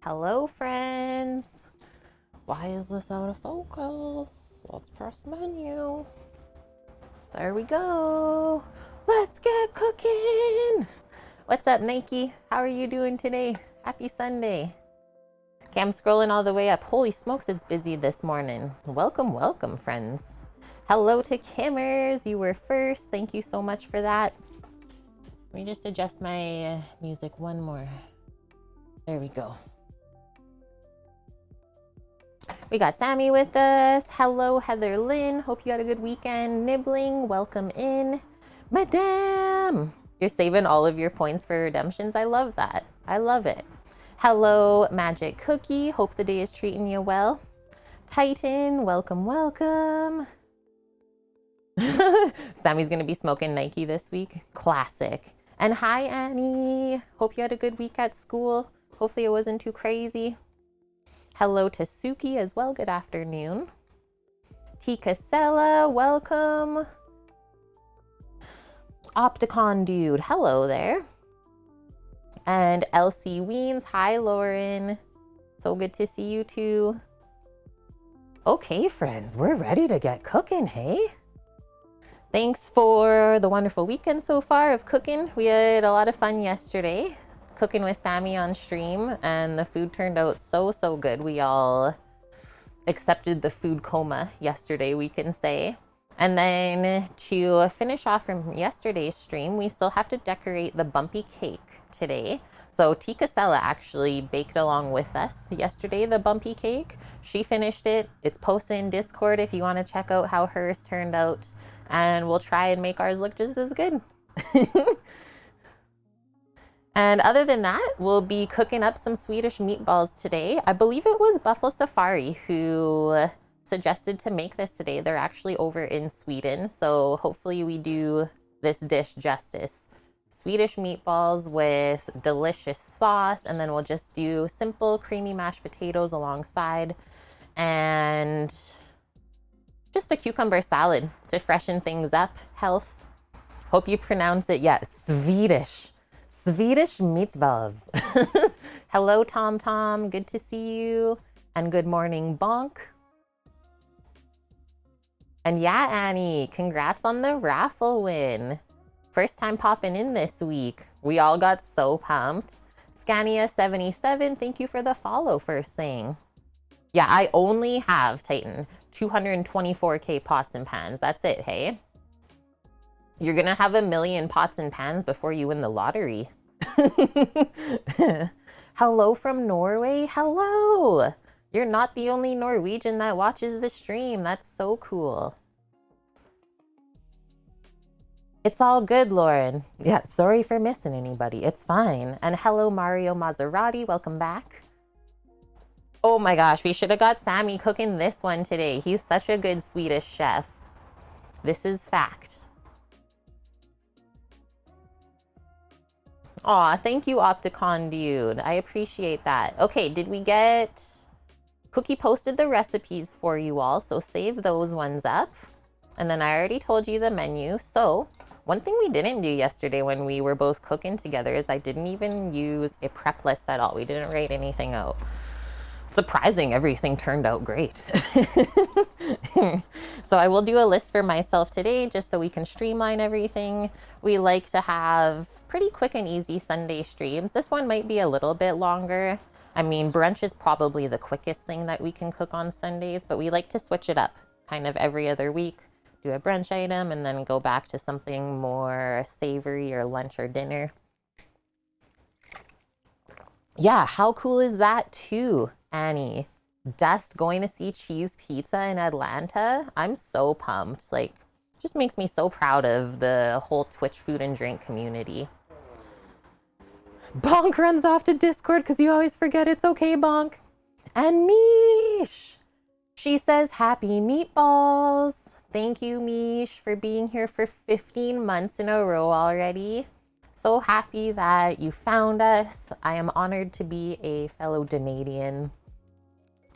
Hello, friends. Why is this out of focus? Let's press menu. There we go. Let's get cooking. What's up, Nike? How are you doing today? Happy Sunday. Okay, I'm scrolling all the way up. Holy smokes, it's busy this morning. Welcome, welcome, friends. Hello to Kimmers. You were first. Thank you so much for that. Let me just adjust my music one more. There we go. We got Sammy with us. Hello, Heather Lynn. Hope you had a good weekend. Nibbling, welcome in. Madame, you're saving all of your points for redemptions. I love that. I love it. Hello, Magic Cookie. Hope the day is treating you well. Titan, welcome, welcome. Sammy's going to be smoking Nike this week. Classic. And hi, Annie. Hope you had a good week at school. Hopefully it wasn't too crazy. Hello to Suki as well. Good afternoon. T. Casella, welcome. Opticon Dude, hello there. And LC Weens, hi, Lauren. So good to see you too. Okay, friends, we're ready to get cooking, hey? Thanks for the wonderful weekend so far of cooking. We had a lot of fun yesterday. Cooking with Sammy on stream, and the food turned out so good. We all accepted the food coma yesterday, we can say. And then to finish off from yesterday's stream, we still have to decorate the Bumpy cake today. So T. Casella actually baked along with us yesterday, the Bumpy cake. She finished it. It's posted in Discord if you want to check out how hers turned out. And we'll try and make ours look just as good. And other than that, we'll be cooking up some Swedish meatballs today. I believe it was Buffalo Safari who suggested to make this today. They're actually over in Sweden, so hopefully we do this dish justice. Swedish meatballs with delicious sauce, and then we'll just do simple creamy mashed potatoes alongside, and just a cucumber salad to freshen things up. Health. Hope you pronounce it, yes, Swedish meatballs. Hello, Tom Tom. Good to see you. And good morning, Bonk. And yeah, Annie, congrats on the raffle win. First time popping in this week. We all got so pumped. Scania77, thank you for the follow first thing. Yeah, I only have, Titan, 224K pots and pans. That's it, hey? You're gonna have 1 million pots and pans before you win the lottery. Hello from Norway. Hello. You're not the only Norwegian that watches the stream. That's so cool. It's all good, Lauren. Yeah, sorry for missing anybody. It's fine. And hello, Mario Maserati. Welcome back. Oh my gosh, we should have got Sammy cooking this one today. He's such a good Swedish chef. This is fact. Aw, thank you, Opticon Dude. I appreciate that. Okay, did we get... Cookie posted the recipes for you all, so save those ones up. And then I already told you the menu. So, one thing we didn't do yesterday when we were both cooking together is I didn't even use a prep list at all. We didn't write anything out. Surprising, everything turned out great. So I will do a list for myself today just so we can streamline everything. We like to have pretty quick and easy Sunday streams. This one might be a little bit longer. I mean, brunch is probably the quickest thing that we can cook on Sundays, but we like to switch it up kind of every other week. Do a brunch item and then go back to something more savory or lunch or dinner. Yeah, how cool is that too, Annie? Dust going to see Cheese Pizza in Atlanta. I'm so pumped. Like, just makes me so proud of the whole Twitch food and drink community. Bonk runs off to Discord because you always forget. It's okay, Bonk. And Mish. She says, happy meatballs. Thank you, Mish, for being here for 15 months in a row already. So happy that you found us. I am honored to be a fellow Canadian.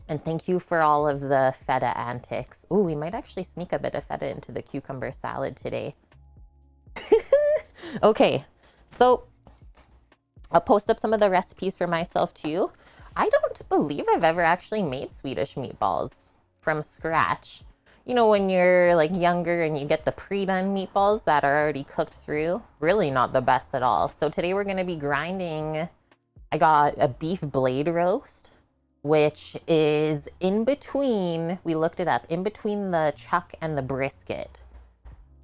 And thank you for all of the feta antics. Ooh, we might actually sneak a bit of feta into the cucumber salad today. Okay, so I'll post up some of the recipes for myself too. I don't believe I've ever actually made Swedish meatballs from scratch. You know, when you're like younger and you get the pre-done meatballs that are already cooked through, really not the best at all. So today we're gonna be grinding, I got a beef blade roast, which is in between, we looked it up, in between the chuck and the brisket.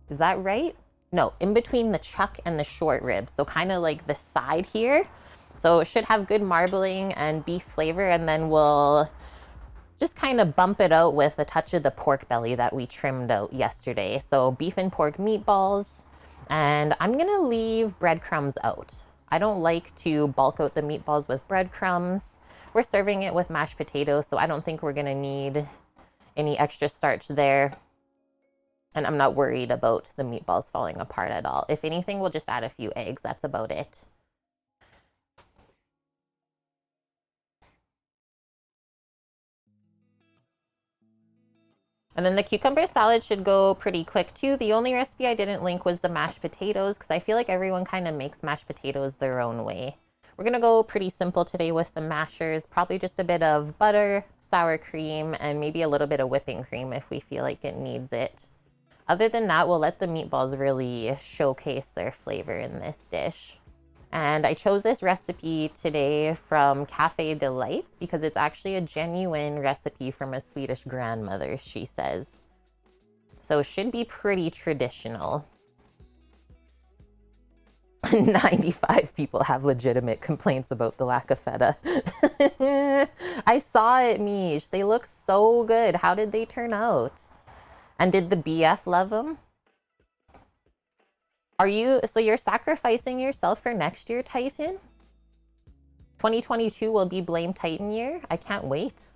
Is that right? No, in between the chuck and the short ribs. So kind of like the side here. So it should have good marbling and beef flavor, and then we'll just kind of bump it out with a touch of the pork belly that we trimmed out yesterday. So beef and pork meatballs, and I'm gonna leave breadcrumbs out. I don't like to bulk out the meatballs with breadcrumbs. We're serving it with mashed potatoes, so I don't think we're gonna need any extra starch there. And I'm not worried about the meatballs falling apart at all. If anything, we'll just add a few eggs. That's about it. And then the cucumber salad should go pretty quick too. The only recipe I didn't link was the mashed potatoes, because I feel like everyone kind of makes mashed potatoes their own way. We're gonna go pretty simple today with the mashers, probably just a bit of butter, sour cream, and maybe a little bit of whipping cream if we feel like it needs it. Other than that, we'll let the meatballs really showcase their flavor in this dish. And I chose this recipe today from Cafe Delights because it's actually a genuine recipe from a Swedish grandmother, she says. So it should be pretty traditional. 95 people have legitimate complaints about the lack of feta. I saw it, Mish. They look so good. How did they turn out? And did the BF love them? So you're sacrificing yourself for next year, Titan? 2022 will be Blame Titan year. I can't wait.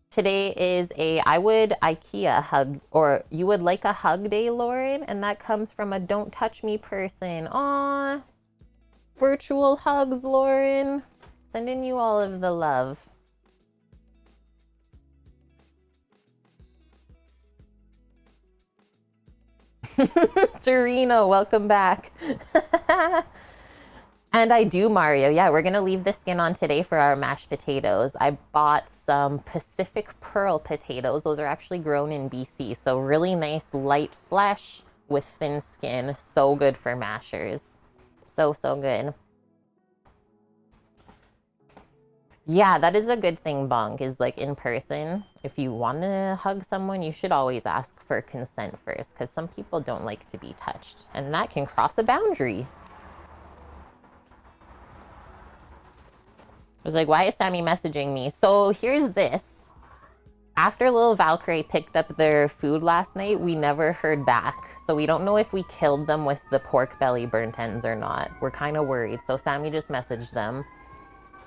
Today is I would IKEA hug, or you would like a hug day, Lauren, and that comes from a don't touch me person. Aw, virtual hugs, Lauren. Sending you all of the love. Torino, welcome back. And I do, Mario. Yeah, we're going to leave the skin on today for our mashed potatoes. I bought some Pacific Pearl potatoes. Those are actually grown in BC. So really nice light flesh with thin skin. So good for mashers. So, so good. Yeah, that is a good thing, Bonk, is like in person. If you want to hug someone, you should always ask for consent first, because some people don't like to be touched, and that can cross a boundary. I was like, why is Sammy messaging me? So here's this. After Little Valkyrie picked up their food last night, we never heard back. So we don't know if we killed them with the pork belly burnt ends or not. We're kind of worried. So Sammy just messaged them.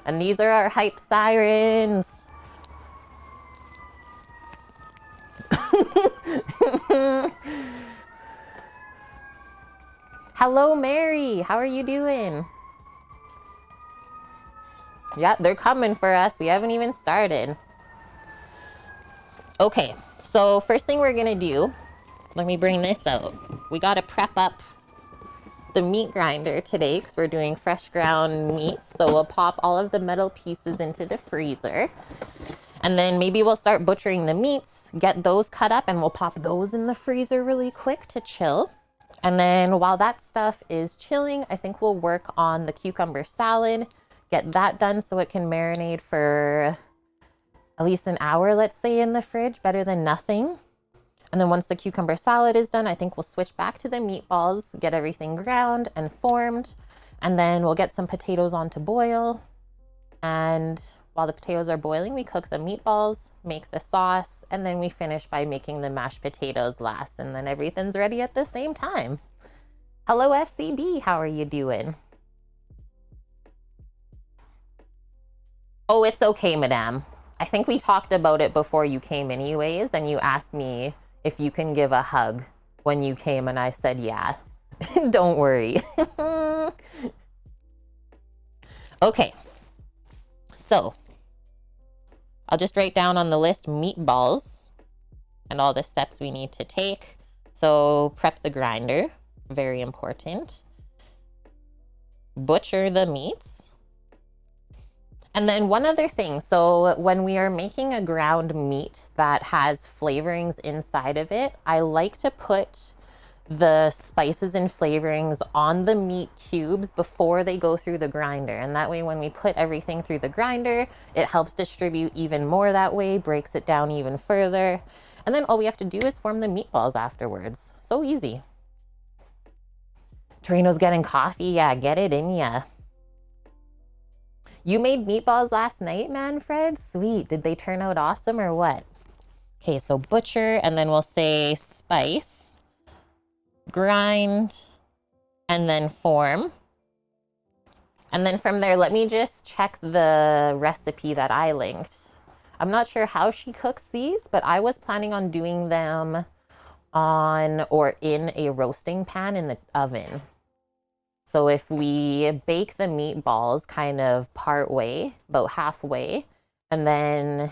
And these are our hype sirens. Hello, Mary. How are you doing? Yeah, they're coming for us. We haven't even started. Okay, so first thing we're gonna do, let me bring this out. We gotta prep up the meat grinder today because we're doing fresh ground meats. So we'll pop all of the metal pieces into the freezer. And then maybe we'll start butchering the meats, get those cut up, and we'll pop those in the freezer really quick to chill. And then while that stuff is chilling, I think we'll work on the cucumber salad, get that done so it can marinate for at least an hour, let's say, in the fridge, better than nothing. And then once the cucumber salad is done, I think we'll switch back to the meatballs, get everything ground and formed, and then we'll get some potatoes on to boil. And while the potatoes are boiling, we cook the meatballs, make the sauce, and then we finish by making the mashed potatoes last, and then everything's ready at the same time. Hello, FCB, how are you doing? Oh, it's okay, madame. I think we talked about it before you came anyways, and you asked me if you can give a hug when you came, and I said yeah. Don't worry. Okay, so I'll just write down on the list meatballs and all the steps we need to take. So prep the grinder, very important. Butcher the meats. And then one other thing. So when we are making a ground meat that has flavorings inside of it, I like to put the spices and flavorings on the meat cubes before they go through the grinder. And that way, when we put everything through the grinder, it helps distribute even more that way, breaks it down even further. And then all we have to do is form the meatballs afterwards. So easy. Torino's getting coffee. Yeah, get it in ya. You made meatballs last night, Manfred? Sweet. Did they turn out awesome or what? Okay, so butcher, and then we'll say spice, grind, and then form. And then from there, let me just check the recipe that I linked. I'm not sure how she cooks these, but I was planning on doing them on or in a roasting pan in the oven. So if we bake the meatballs kind of part way, about halfway, and then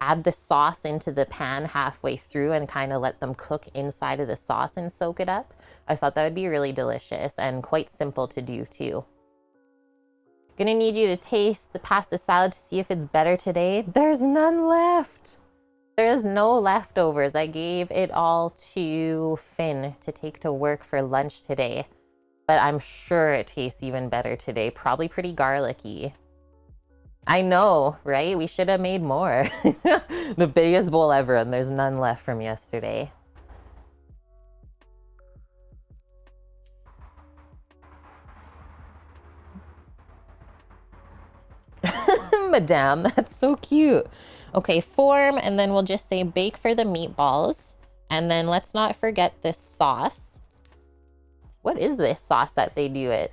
add the sauce into the pan halfway through and kind of let them cook inside of the sauce and soak it up, I thought that would be really delicious and quite simple to do too. Gonna need you to taste the pasta salad to see if it's better today. There's none left. There is no leftovers. I gave it all to Finn to take to work for lunch today. But I'm sure it tastes even better today. Probably pretty garlicky. I know, right? We should have made more. The biggest bowl ever, and there's none left from yesterday. Madame, that's so cute. Okay, form, and then we'll just say bake for the meatballs. And then let's not forget this sauce. What is this sauce that they do it?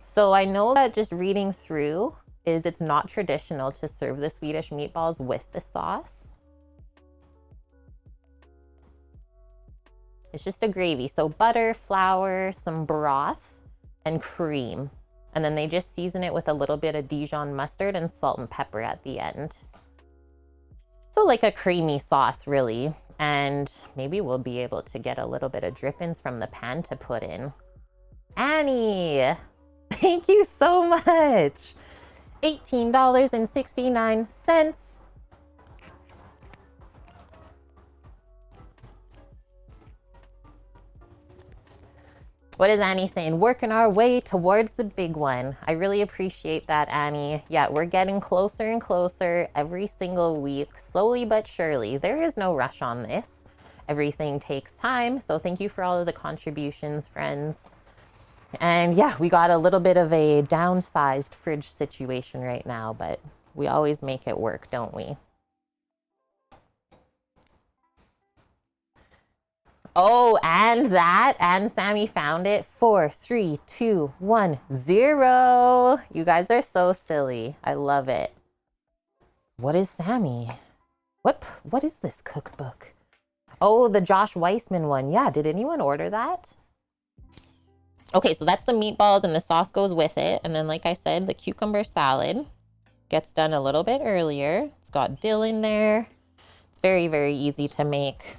So I know that just reading through is it's not traditional to serve the Swedish meatballs with the sauce. It's just a gravy. So butter, flour, some broth, and cream. And then they just season it with a little bit of Dijon mustard and salt and pepper at the end. So like a creamy sauce, really. And maybe we'll be able to get a little bit of drippings from the pan to put in. Annie, thank you so much. $18.69. What is Annie saying? Working our way towards the big one. I really appreciate that, Annie. Yeah, we're getting closer and closer every single week, slowly but surely. There is no rush on this. Everything takes time. So thank you for all of the contributions, friends. And yeah, we got a little bit of a downsized fridge situation right now, but we always make it work, don't we? Oh, and Sammy found it. 4, 3, 2, 1, 0. You guys are so silly. I love it. What is Sammy? What is this cookbook? Oh, the Josh Weissman one. Yeah, did anyone order that? Okay, so that's the meatballs and the sauce goes with it. And then, like I said, the cucumber salad gets done a little bit earlier. It's got dill in there. It's very, very easy to make.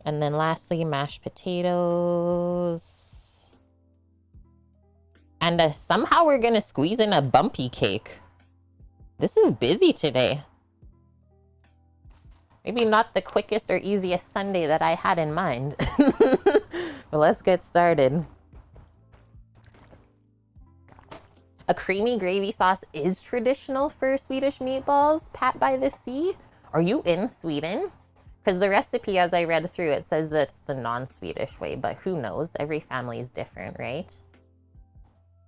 And then lastly, mashed potatoes. And somehow we're going to squeeze in a bumpy cake. This is busy today. Maybe not the quickest or easiest Sunday that I had in mind. But let's get started. A creamy gravy sauce is traditional for Swedish meatballs, Pat by the Sea. Are you in Sweden? Because the recipe, as I read through, it says that's the non-Swedish way, but who knows? Every family is different, right?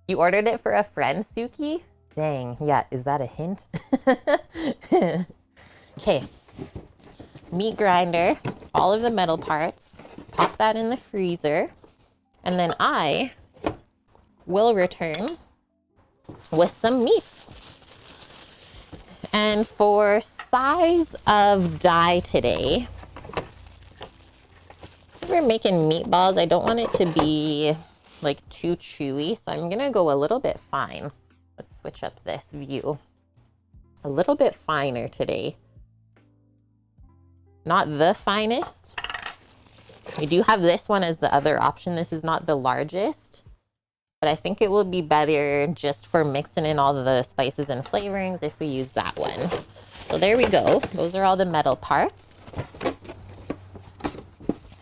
You ordered it for a friend, Suki? Dang, yeah, is that a hint? Okay, meat grinder, all of the metal parts, pop that in the freezer, and then I will return with some meats. And for size of die today, we're making meatballs. I don't want it to be like too chewy, so I'm gonna go a little bit fine. Let's switch up this view. A little bit finer today. Not the finest. We do have this one as the other option. This is not the largest. but I think it will be better just for mixing in all the spices and flavorings if we use that one. So there we go. Those are all the metal parts.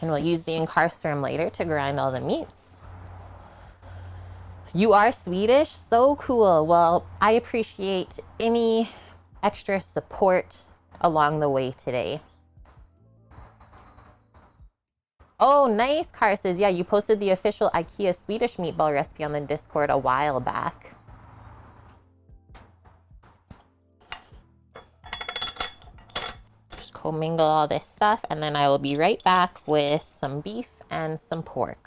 And we'll use the incarcerum later to grind all the meats. You are Swedish? So cool. Well, I appreciate any extra support along the way today. Oh, nice, Car says. Yeah, you posted the official IKEA Swedish meatball recipe on the Discord a while back. Commingle all this stuff, and then I will be right back with some beef and some pork.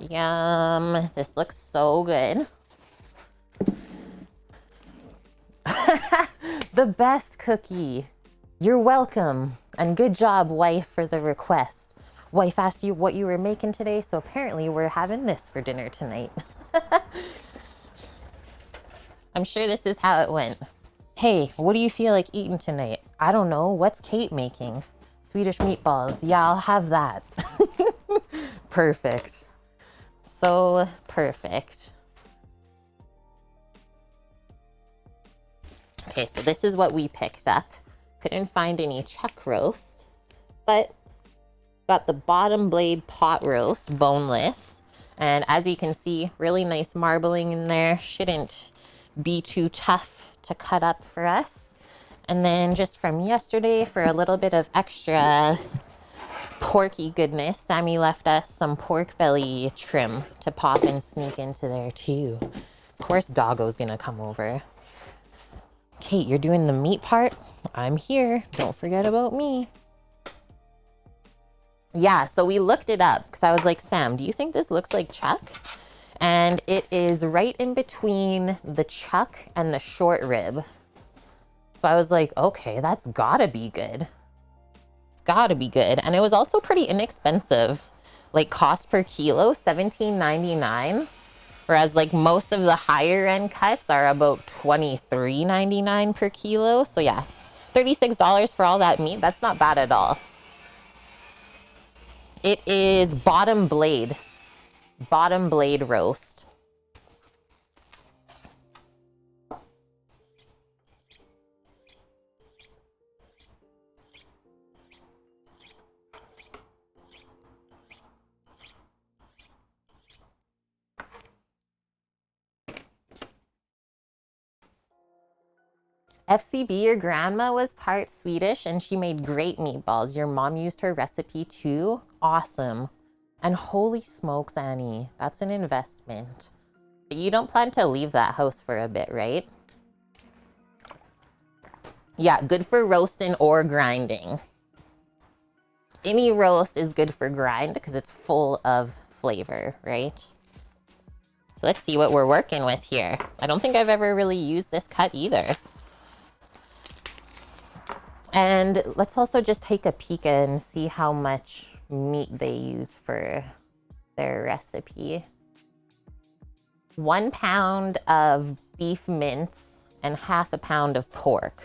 Yum, this looks so good. The best cookie. You're welcome. And good job, wife, for the request. Wife asked you what you were making today, so apparently we're having this for dinner tonight. I'm sure this is how it went. Hey, what do you feel like eating tonight? I don't know. What's Kate making? Swedish meatballs. Yeah, I'll have that. Perfect. So perfect. Okay, so this is what we picked up. Couldn't find any chuck roast, but got the bottom blade pot roast, boneless. And as you can see, really nice marbling in there. Shouldn't be too tough to cut up for us. And then just from yesterday, for a little bit of extra porky goodness, Sammy left us some pork belly trim to pop and sneak into there too. Of course, Doggo's gonna come over. Kate, you're doing the meat part? I'm here. Don't forget about me. Yeah, so we looked it up because I was like, Sam, do you think this looks like chuck? And it is right in between the chuck and the short rib. So I was like, okay, that's gotta be good. It's gotta be good. And it was also pretty inexpensive. Like cost per kilo, $17.99. Whereas like most of the higher end cuts are about $23.99 per kilo. So yeah, $36 for all that meat. That's not bad at all. It is bottom blade roast. FCB, your grandma was part Swedish and she made great meatballs. Your mom used her recipe too. Awesome. And holy smokes, Annie, that's an investment. But you don't plan to leave that house for a bit, right? Yeah, good for roasting or grinding. Any roast is good for grind because it's full of flavor, right? So let's see what we're working with here. I don't think I've ever really used this cut either. And let's also just take a peek and see how much meat they use for their recipe. 1 pound of beef mince and ½ a pound of pork.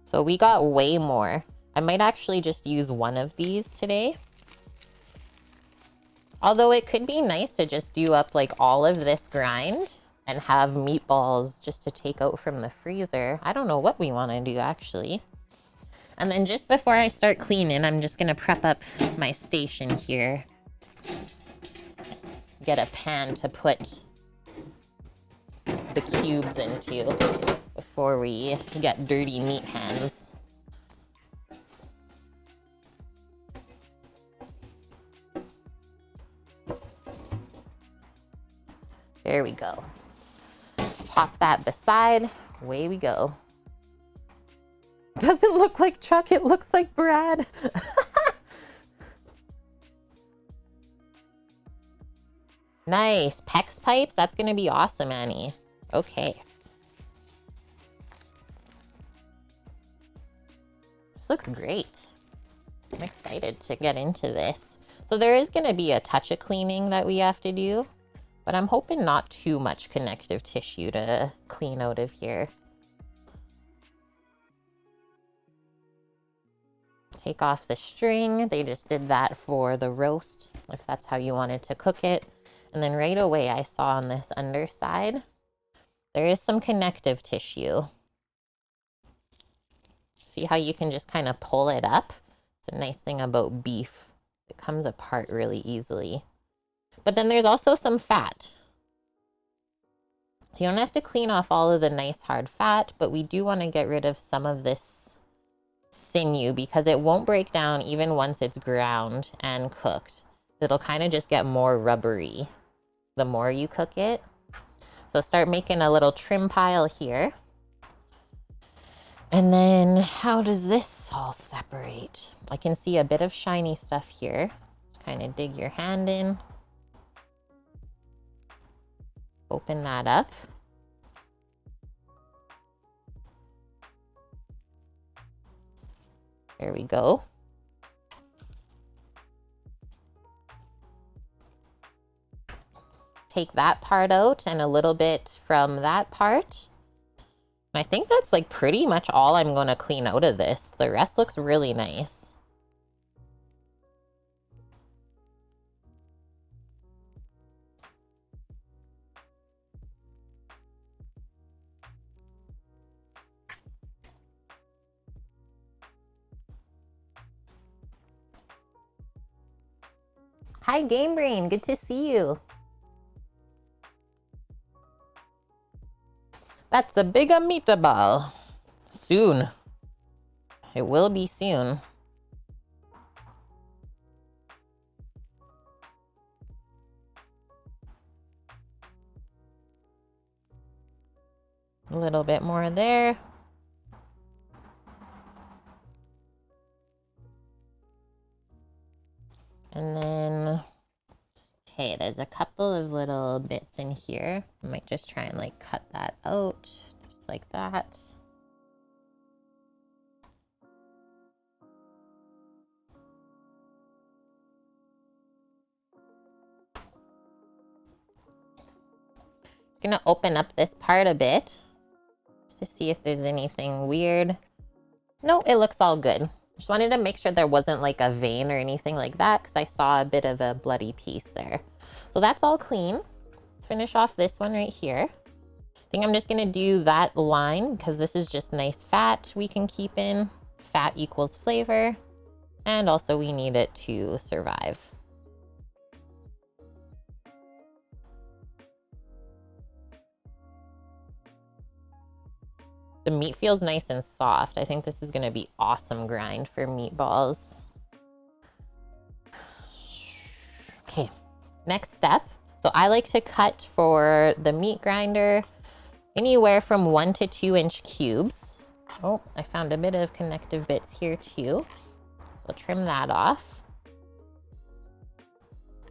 So we got way more. I might actually just use one of these today. Although it could be nice to just do up like all of this grind and have meatballs just to take out from the freezer. I don't know what we want to do actually. And then just before I start cleaning, I'm just gonna prep up my station here. Get a pan to put the cubes into before we get dirty meat hands. There we go. Pop that beside. away we go. Doesn't look like Chuck, it looks like Brad. Nice. PEX pipes, that's gonna be awesome, Annie. Okay. This looks great. I'm excited to get into this. So there is gonna be a touch of cleaning that we have to do, but I'm hoping not too much connective tissue to clean out of here. Take off the string. They just did that for the roast, if that's how you wanted to cook it. And then right away, I saw on this underside, there is some connective tissue. See how you can just kind of pull it up? It's a nice thing about beef. It comes apart really easily. But then there's also some fat. You don't have to clean off all of the nice hard fat, but we do want to get rid of some of this sinew because it won't break down even once it's ground and cooked. It'll kind of just get more rubbery the more you cook it. So start making a little trim pile here. And then how does this all separate? I can see a bit of shiny stuff here. Kind of dig your hand in. Open that up. There we go. Take that part out and a little bit from that part. I think that's like pretty much all I'm going to clean out of this. The rest looks really nice. Hi, Game Brain. Good to see you. That's a bigger meatball. Soon. It will be soon. A little bit more there. And then, okay, there's a couple of little bits in here. I might just try and like cut that out, just like that. I'm gonna open up this part a bit just to see if there's anything weird. No, it looks all good. Just wanted to make sure there wasn't like a vein or anything like that because I saw a bit of a bloody piece there. So that's all clean. Let's finish off this one right here. I think I'm just gonna do that line because this is just nice fat we can keep in. Fat equals flavor. And also we need it to survive. The meat feels nice and soft. I think this is gonna be awesome grind for meatballs. Okay, next step. So I like to cut for the meat grinder anywhere from 1 to 2 inch cubes. Oh, I found a bit of connective bits here too. So trim that off.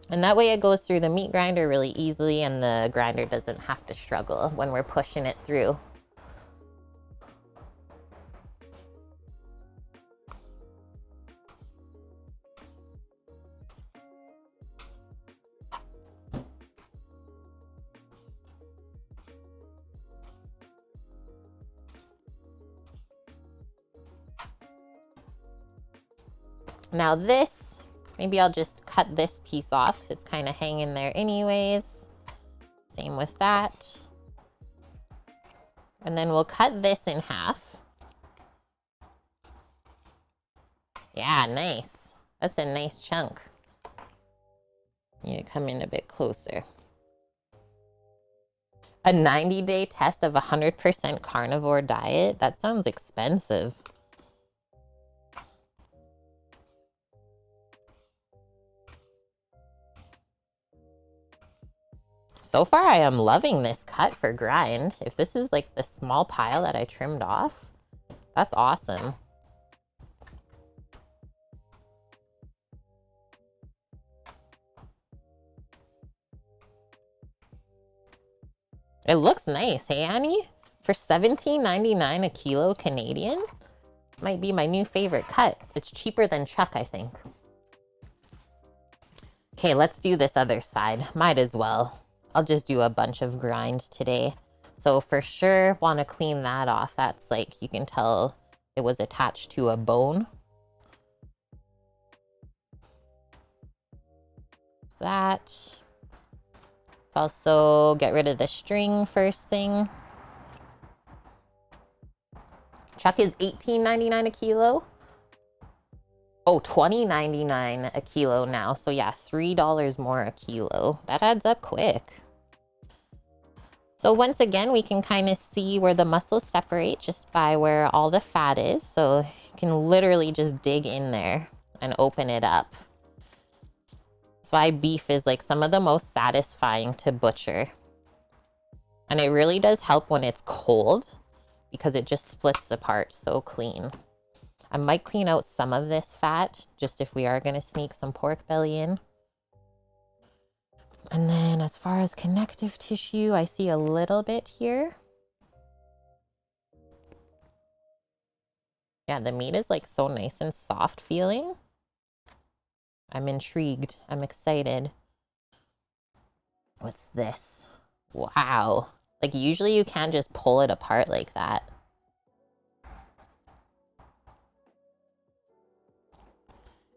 And that way it goes through the meat grinder really easily and the grinder doesn't have to struggle when we're pushing it through. Now this, maybe I'll just cut this piece off because it's kind of hanging there anyways. Same with that. And then we'll cut this in half. Yeah, nice. That's a nice chunk. Need to come in a bit closer. A 90-day test of 100% carnivore diet? That sounds expensive. So far, I am loving this cut for grind. If this is like the small pile that I trimmed off, that's awesome. It looks nice, hey Annie? For $17.99 a kilo Canadian, might be my new favorite cut. It's cheaper than chuck, I think. Okay, let's do this other side. Might as well. I'll just do a bunch of grind today. So for sure, want to clean that off. That's like, you can tell it was attached to a bone. That. Let's also get rid of the string first thing. Chuck is $18.99 a kilo. Oh, $20.99 a kilo now. So yeah, $3 more a kilo. That adds up quick. So once again, we can kind of see where the muscles separate just by where all the fat is. So you can literally just dig in there and open it up. That's why beef is like some of the most satisfying to butcher. And it really does help when it's cold because it just splits apart so clean. I might clean out some of this fat just if we are going to sneak some pork belly in. And then as far as connective tissue, I see a little bit here. Yeah, the meat is like so nice and soft feeling. I'm intrigued. I'm excited. What's this? Wow. Like usually you can't just pull it apart like that.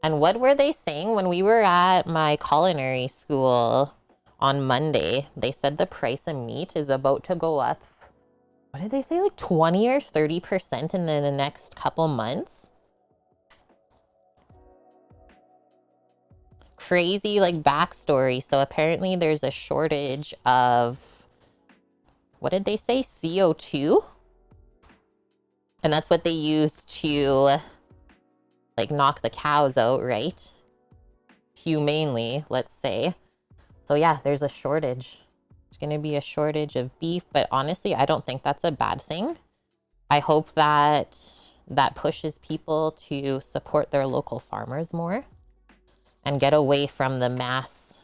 And what were they saying when we were at my culinary school on Monday? They said the price of meat is about to go up. What did they say? Like 20 or 30% in the next couple months? Crazy like backstory. So apparently there's a shortage of, what did they say? CO2? And that's what they use to like knock the cows out, right? Humanely, let's say. So yeah, there's a shortage. There's gonna be a shortage of beef, but honestly, I don't think that's a bad thing. I hope that that pushes people to support their local farmers more and get away from the mass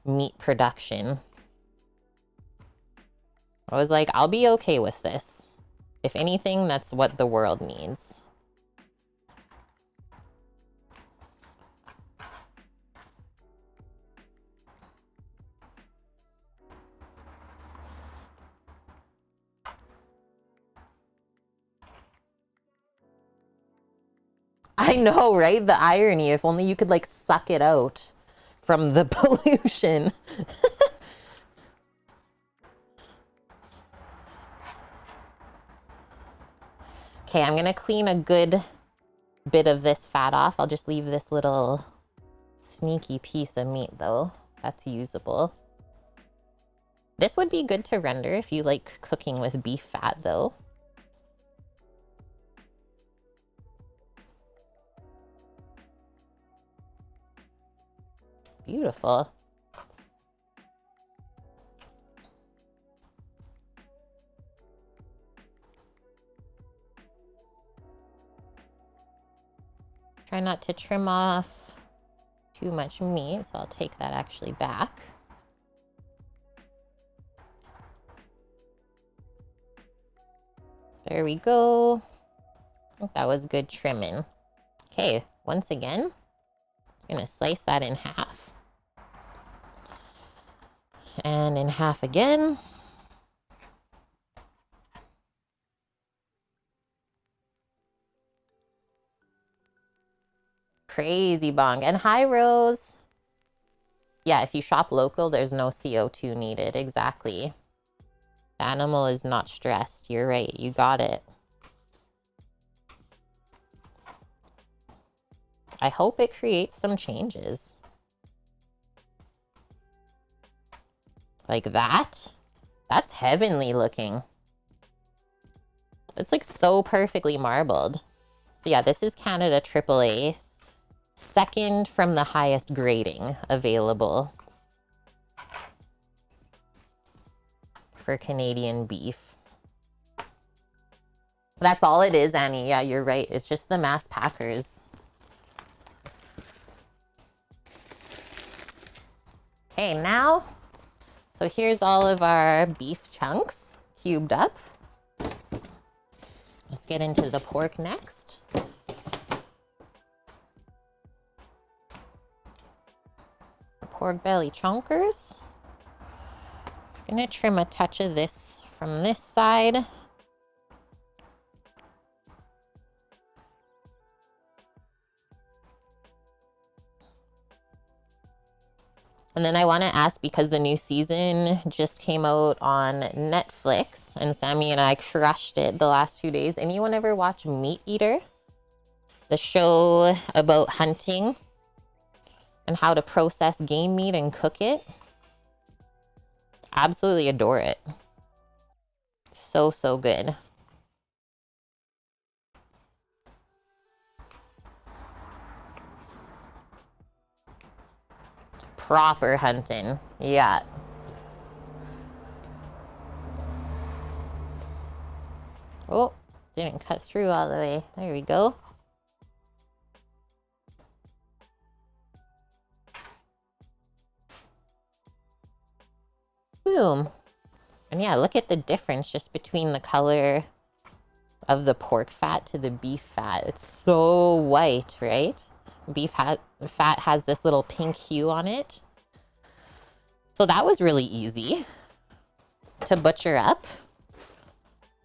meat production. I was like, I'll be okay with this. If anything, that's what the world needs. I know, right? The irony. If only you could like suck it out from the pollution. Okay, I'm gonna clean a good bit of this fat off. I'll just leave this little sneaky piece of meat though. That's usable. This would be good to render if you like cooking with beef fat though. Beautiful. Try not to trim off too much meat, so I'll take that actually back. There we go. I think that was good trimming. Okay, once again, I'm gonna slice that in half. And in half again. Crazy bong. And hi, Rose. Yeah, if you shop local, there's no CO2 needed. Exactly. The animal is not stressed. You're right. You got it. I hope it creates some changes. Like that? That's heavenly looking. It's like so perfectly marbled. So yeah, this is Canada AAA. Second from the highest grading available. for Canadian beef. That's all it is, Annie. Yeah, you're right. It's just the mass packers. Okay, now, so here's all of our beef chunks cubed up. Let's get into the pork next. Pork belly chunkers. I'm gonna trim a touch of this from this side. And then I want to ask, because the new season just came out on Netflix and Sammy and I crushed it the last 2 days. Anyone ever watch Meat Eater? The show about hunting and how to process game meat and cook it. Absolutely adore it. So, so good. Proper hunting. Yeah. Oh, didn't cut through all the way. There we go. Boom. And yeah, look at the difference just between the color of the pork fat to the beef fat. It's so white, right? Beef fat has this little pink hue on it. So that was really easy to butcher up.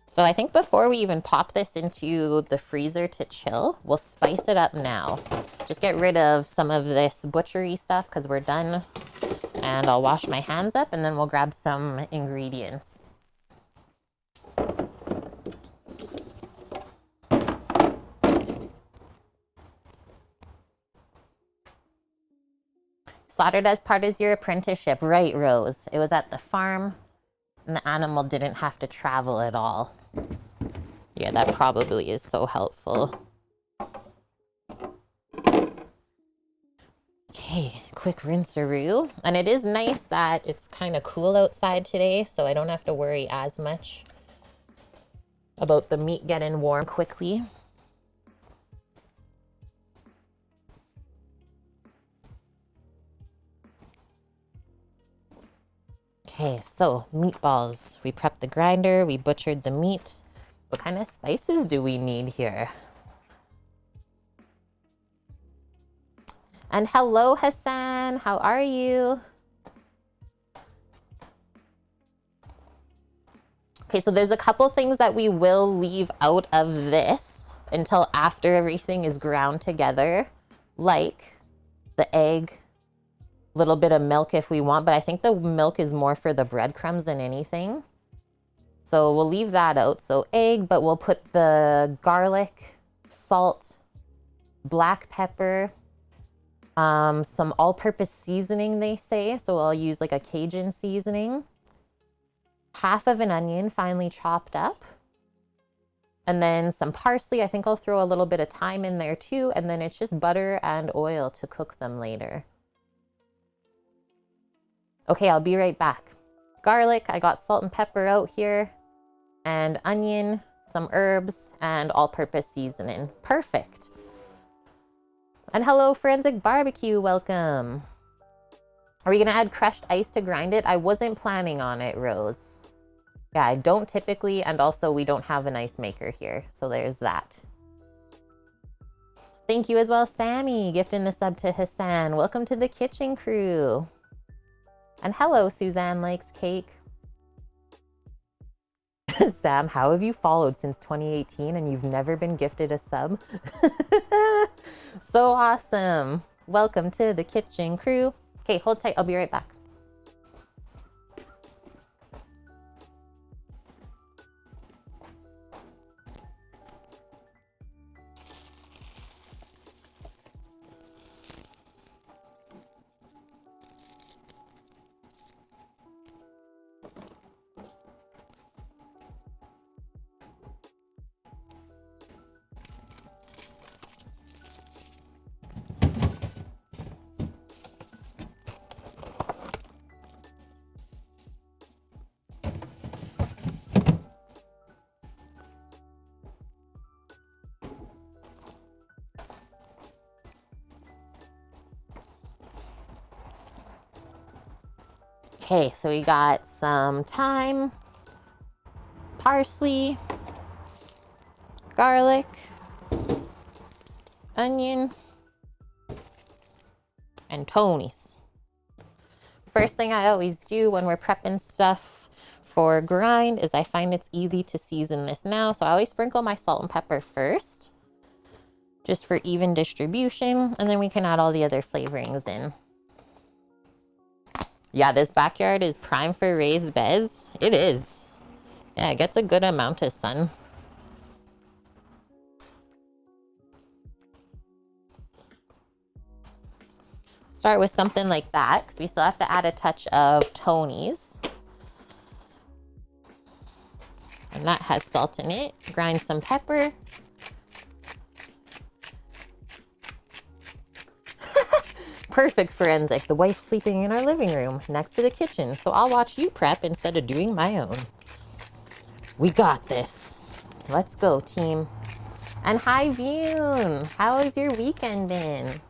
So I think before we even pop this into the freezer to chill, we'll spice it up now. Just get rid of some of this butchery stuff because we're done. And I'll wash my hands up and then we'll grab some ingredients. Slaughtered as part of your apprenticeship. Right, Rose. It was at the farm and the animal didn't have to travel at all. Yeah, that probably is so helpful. Okay, quick rinse-a-roo. And it is nice that it's kind of cool outside today, so I don't have to worry as much about the meat getting warm quickly. Okay, so meatballs. We prepped the grinder, we butchered the meat. What kind of spices do we need here? And hello, Hassan. How are you? Okay, so there's a couple things that we will leave out of this until after everything is ground together, like the egg, a little bit of milk if we want, but I think the milk is more for the breadcrumbs than anything. So we'll leave that out. So egg, but we'll put the garlic, salt, black pepper, some all-purpose seasoning, they say. So I'll use like a Cajun seasoning. Half of an onion finely chopped up. And then some parsley. I think I'll throw a little bit of thyme in there too. And then it's just butter and oil to cook them later. Okay, I'll be right back. Garlic, I got salt and pepper out here. And onion, some herbs, and all-purpose seasoning. Perfect. And hello, Forensic Barbecue, welcome. Are we gonna add crushed ice to grind it? I wasn't planning on it, Rose. Yeah, I don't typically, and also we don't have an ice maker here, so there's that. Thank you as well, Sammy, gifting the sub to Hassan. Welcome to the kitchen crew. And hello, Suzanne Likes Cake. Sam, how have you followed since 2018 and you've never been gifted a sub? So awesome. Welcome to the kitchen crew. Okay, hold tight. I'll be right back. Okay, so we got some thyme, parsley, garlic, onion, and Tony's. First thing I always do when we're prepping stuff for grind is I find it's easy to season this now. So I always sprinkle my salt and pepper first, just for even distribution, and then we can add all the other flavorings in. Yeah, this backyard is prime for raised beds. It is. Yeah, it gets a good amount of sun. Start with something like that, because we still have to add a touch of Tony's. And that has salt in it. Grind some pepper. Perfect forensic. The wife's sleeping in our living room next to the kitchen, so I'll watch you prep instead of doing my own. We got this. Let's go, team. And hi, Vune. How has your weekend been?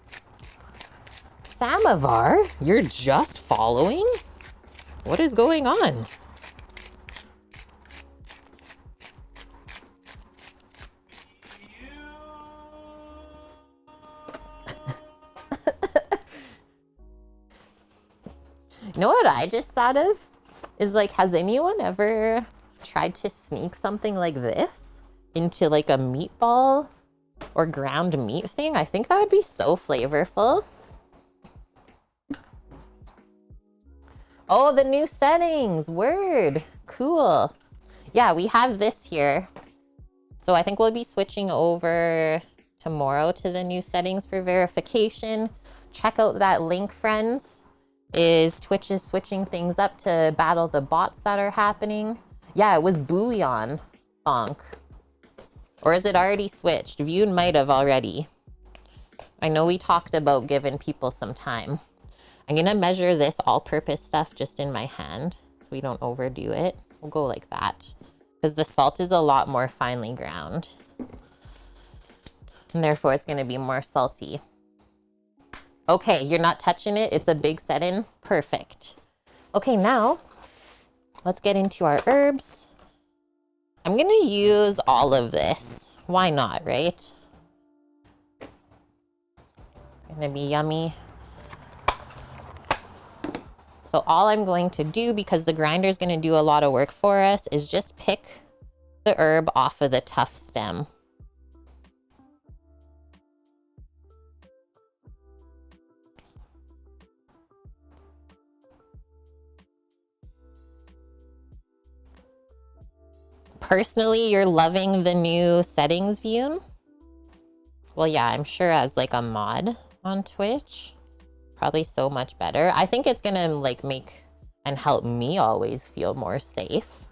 Samovar, you're just following? What is going on? You know what I just thought of? Is like, has anyone ever tried to sneak something like this into like a meatball or ground meat thing? I think that would be so flavorful. Oh, the new settings. Word. Cool. Yeah, we have this here. So I think we'll be switching over tomorrow to the new settings for verification. Check out that link, friends. Twitch is switching things up to battle the bots that are happening. Yeah, it was Bouillon. Bonk. Or is it already switched? Vune might have already. I know we talked about giving people some time. I'm gonna measure this all-purpose stuff just in my hand so we don't overdo it. We'll go like that because the salt is a lot more finely ground. And therefore it's gonna be more salty. Okay, you're not touching it. It's a big set-in. Perfect. Okay, now let's get into our herbs. I'm gonna use all of this. Why not, right? It's gonna be yummy. So all I'm going to do, because the grinder is going to do a lot of work for us, is just pick the herb off of the tough stem. Personally, you're loving the new settings view? Well, yeah, I'm sure as like a mod on Twitch, probably so much better. I think it's gonna like make and help me always feel more safe.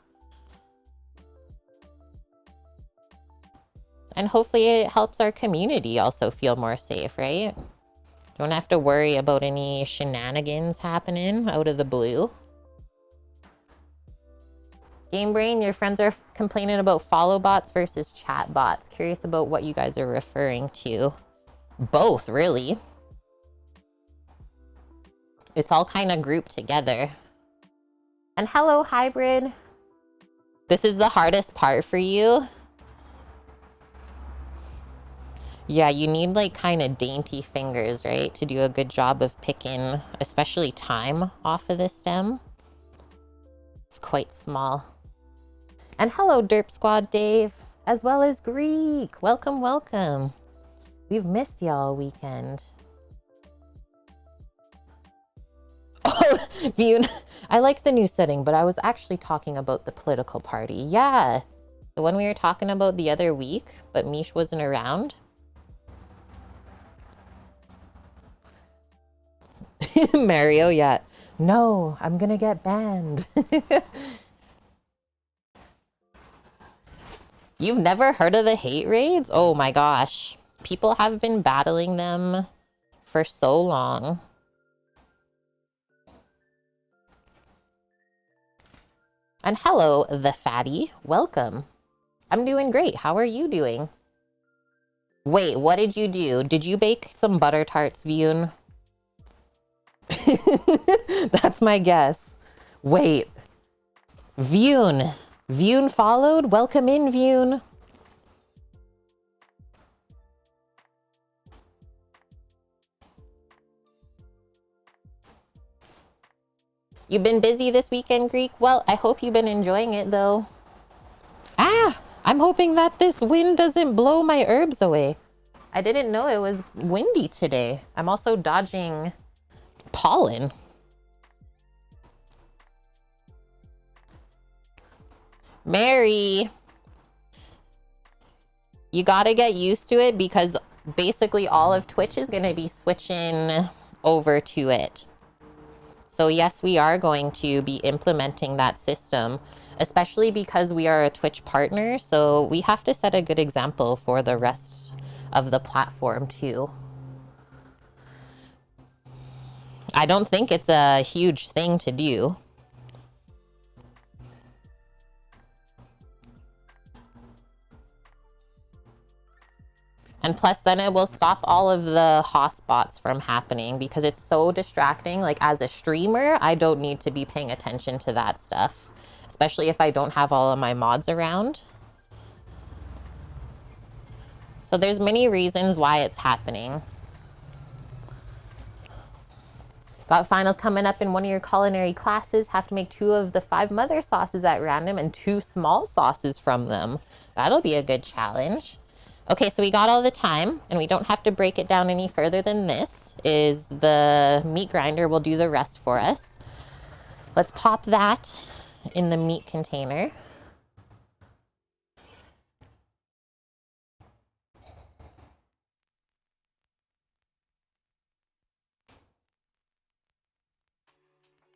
And hopefully it helps our community also feel more safe, right? Don't have to worry about any shenanigans happening out of the blue. Game Brain, your friends are complaining about follow bots versus chat bots. Curious about what you guys are referring to. Both, really. It's all kind of grouped together. And hello, Hybrid. This is the hardest part for you. Yeah, you need like kind of dainty fingers, right? To do a good job of picking, especially thyme off of the stem. It's quite small. And hello, Derp Squad Dave, as well as Greek. Welcome, welcome. We've missed y'all weekend. Oh, Vune, I like the new setting, but I was actually talking about the political party. Yeah, the one we were talking about the other week, but Mish wasn't around. Mario, yeah. No, I'm gonna get banned. You've never heard of the hate raids? Oh my gosh. People have been battling them for so long. And hello, the fatty. Welcome. I'm doing great. How are you doing? Wait, what did you do? Did you bake some butter tarts, Vune? That's my guess. Wait. Vune. Vune followed? Welcome in, Vune. You've been busy this weekend, Greek? Well, I hope you've been enjoying it, though. Ah! I'm hoping that this wind doesn't blow my herbs away. I didn't know it was windy today. I'm also dodging pollen. Mary! You gotta get used to it because basically all of Twitch is gonna be switching over to it. So yes, we are going to be implementing that system, especially because we are a Twitch partner. So we have to set a good example for the rest of the platform too. I don't think it's a huge thing to do. And plus then it will stop all of the hotspots from happening because it's so distracting. Like as a streamer, I don't need to be paying attention to that stuff, especially if I don't have all of my mods around. So there's many reasons why it's happening. Got finals coming up in one of your culinary classes. Have to make 2 of the 5 mother sauces at random and 2 small sauces from them. That'll be a good challenge. Okay, so we got all the time, and we don't have to break it down any further than this. Is the meat grinder will do the rest for us. Let's pop that in the meat container.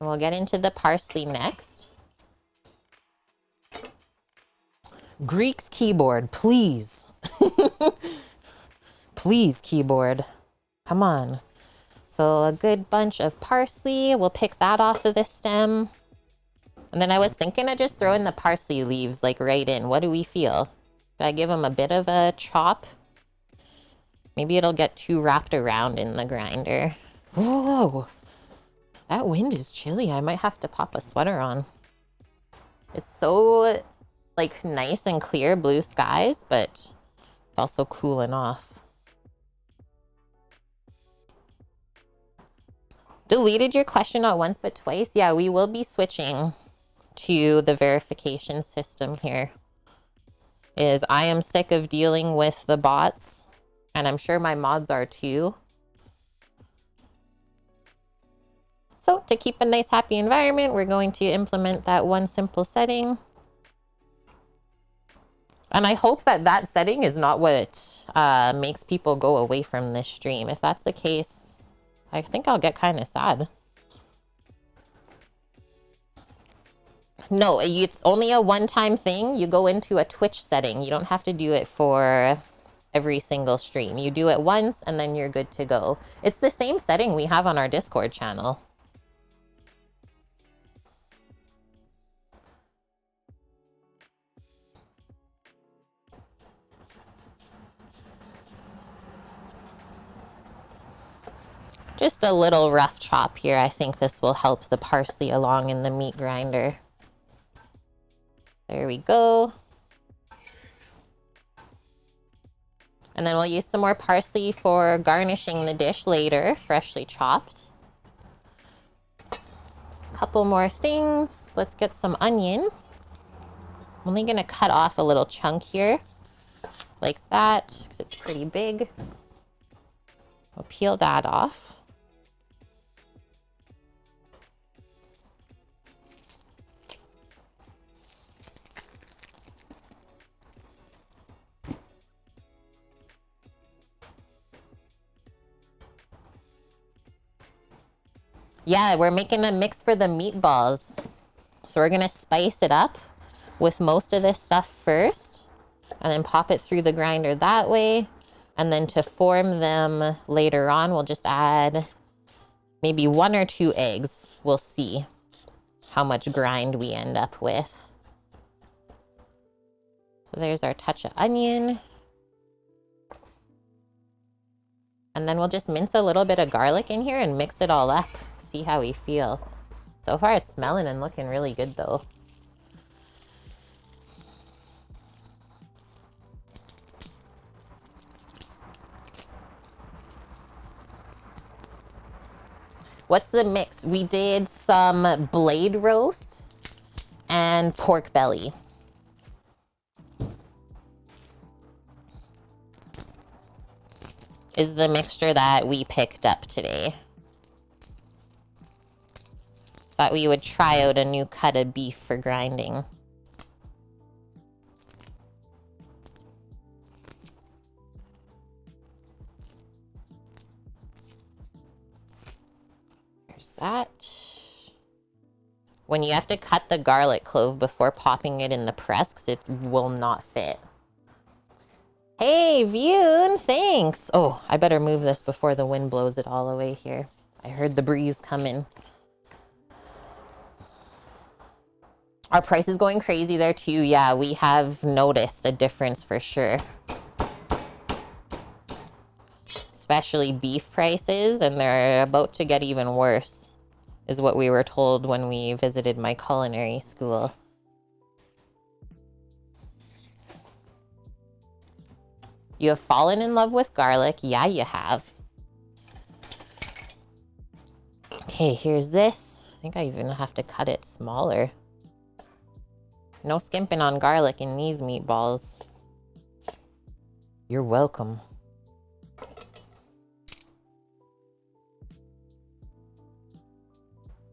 And we'll get into the parsley next. Greek's keyboard, please. Please, keyboard. Come on. So a good bunch of parsley. We'll pick that off of the stem. And then I was thinking of just throwing the parsley leaves like right in. What do we feel? Did I give them a bit of a chop? Maybe it'll get too wrapped around in the grinder. Whoa! That wind is chilly. I might have to pop a sweater on. It's so like nice and clear blue skies, but it's also cooling off. Deleted your question not once but twice. Yeah, we will be switching to the verification system here. I am sick of dealing with the bots, and I'm sure my mods are too. So to keep a nice happy environment, we're going to implement that one simple setting. And I hope that that setting is not what makes people go away from this stream. If that's the case, I think I'll get kind of sad. No, it's only a one-time thing. You go into a Twitch setting. You don't have to do it for every single stream. You do it once and then you're good to go. It's the same setting we have on our Discord channel. Just a little rough chop here. I think this will help the parsley along in the meat grinder. There we go. And then we'll use some more parsley for garnishing the dish later, freshly chopped. Couple more things. Let's get some onion. I'm only gonna cut off a little chunk here, like that, because it's pretty big. We'll peel that off. Yeah, we're making a mix for the meatballs. So we're gonna spice it up with most of this stuff first, and then pop it through the grinder that way. And then to form them later on, we'll just add maybe 1 or 2 eggs. We'll see how much grind we end up with. So there's our touch of onion. And then we'll just mince a little bit of garlic in here and mix it all up. See how we feel. So far it's smelling and looking really good though. What's the mix? We did some blade roast and pork belly. Is the mixture that we picked up today. Thought we would try out a new cut of beef for grinding. There's that. When you have to cut the garlic clove before popping it in the press, because it will not fit. Hey, Vune, thanks. Oh, I better move this before the wind blows it all away here. I heard the breeze coming. Our price is going crazy there too. Yeah, we have noticed a difference for sure. Especially beef prices, and they're about to get even worse, is what we were told when we visited my culinary school. You have fallen in love with garlic. Yeah, you have. Okay, here's this. I think I even have to cut it smaller. No skimping on garlic in these meatballs. You're welcome.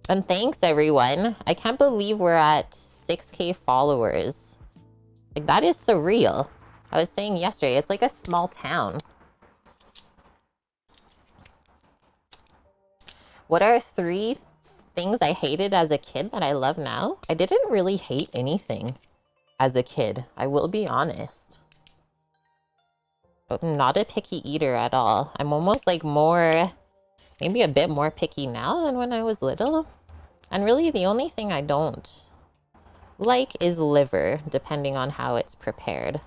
And thanks, everyone. I can't believe we're at 6K followers. Like, that is surreal. I was saying yesterday, it's like a small town. What are 3 things I hated as a kid that I love now? I didn't really hate anything as a kid. I will be honest. I'm not a picky eater at all. I'm almost like more, maybe a bit more picky now than when I was little. And really the only thing I don't like is liver, depending on how it's prepared.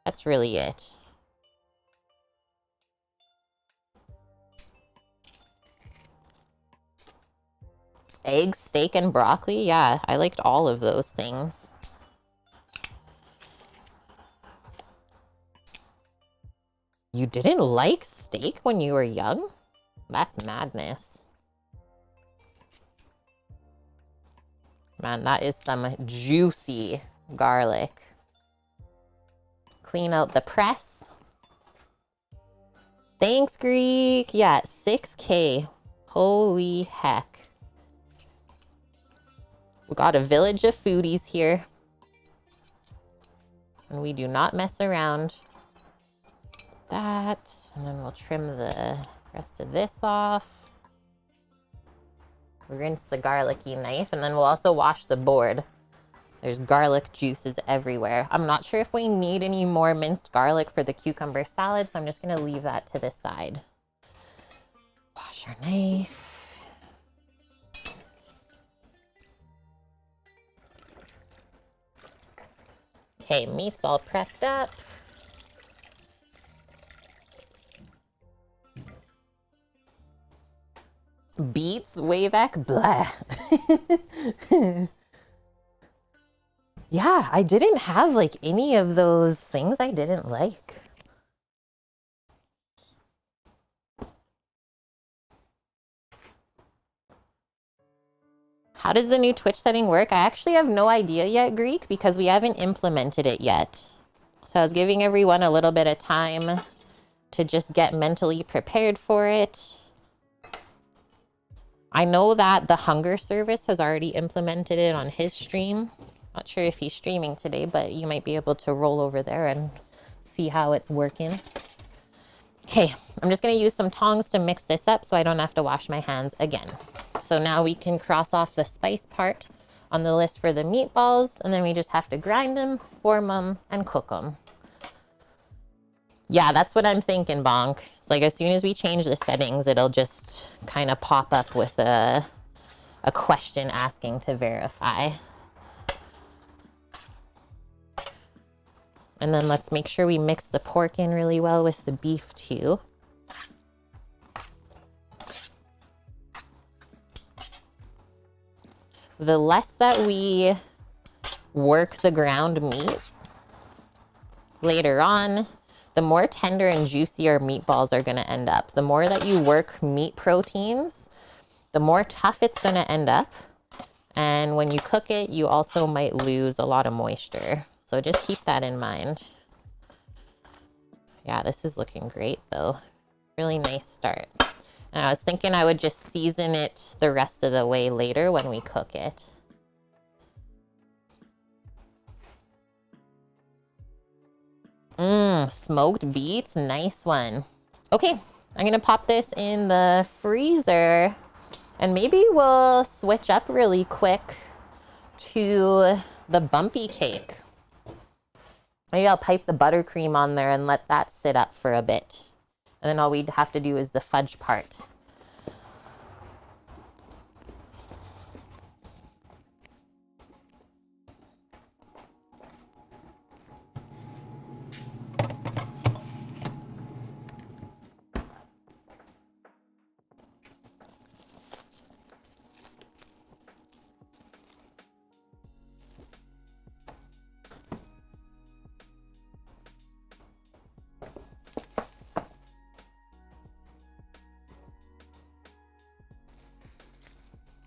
That's really it. Eggs, steak, and broccoli? Yeah, I liked all of those things. You didn't like steak when you were young? That's madness. Man, that is some juicy garlic. Clean out the press. Thanks, Greek. Yeah, 6K. Holy heck. We got a village of foodies here. And we do not mess around. That. And then we'll trim the rest of this off. Rinse the garlicky knife. And then we'll also wash the board. There's garlic juices everywhere. I'm not sure if we need any more minced garlic for the cucumber salad, so I'm just going to leave that to the side. Wash our knife. Okay, meat's all prepped up. Beets, Wavek, blah. Yeah, I didn't have like any of those things I didn't like. How does the new Twitch setting work? I actually have no idea yet, Greek, because we haven't implemented it yet. So I was giving everyone a little bit of time to just get mentally prepared for it. I know that the Hunger Service has already implemented it on his stream. Not sure if he's streaming today, but you might be able to roll over there and see how it's working. Okay, I'm just going to use some tongs to mix this up so I don't have to wash my hands again. So now we can cross off the spice part on the list for the meatballs, and then we just have to grind them, form them, and cook them. Yeah, that's what I'm thinking, Bonk. It's like as soon as we change the settings, it'll just kind of pop up with a question asking to verify. And then let's make sure we mix the pork in really well with the beef too. the less that we work the ground meat later on, the more tender and juicy our meatballs are going to end up. The more that you work meat proteins, the more tough it's going to end up. And when you cook it, you also might lose a lot of moisture. So just keep that in mind. Yeah, this is looking great though. Really nice start. And I was thinking I would just season it the rest of the way later when we cook it. Smoked beets, nice one. Okay, I'm gonna pop this in the freezer and maybe we'll switch up really quick to the Bumpy cake. Maybe I'll pipe the buttercream on there and let that sit up for a bit. And then all we'd have to do is the fudge part.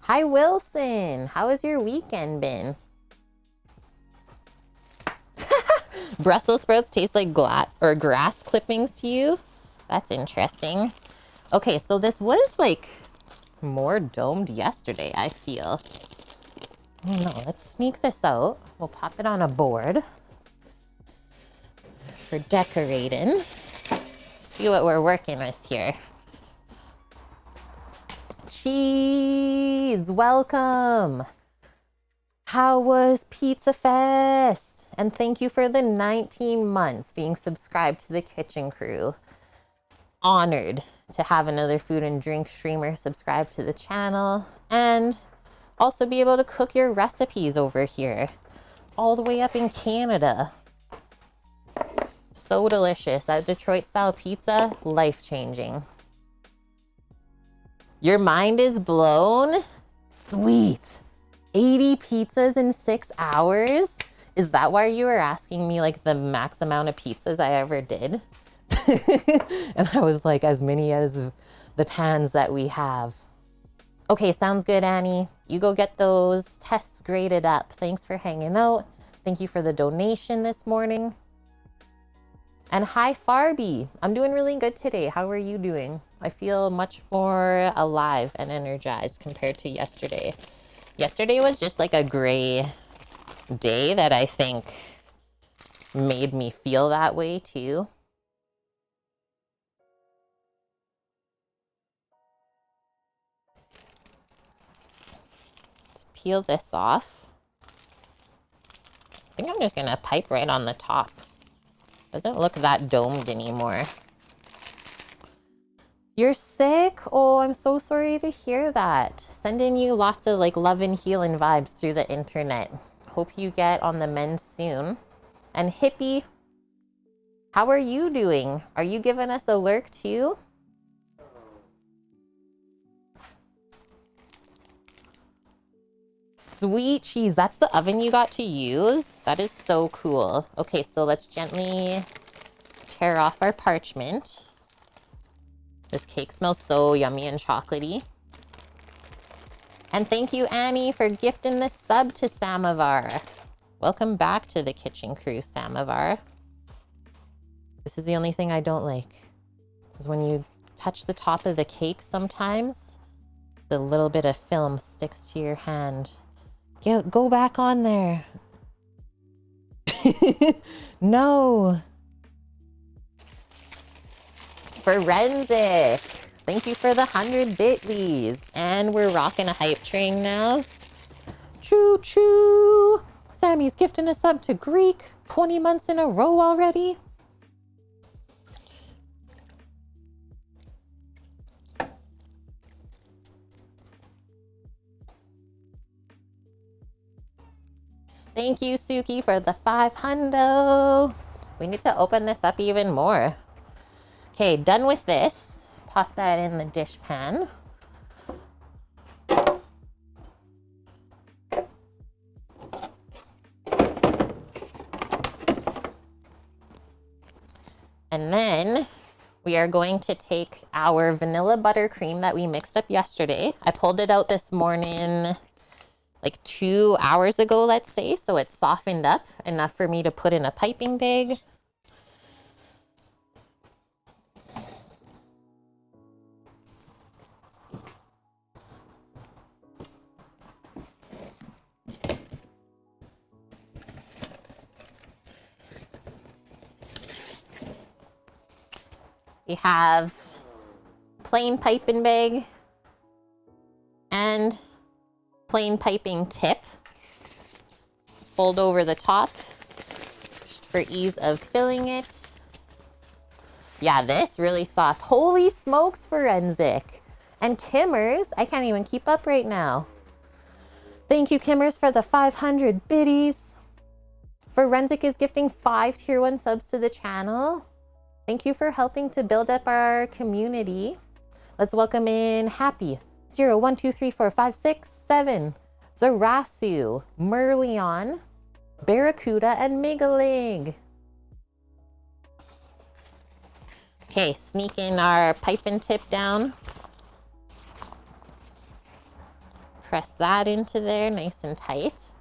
Hi, Wilson. How has your weekend been? Brussels sprouts taste like grass clippings to you? That's interesting. Okay, so this was like more domed yesterday, I feel. Oh no, let's sneak this out. We'll pop it on a board for decorating. See what we're working with here. Cheese, welcome. How was Pizza Fest? And thank you for the 19 months being subscribed to the Kitchen Crew. Honored to have another food and drink streamer subscribe to the channel and also be able to cook your recipes over here all the way up in Canada. So delicious. That Detroit style pizza, life-changing. Your mind is blown? Sweet. 80 pizzas in 6 hours? Is that why you were asking me like the max amount of pizzas I ever did? And I was like, as many as the pans that we have. Okay, sounds good, Annie. You go get those tests graded up. Thanks for hanging out. Thank you for the donation this morning. And hi, Farby. I'm doing really good today. How are you doing? I feel much more alive and energized compared to yesterday. Yesterday was just like a gray day that I think made me feel that way too. Let's peel this off. I think I'm just gonna pipe right on the top. Doesn't look that domed anymore. You're sick? Oh, I'm so sorry to hear that. Sending you lots of like love and healing vibes through the internet. Hope you get on the mend soon. And Hippie, how are you doing? Are you giving us a lurk too? Sweet cheese, that's the oven you got to use? That is so cool. Okay, so let's gently tear off our parchment. This cake smells so yummy and chocolatey. And thank you, Annie, for gifting the sub to Samovar. Welcome back to the Kitchen Crew, Samovar. This is the only thing I don't like. Is when you touch the top of the cake sometimes, the little bit of film sticks to your hand. Go back on there. No. Forensic. Thank you for the 100 bitlies. And we're rocking a hype train now. Choo choo. Sammy's gifting us up to Greek 20 months in a row already. Thank you, Suki, for the 500. We need to open this up even more. Okay, done with this. Pop that in the dish pan. And then we are going to take our vanilla buttercream that we mixed up yesterday. I pulled it out this morning, like 2 hours ago, let's say. So it's softened up enough for me to put in a piping bag. We have plain piping bag and plain piping tip. Fold over the top just for ease of filling it. Yeah, this really soft. Holy smokes, Forensic. And Kimmers, I can't even keep up right now. Thank you, Kimmers, for the 500 biddies. Forensic is gifting 5 tier 1 subs to the channel. Thank you for helping to build up our community. Let's welcome in Happy, 0, 1, 2, 3, 4, 5, 6, 7, Zarasu, Merlion, Barracuda, and Megalig. Okay, sneak in our pipe and tip down. Press that into there nice and tight.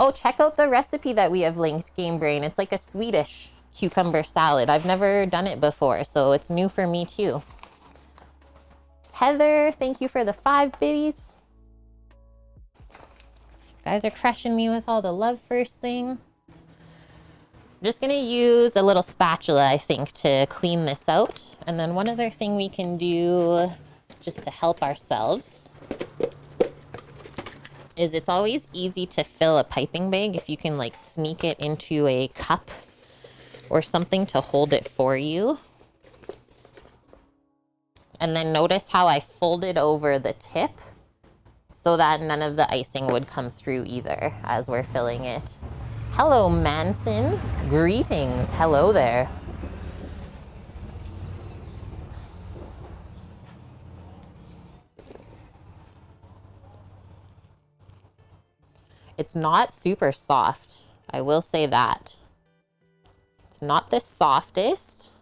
Oh, check out the recipe that we have linked, Game Brain. It's like a Swedish cucumber salad. I've never done it before, so it's new for me too. Heather, thank you for the 5 biddies. You guys are crushing me with all the love first thing. I'm just gonna use a little spatula, I think, to clean this out. And then one other thing we can do just to help ourselves is it's always easy to fill a piping bag if you can like sneak it into a cup or something to hold it for you. And then notice how I folded over the tip so that none of the icing would come through either as we're filling it. Hello, Manson. Greetings. Hello there. It's not super soft. I will say that. It's not the softest.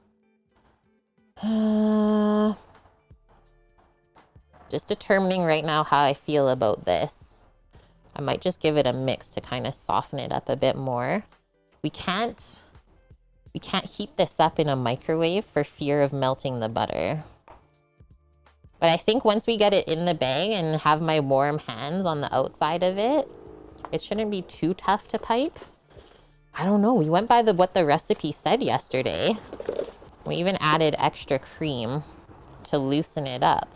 Just determining right now how I feel about this. I might just give it a mix to kind of soften it up a bit more. We can't heat this up in a microwave for fear of melting the butter. But I think once we get it in the bag and have my warm hands on the outside of it, it shouldn't be too tough to pipe. I don't know. We went by what the recipe said yesterday. We even added extra cream to loosen it up.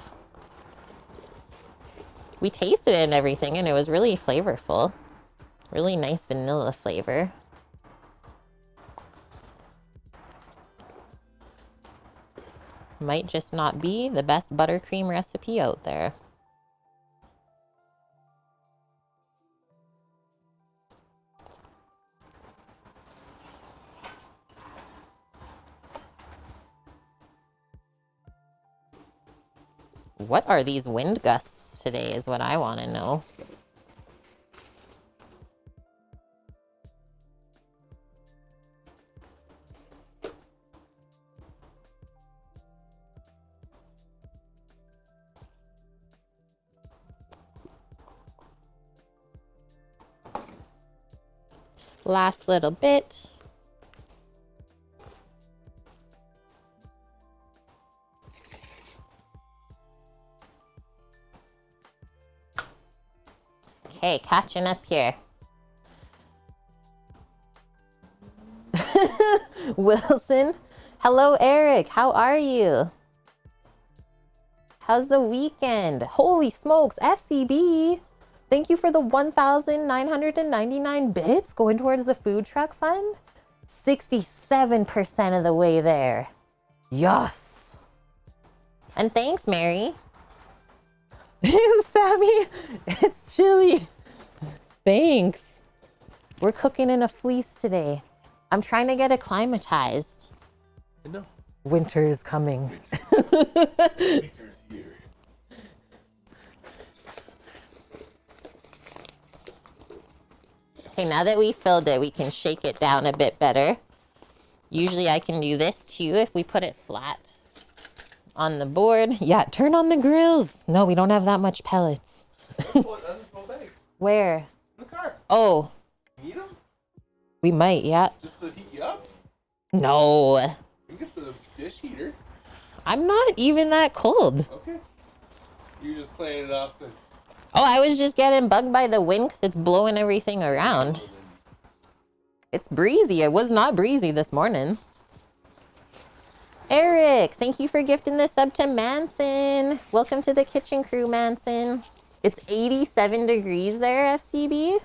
We tasted it and everything, and it was really flavorful. Really nice vanilla flavor. Might just not be the best buttercream recipe out there. What are these wind gusts today is what I want to know. Last little bit. Okay, catching up here. Wilson. Hello, Eric. How are you? How's the weekend? Holy smokes, FCB. Thank you for the 1,999 bits going towards the food truck fund. 67% of the way there. Yes. And thanks, Mary. Sammy, it's chilly. Thanks. We're cooking in a fleece today. I'm trying to get acclimatized. I know. Winter's coming. Winter's here. Okay, now that we filled it, we can shake it down a bit better. Usually I can do this too if we put it flat on the board. Yeah, turn on the grills. No, we don't have that much pellets. Where? In the car. Oh. You need them? We might, yeah. Just to heat you up? No. You get the dish heater. I'm not even that cold. Okay. You're just playing it off. Oh, I was just getting bugged by the wind because it's blowing everything around. It's breezy. It was not breezy this morning. Eric, thank you for gifting the sub to Manson. Welcome to the kitchen crew, Manson. It's 87 degrees there, FCB.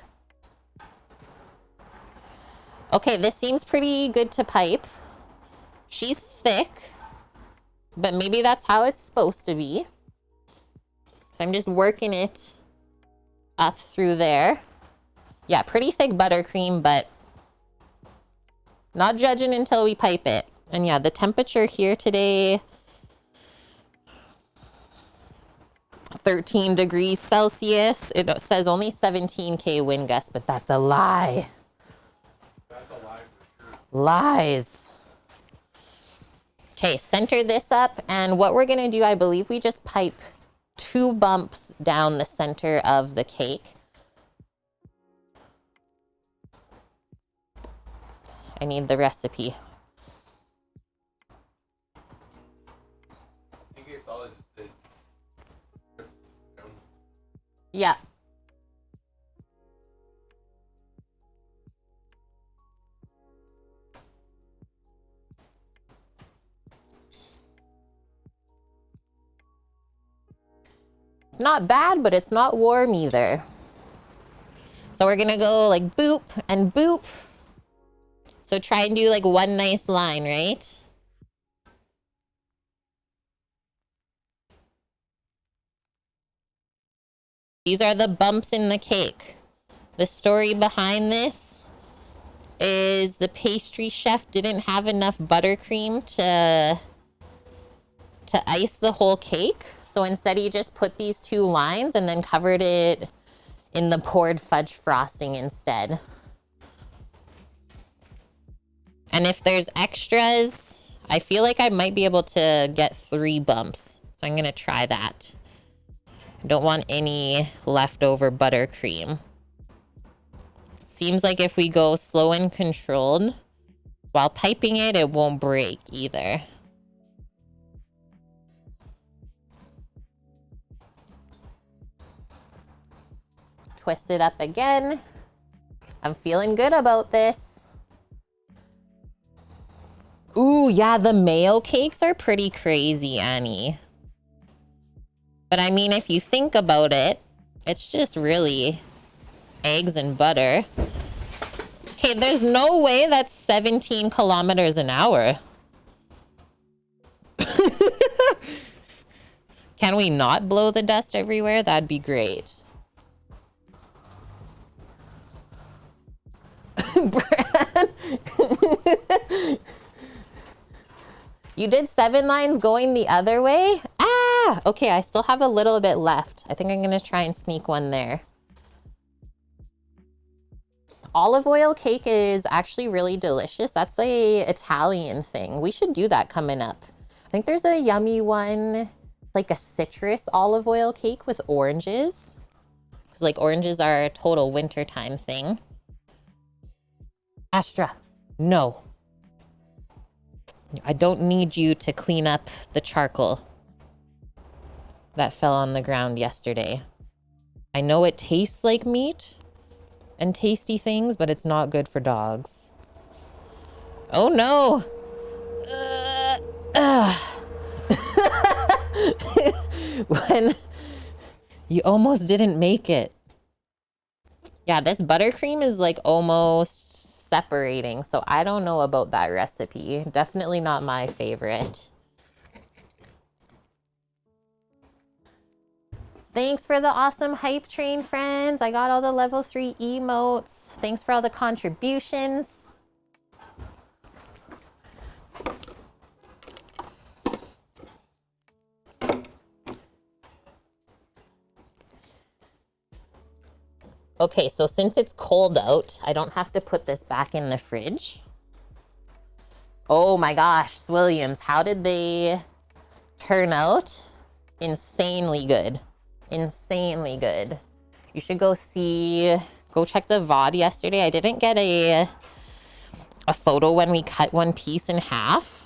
Okay, this seems pretty good to pipe. She's thick, but maybe that's how it's supposed to be. So I'm just working it up through there. Yeah, pretty thick buttercream, but not judging until we pipe it. And yeah, the temperature here today, 13 degrees Celsius. It says only 17K wind gust, but that's a lie. That's a lie for sure. Lies. Okay, center this up. And what we're going to do, I believe we just pipe 2 bumps down the center of the cake. I need the recipe. In case all I just did. Strips down. Yeah. It's not bad, but it's not warm either. So we're gonna go like boop and boop. So try and do like one nice line, right? These are the bumps in the cake. The story behind this is the pastry chef didn't have enough buttercream to ice the whole cake. So instead he just put these 2 lines and then covered it in the poured fudge frosting instead. And if there's extras, I feel like I might be able to get 3 bumps. So I'm gonna try that. I don't want any leftover buttercream. Seems like if we go slow and controlled while piping it, it won't break either. Twist it up again. I'm feeling good about this. Ooh, yeah, the mayo cakes are pretty crazy, Annie. But I mean, if you think about it, it's just really eggs and butter. Okay, there's no way that's 17 kilometers an hour. Can we not blow the dust everywhere? That'd be great. Brad. You did 7 lines going the other way? Ah! Okay, I still have a little bit left. I think I'm gonna try and sneak one there. Olive oil cake is actually really delicious. That's a Italian thing. We should do that coming up. I think there's a yummy one, like a citrus olive oil cake with oranges. Because like oranges are a total wintertime thing. Astra, no. I don't need you to clean up the charcoal that fell on the ground yesterday. I know it tastes like meat and tasty things, but it's not good for dogs. Oh no! When you almost didn't make it. Yeah, this buttercream is like almost separating, so I don't know about that recipe. Definitely not my favorite. Thanks for the awesome hype train, friends. I got all the level 3 emotes. Thanks for all the contributions. Okay, so since it's cold out, I don't have to put this back in the fridge. Oh my gosh, Swilliams, how did they turn out? Insanely good. Insanely good. You should go check the VOD yesterday. I didn't get a photo when we cut one piece in half.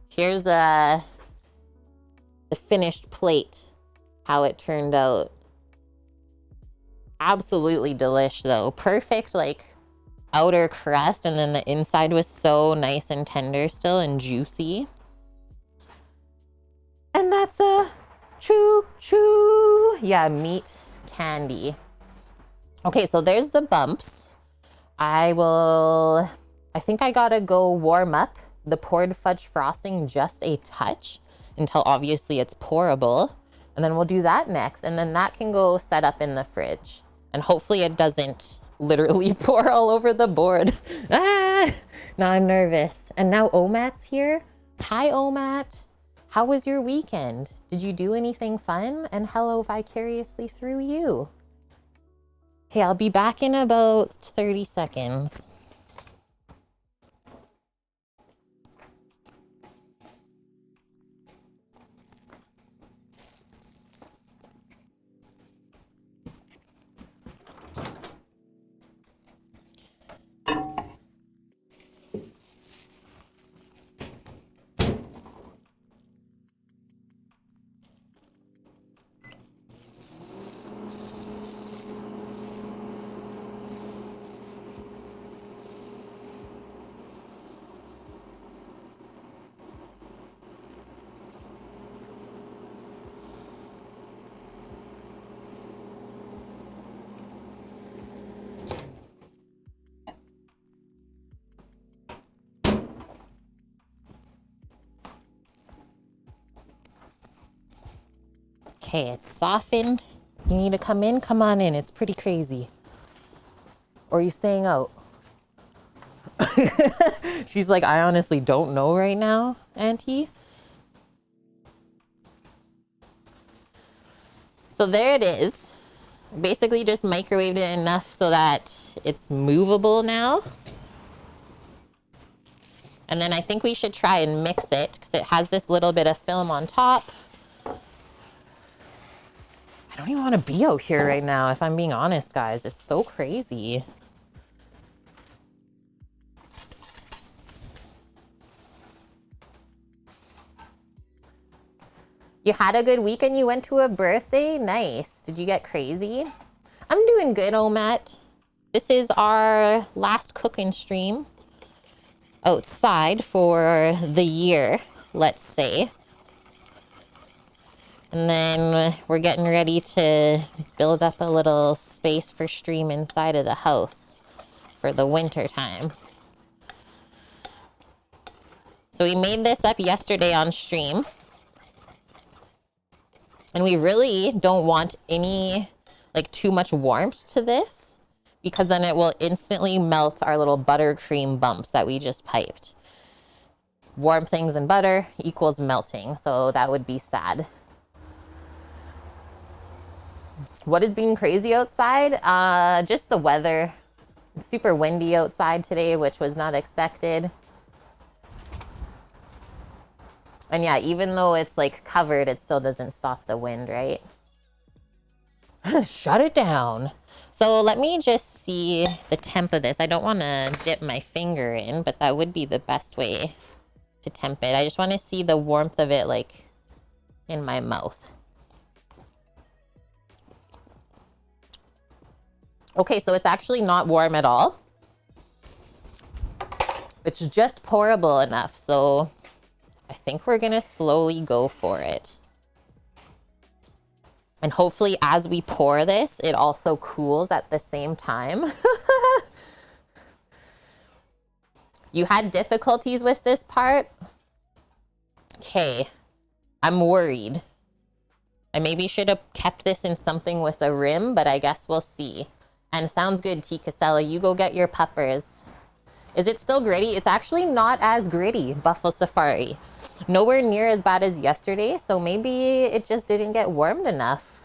Here's the finished plate, how it turned out. Absolutely delish though. Perfect like outer crust, and then the inside was so nice and tender still and juicy. And that's a yeah, meat candy. Okay, so there's the bumps. I think I gotta go warm up the poured fudge frosting just a touch until obviously it's pourable. And then we'll do that next. And then that can go set up in the fridge. And hopefully it doesn't literally pour all over the board. Now I'm nervous. And now Omat's here. Hi, Omat. How was your weekend? Did you do anything fun? And hello vicariously through you. Hey, I'll be back in about 30 seconds. Okay, it's softened. You need to come in? Come on in. It's pretty crazy. Or are you staying out? She's like, I honestly don't know right now, Auntie. So there it is. Basically just microwaved it enough so that it's movable now. And then I think we should try and mix it because it has this little bit of film on top. I don't even want to be out here right now, if I'm being honest, guys. It's so crazy. You had a good weekend? You went to a birthday? Nice. Did you get crazy? I'm doing good, Omat. This is our last cooking stream outside for the year, let's say. And then we're getting ready to build up a little space for stream inside of the house for the winter time. So we made this up yesterday on stream. And we really don't want any, like, too much warmth to this because then it will instantly melt our little buttercream bumps that we just piped. Warm things in butter equals melting, so that would be sad. What has been crazy outside? Just the weather. It's super windy outside today, which was not expected. And yeah, even though it's like covered, it still doesn't stop the wind, right? Shut it down. So let me just see the temp of this. I don't want to dip my finger in, but that would be the best way to temp it. I just want to see the warmth of it like in my mouth. Okay, so it's actually not warm at all. It's just pourable enough, so I think we're gonna slowly go for it. And hopefully as we pour this, it also cools at the same time. You had difficulties with this part? Okay, I'm worried. I maybe should have kept this in something with a rim, but I guess we'll see. And sounds good, T. Casella. You go get your peppers. Is it still gritty? It's actually not as gritty, Buffalo Safari. Nowhere near as bad as yesterday, so maybe it just didn't get warmed enough.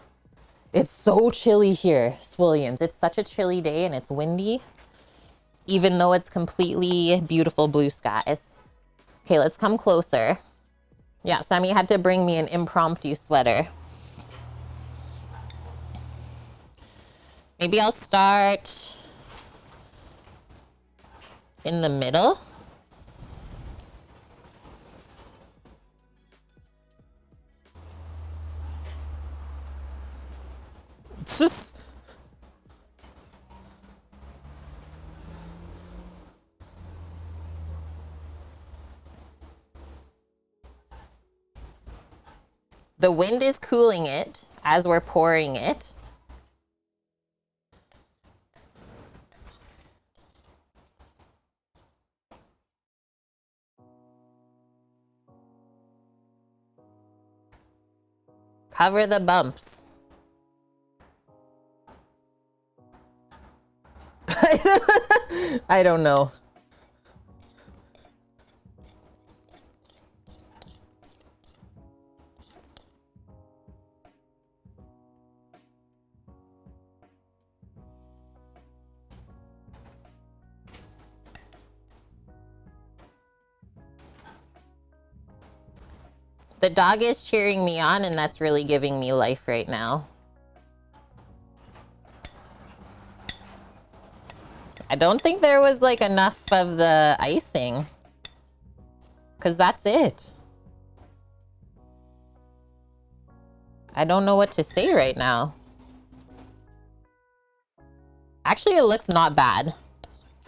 It's so chilly here, Williams. It's such a chilly day and it's windy, even though it's completely beautiful blue skies. Okay, let's come closer. Yeah, Sammy had to bring me an impromptu sweater. Maybe I'll start in the middle. Just the wind is cooling it as we're pouring it. Cover the bumps. I don't know. The dog is cheering me on, and that's really giving me life right now. I don't think there was like enough of the icing, because that's it. I don't know what to say right now. Actually, it looks not bad.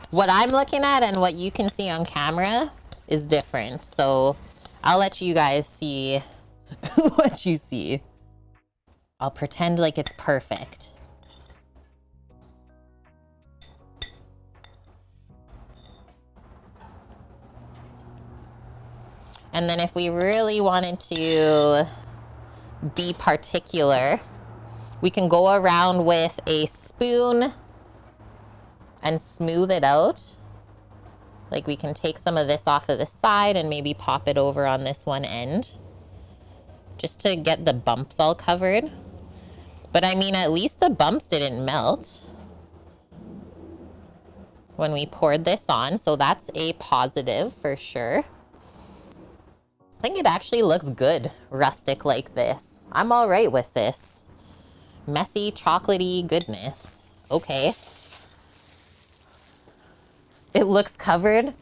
What I'm looking at and what you can see on camera is different. So I'll let you guys see what you see. I'll pretend like it's perfect. And then if we really wanted to be particular, we can go around with a spoon and smooth it out. Like we can take some of this off of the side and maybe pop it over on this one end, just to get the bumps all covered. But I mean, at least the bumps didn't melt when we poured this on, so that's a positive for sure. I think it actually looks good, rustic like this. I'm all right with this. Messy, chocolatey goodness. Okay. It looks covered.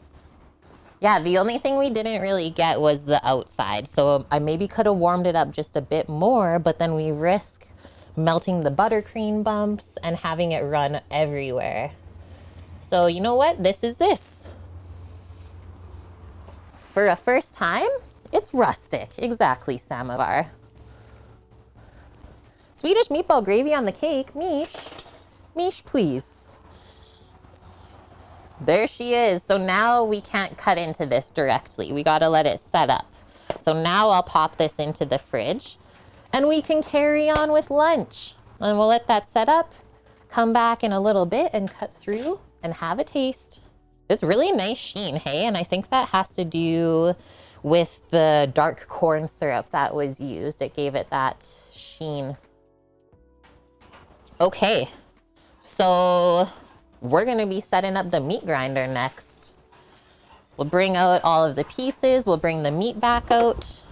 Yeah, the only thing we didn't really get was the outside. So I maybe could have warmed it up just a bit more, but then we risk melting the buttercream bumps and having it run everywhere. So you know what? This is this. For a first time, it's rustic. Exactly, Samovar. Swedish meatball gravy on the cake. Mish. Mish, please. There she is. So now we can't cut into this directly. We gotta let it set up. So now I'll pop this into the fridge and we can carry on with lunch. And we'll let that set up, come back in a little bit and cut through and have a taste. It's really nice sheen, hey? And I think that has to do with the dark corn syrup that was used. It gave it that sheen. Okay, so we're gonna be setting up the meat grinder next. We'll bring out all of the pieces. We'll bring the meat back out.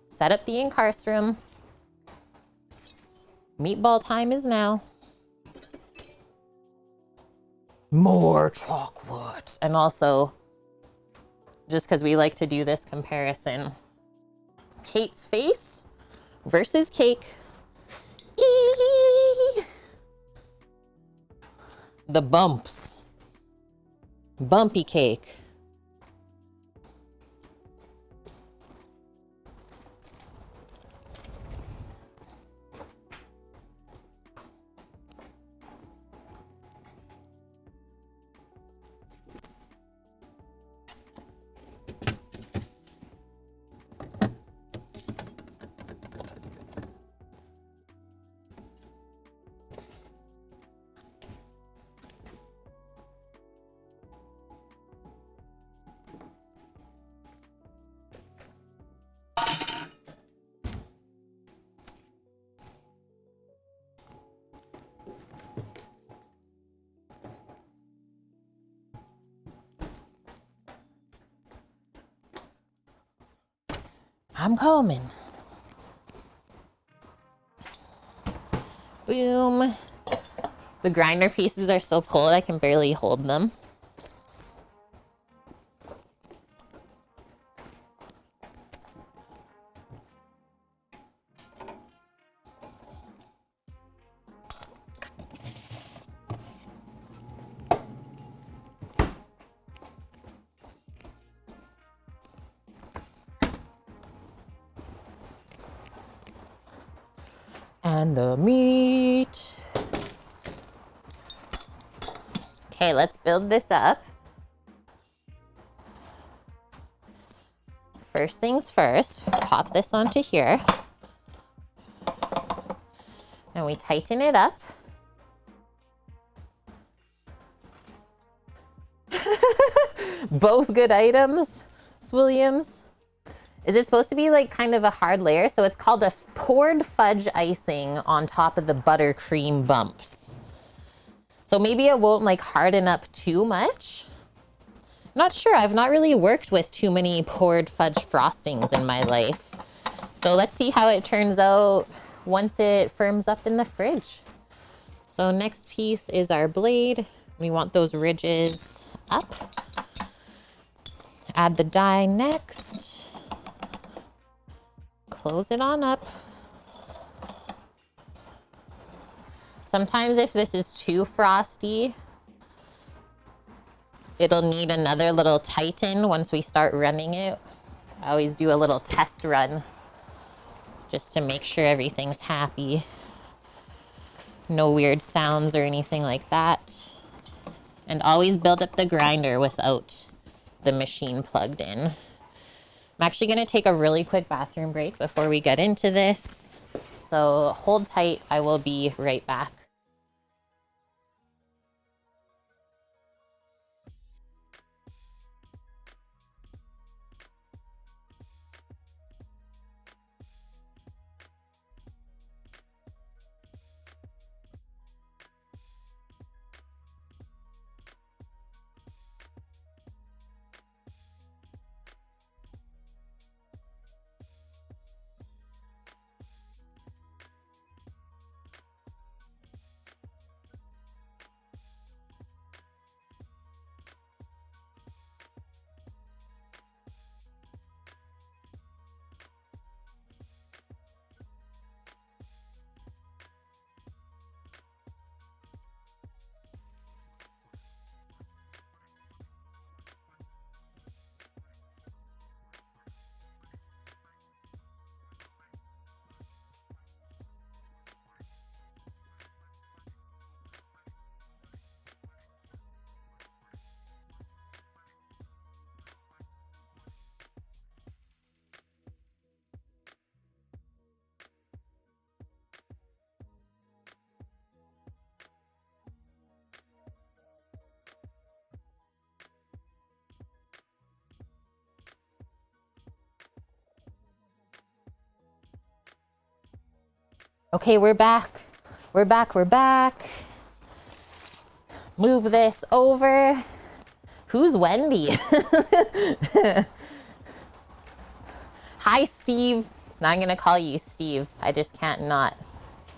Set up the in-cars room. Meatball time is now. More chocolate. And also, just because we like to do this comparison, Kate's face versus cake. Eee! The bumps. Bumpy cake. I'm coming. Boom. The grinder pieces are so cold I can barely hold them. And the meat. Okay, let's build this up. First things first, pop this onto here. And we tighten it up. Both good items, Swilliams. Is it supposed to be like kind of a hard layer? So it's called a poured fudge icing on top of the buttercream bumps. So maybe it won't like harden up too much. Not sure, I've not really worked with too many poured fudge frostings in my life. So let's see how it turns out once it firms up in the fridge. So next piece is our blade. We want those ridges up. Add the die next. Close it on up. Sometimes if this is too frosty, it'll need another little tighten once we start running it. I always do a little test run just to make sure everything's happy. No weird sounds or anything like that. And always build up the grinder without the machine plugged in. I'm actually going to take a really quick bathroom break before we get into this. So hold tight. I will be right back. Okay, we're back. We're back. Move this over. Who's Wendy? Hi, Steve. Now I'm gonna call you Steve. I just can't not.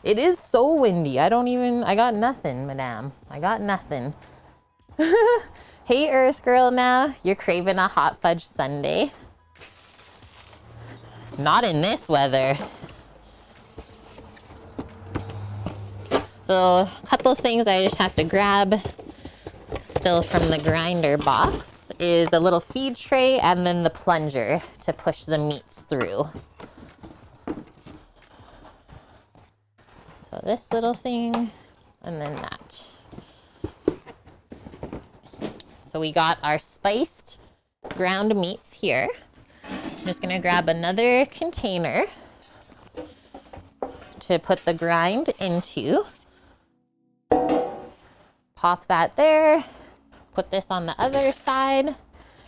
It is so windy. I got nothing, madame. I got nothing. Hey, Earth Girl now. You're craving a hot fudge sundae? Not in this weather. So a couple things I just have to grab still from the grinder box is a little feed tray and then the plunger to push the meats through. So this little thing and then that. So we got our spiced ground meats here. I'm just gonna grab another container to put the grind into. Pop that there, put this on the other side,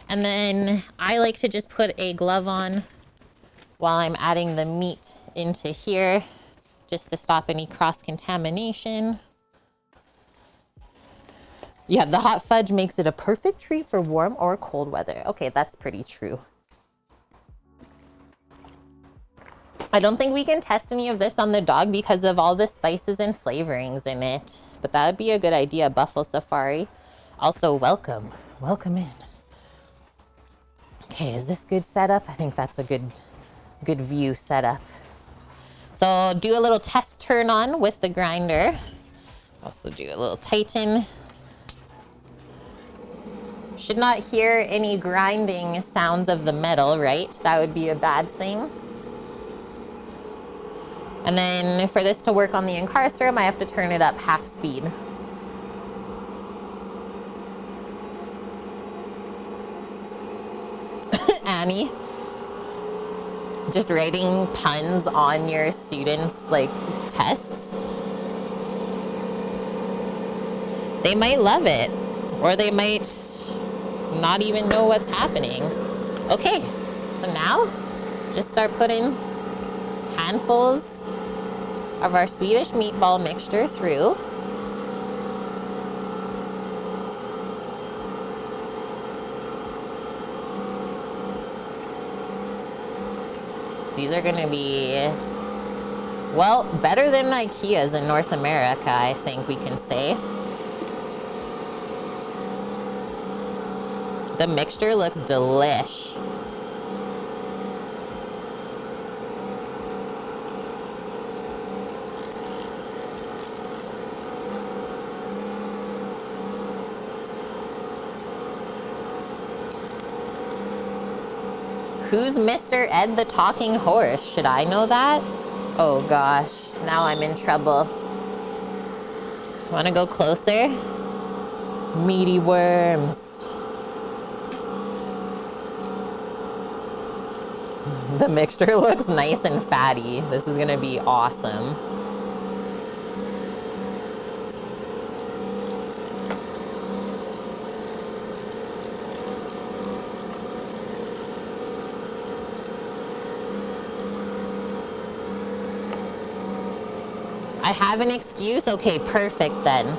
and then I like to just put a glove on while I'm adding the meat into here, just to stop any cross-contamination. Yeah, the hot fudge makes it a perfect treat for warm or cold weather. Okay, that's pretty true. I don't think we can test any of this on the dog because of all the spices and flavorings in it. But that would be a good idea, Buffalo Safari. Also, welcome. Welcome in. Okay, is this good setup? I think that's a good view setup. So do a little test turn on with the grinder. Also do a little tighten. Should not hear any grinding sounds of the metal, right? That would be a bad thing. And then for this to work on the encarcerum, I have to turn it up half speed. Annie, just writing puns on your students' like tests. They might love it, or they might not even know what's happening. Okay, so now just start putting handfuls of our Swedish meatball mixture through. These are gonna be, well, better than IKEA's in North America, I think we can say. The mixture looks delish. Who's Mr. Ed the Talking Horse? Should I know that? Oh gosh, now I'm in trouble. Wanna go closer? Meaty worms. The mixture looks nice and fatty. This is gonna be awesome. I have an excuse? Okay, perfect then.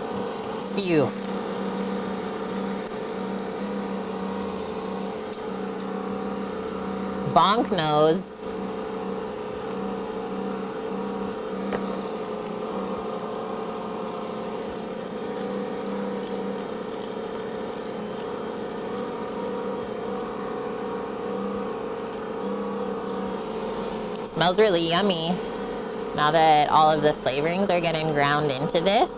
Phew. Bonk nose. Smells really yummy. Now that all of the flavorings are getting ground into this.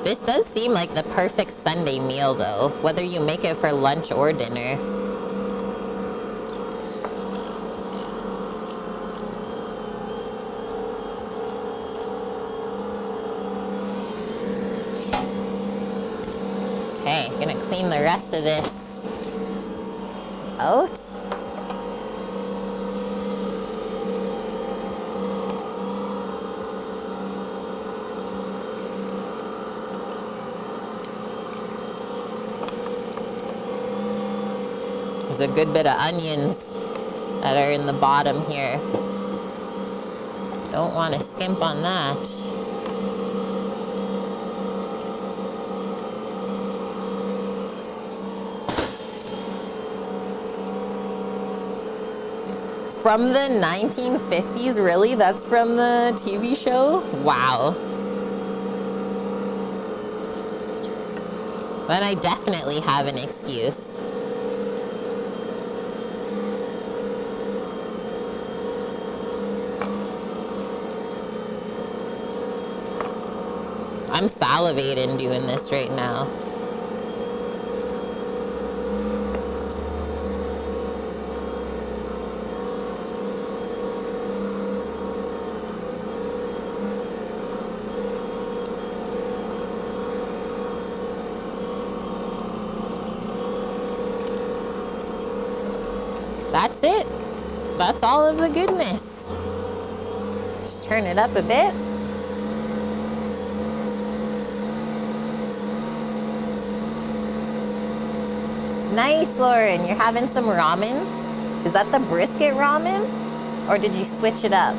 This does seem like the perfect Sunday meal though, whether you make it for lunch or dinner. Okay, gonna clean the rest of this out. There's a good bit of onions that are in the bottom here. Don't want to skimp on that. From the 1950s, really? That's from the TV show? Wow. Then I definitely have an excuse. I'm salivating doing this right now. That's it. That's all of the goodness. Just turn it up a bit. Nice, Lauren. You're having some ramen? Is that the brisket ramen? Or did you switch it up?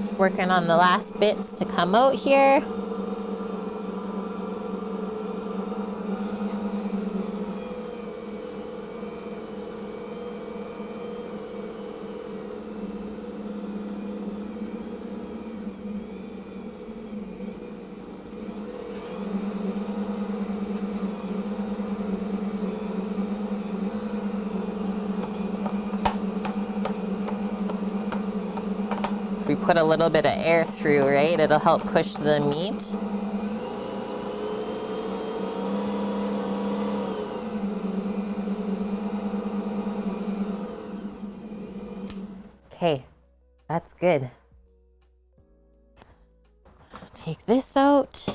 Just working on the last bits to come out here. If we put a little bit of air through, right, it'll help push the meat. Okay, that's good. Take this out.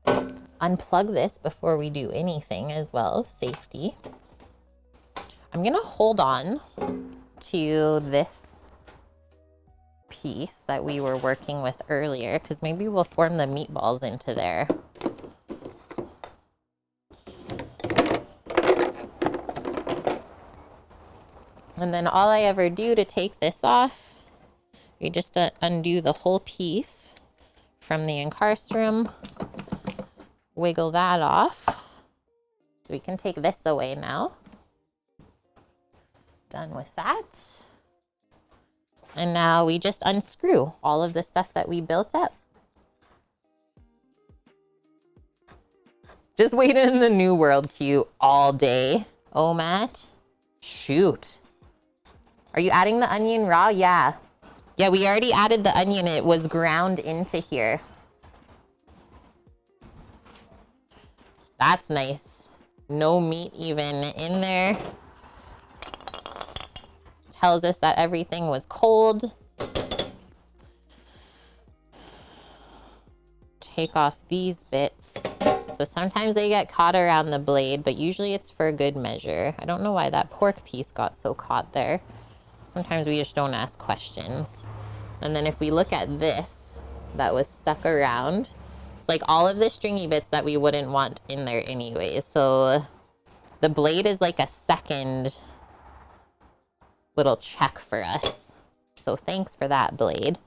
Unplug this before we do anything as well, safety. I'm gonna hold on to this piece that we were working with earlier because maybe we'll form the meatballs into there. And then all I ever do to take this off, you just undo the whole piece from the incarcerum, wiggle that off. We can take this away now. Done with that. And now we just unscrew all of the stuff that we built up. Just waiting in the New World queue all day. Oh, Matt. Shoot. Are you adding the onion raw? Yeah. Yeah, we already added the onion. It was ground into here. That's nice. No meat even in there. Tells us that everything was cold. Take off these bits. So sometimes they get caught around the blade, but usually it's for good measure. I don't know why that pork piece got so caught there. Sometimes we just don't ask questions. And then if we look at this that was stuck around, it's like all of the stringy bits that we wouldn't want in there anyways. So the blade is like a second little check for us. So thanks for that, blade.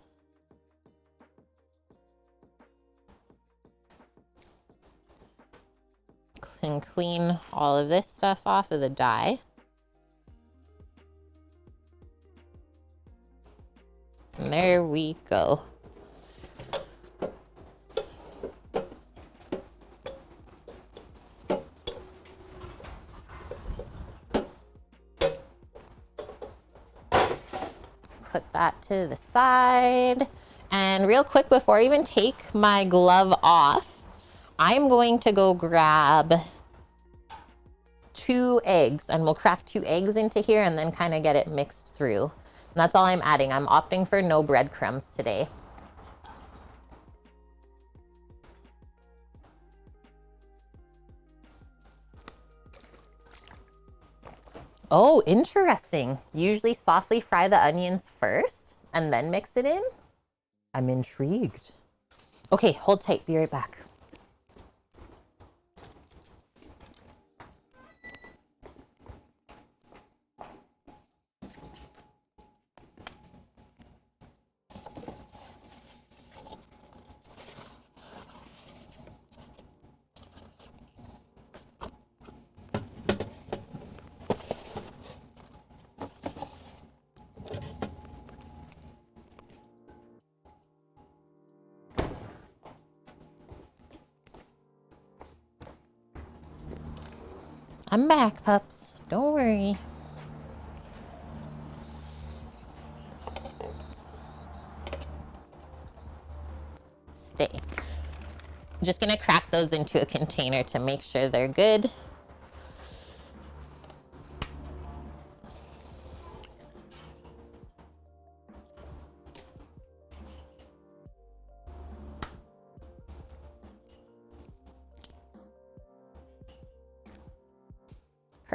And clean all of this stuff off of the die. And there we go. Put that to the side. And real quick, before I even take my glove off, I'm going to go grab 2 eggs, and we'll crack 2 eggs into here and then kind of get it mixed through. And that's all I'm adding. I'm opting for no breadcrumbs today. Oh, interesting. Usually softly fry the onions first and then mix it in. I'm intrigued. Okay, hold tight. Be right back. I'm back, pups. Don't worry. Stay. I'm just gonna crack those into a container to make sure they're good.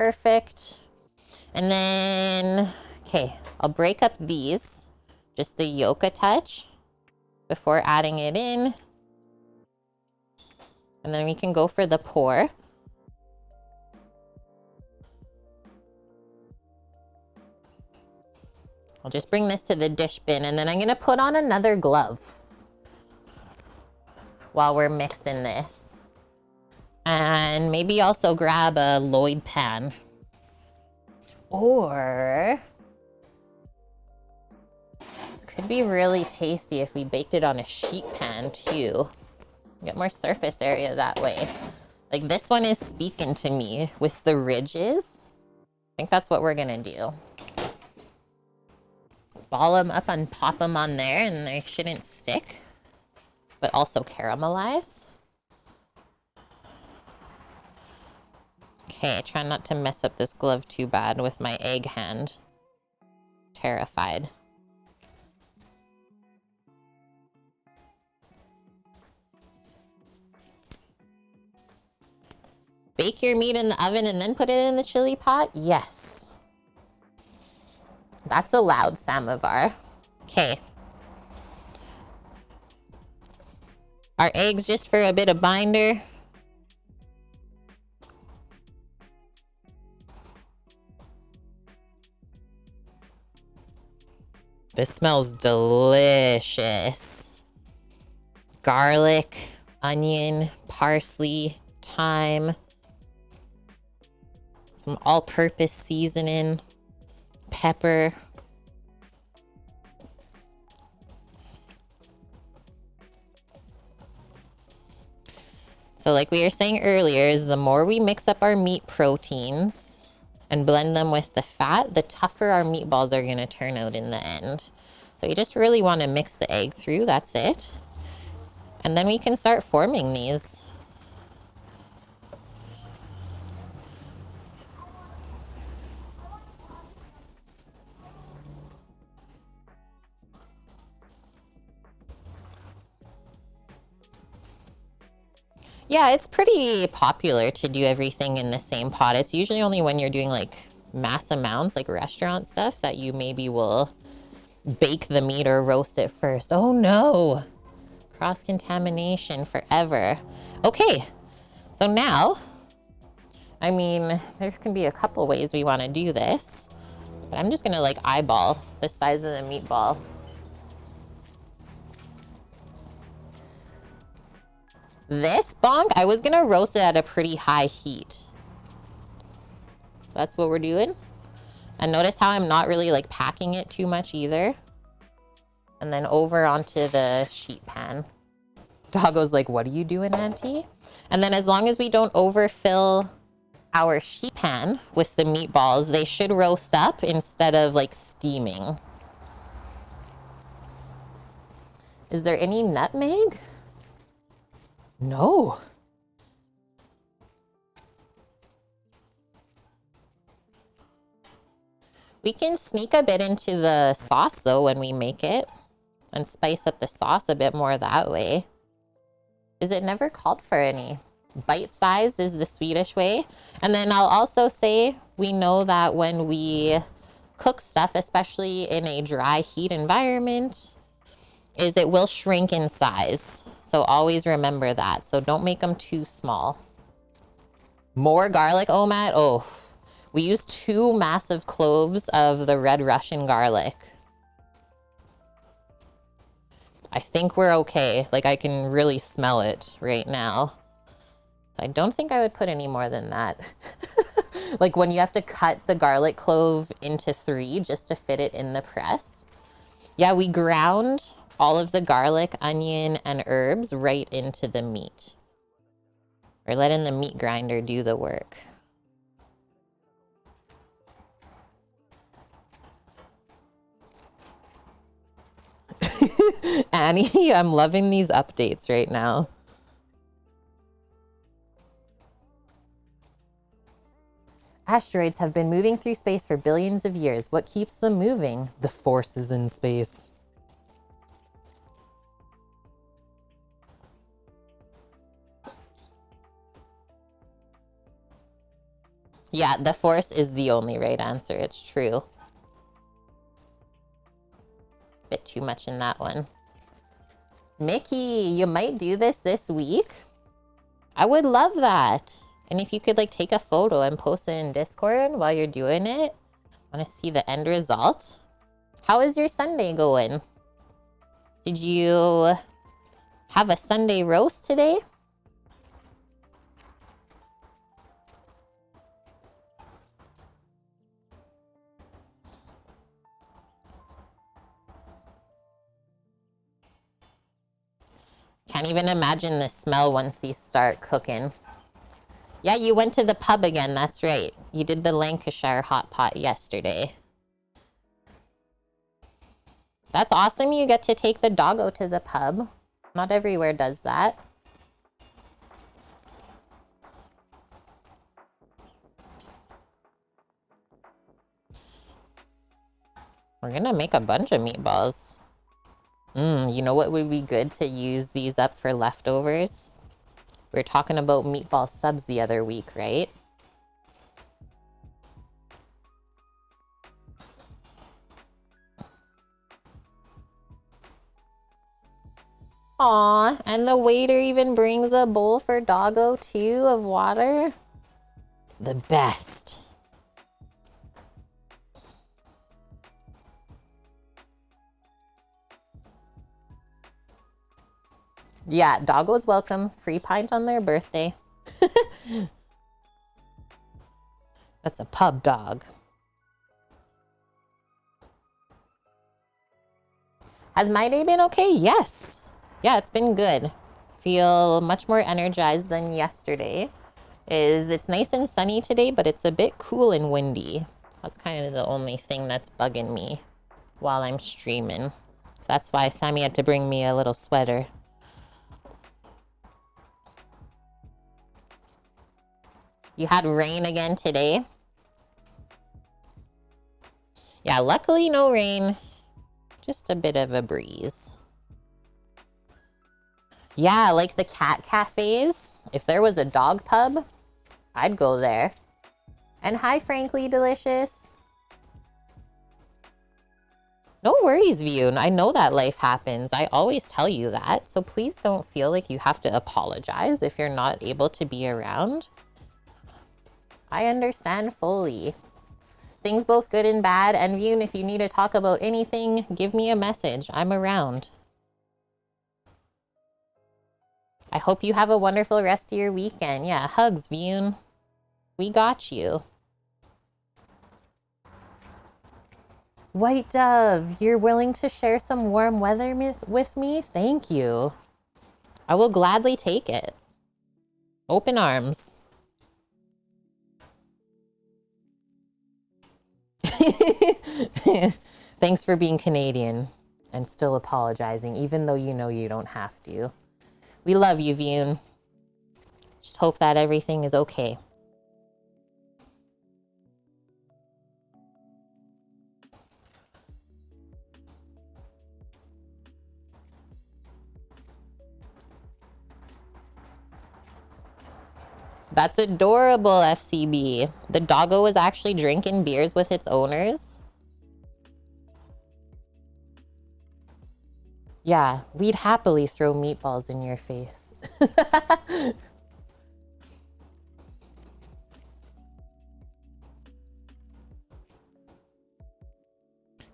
Perfect. And then, okay, I'll break up these, just the yolk a touch before adding it in. And then we can go for the pour. I'll just bring this to the dish bin, and then I'm gonna put on another glove while we're mixing this. And maybe also grab a Lloyd pan. Or this could be really tasty if we baked it on a sheet pan too. Get more surface area that way. Like this one is speaking to me with the ridges. I think that's what we're gonna do. Ball them up and pop them on there, and they shouldn't stick, but also caramelize. Okay, try not to mess up this glove too bad with my egg hand. Terrified. Bake your meat in the oven and then put it in the chili pot? Yes. That's allowed, Samovar. Okay. Our eggs just for a bit of binder. This smells delicious. Garlic, onion, parsley, thyme, some all-purpose seasoning, pepper. So like we were saying earlier, is the more we mix up our meat proteins and blend them with the fat, the tougher our meatballs are gonna turn out in the end. So you just really wanna mix the egg through, that's it. And then we can start forming these. Yeah, it's pretty popular to do everything in the same pot. It's usually only when you're doing like mass amounts, like restaurant stuff, that you maybe will bake the meat or roast it first. Oh no! Cross-contamination forever. Okay, so now, I mean, there can be a couple ways we want to do this, but I'm just gonna like eyeball the size of the meatball. This bonk, I was gonna roast it at a pretty high heat. That's what we're doing. And notice how I'm not really like packing it too much either. And then over onto the sheet pan. Doggo's like, what are you doing, Auntie? And then as long as we don't overfill our sheet pan with the meatballs, they should roast up instead of like steaming. Is there any nutmeg? No. We can sneak a bit into the sauce though when we make it and spice up the sauce a bit more that way. Is it never called for any? Bite-sized is the Swedish way. And then I'll also say, we know that when we cook stuff, especially in a dry heat environment, is it will shrink in size. So always remember that. So don't make them too small. More garlic, Omat? Oh, we used 2 massive cloves of the red Russian garlic. I think we're okay. Like I can really smell it right now. I don't think I would put any more than that. Like when you have to cut the garlic clove into 3 just to fit it in the press. Yeah, we ground all of the garlic, onion, and herbs right into the meat. We're letting the meat grinder do the work. Annie, I'm loving these updates right now. Asteroids have been moving through space for billions of years. What keeps them moving? The forces in space. Yeah, the force is the only right answer. It's true. Bit too much in that one. Mickey, you might do this week. I would love that. And if you could like take a photo and post it in Discord while you're doing it. I want to see the end result. How is your Sunday going? Did you have a Sunday roast today? Can't even imagine the smell once these start cooking. Yeah, you went to the pub again, that's right. You did the Lancashire hot pot yesterday. That's awesome, you get to take the doggo to the pub. Not everywhere does that. We're gonna make a bunch of meatballs. You know what would be good to use these up for leftovers? We were talking about meatball subs the other week, right? Aw, and the waiter even brings a bowl for doggo too of water. The best. Yeah, doggo's welcome. Free pint on their birthday. That's a pub dog. Has my day been okay? Yes. Yeah, it's been good. Feel much more energized than yesterday. It's nice and sunny today, but it's a bit cool and windy. That's kind of the only thing that's bugging me while I'm streaming. So that's why Sammy had to bring me a little sweater. You had rain again today? Yeah, luckily no rain. Just a bit of a breeze. Yeah, like the cat cafes. If there was a dog pub, I'd go there. And hi, Frankly Delicious. No worries, Vune. I know that life happens. I always tell you that. So please don't feel like you have to apologize if you're not able to be around. I understand fully. Things both good and bad. And Vune, if you need to talk about anything, give me a message. I'm around. I hope you have a wonderful rest of your weekend. Yeah, hugs, Vune. We got you. White Dove, you're willing to share some warm weather with me? Thank you. I will gladly take it. Open arms. Thanks for being Canadian and still apologizing, even though you know you don't have to. We love you, Vune. Just hope that everything is okay. That's adorable, FCB. The doggo was actually drinking beers with its owners. Yeah, we'd happily throw meatballs in your face.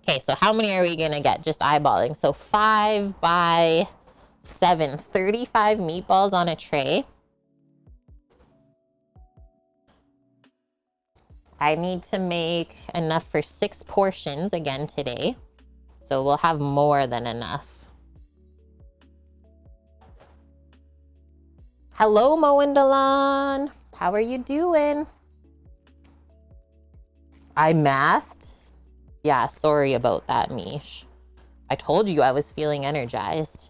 Okay, so how many are we gonna get? Just eyeballing. So 5 by 7, 35 meatballs on a tray. I need to make enough for 6 portions again today. So we'll have more than enough. Hello, Moindalon. How are you doing? I mathed? Yeah, sorry about that, Mish. I told you I was feeling energized.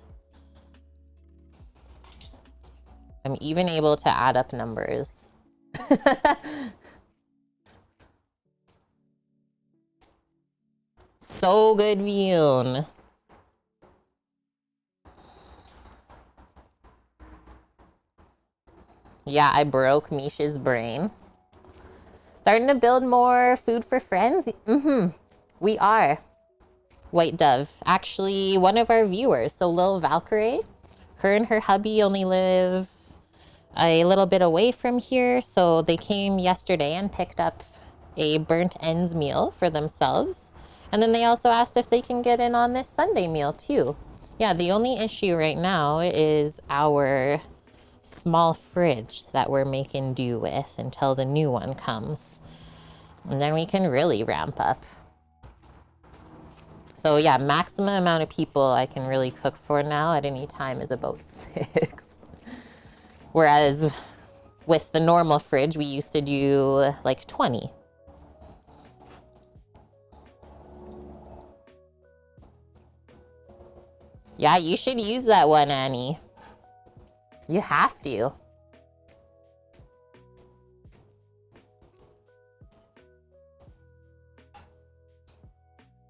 I'm even able to add up numbers. So good, Vune. Yeah, I broke Mish's brain. So Starting to build more food for friends? We are. White Dove. Actually, one of our viewers. So Lil Valkyrie, her and her hubby only live a little bit away from here. So they came yesterday and picked up a burnt ends meal for themselves. And then they also asked if they can get in on this Sunday meal too. Yeah, the only issue right now is our small fridge that we're making do with until the new one comes. And then we can really ramp up. So yeah, maximum amount of people I can really cook for now at any time is about 6. Whereas with the normal fridge, we used to do like 20. Yeah, you should use that one, Annie. You have to.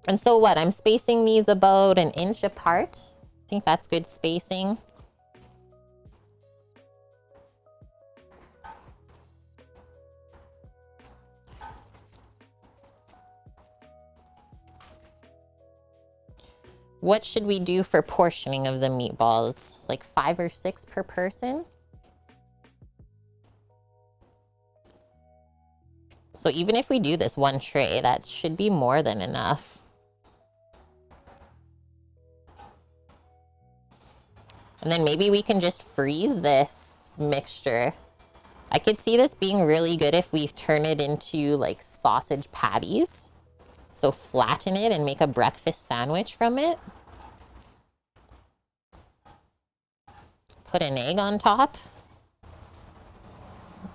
And so what? I'm spacing these about an inch apart. I think that's good spacing. What should we do for portioning of the meatballs? Like 5 or 6 per person? So even if we do this one tray, that should be more than enough. And then maybe we can just freeze this mixture. I could see this being really good if we turn it into like sausage patties. So flatten it and make a breakfast sandwich from it. Put an egg on top.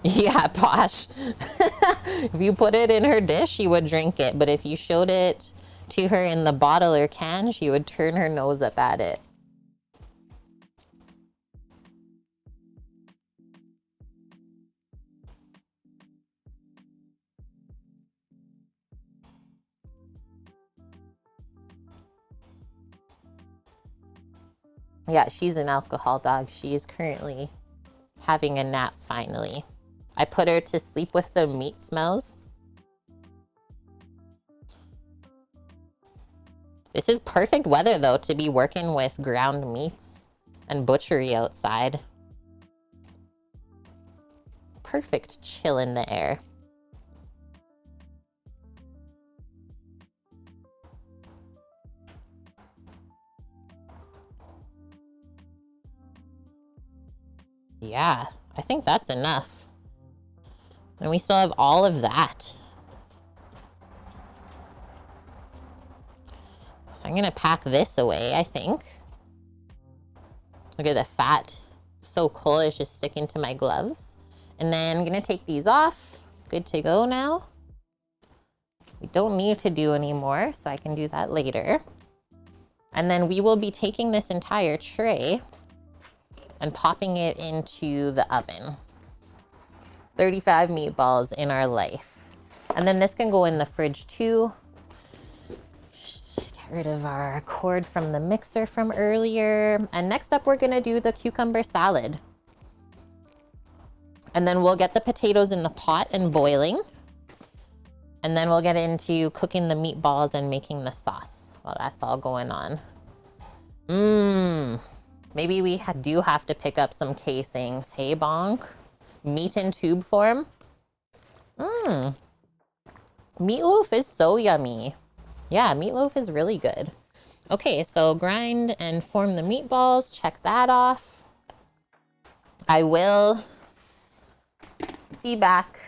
Yeah, Posh. If you put it in her dish, she would drink it. But if you showed it to her in the bottle or can, she would turn her nose up at it. Yeah, she's an alcohol dog. She is currently having a nap finally. I put her to sleep with the meat smells. This is perfect weather though to be working with ground meats and butchery outside. Perfect chill in the air. Yeah, I think that's enough. And we still have all of that. So I'm gonna pack this away, I think. Look at the fat. So cool, it's just sticking to my gloves. And then I'm gonna take these off. Good to go now. We don't need to do anymore, so I can do that later. And then we will be taking this entire tray and popping it into the oven. 35 meatballs in our life. And then this can go in the fridge too. Just get rid of our cord from the mixer from earlier. And next up, we're gonna do the cucumber salad. And then we'll get the potatoes in the pot and boiling. And then we'll get into cooking the meatballs and making the sauce while that's all going on. Maybe we do have to pick up some casings. Hey, Bonk. Meat in tube form. Meatloaf is so yummy. Yeah, meatloaf is really good. Okay, so grind and form the meatballs. Check that off. I will be back.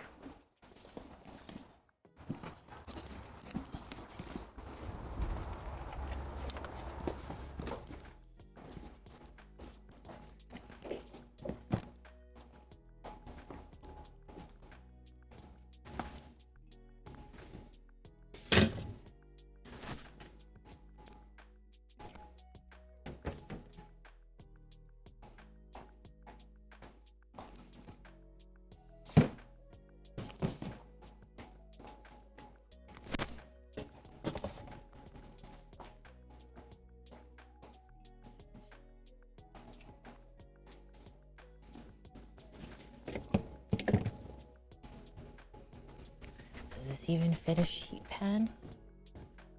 this even fit a sheet pan?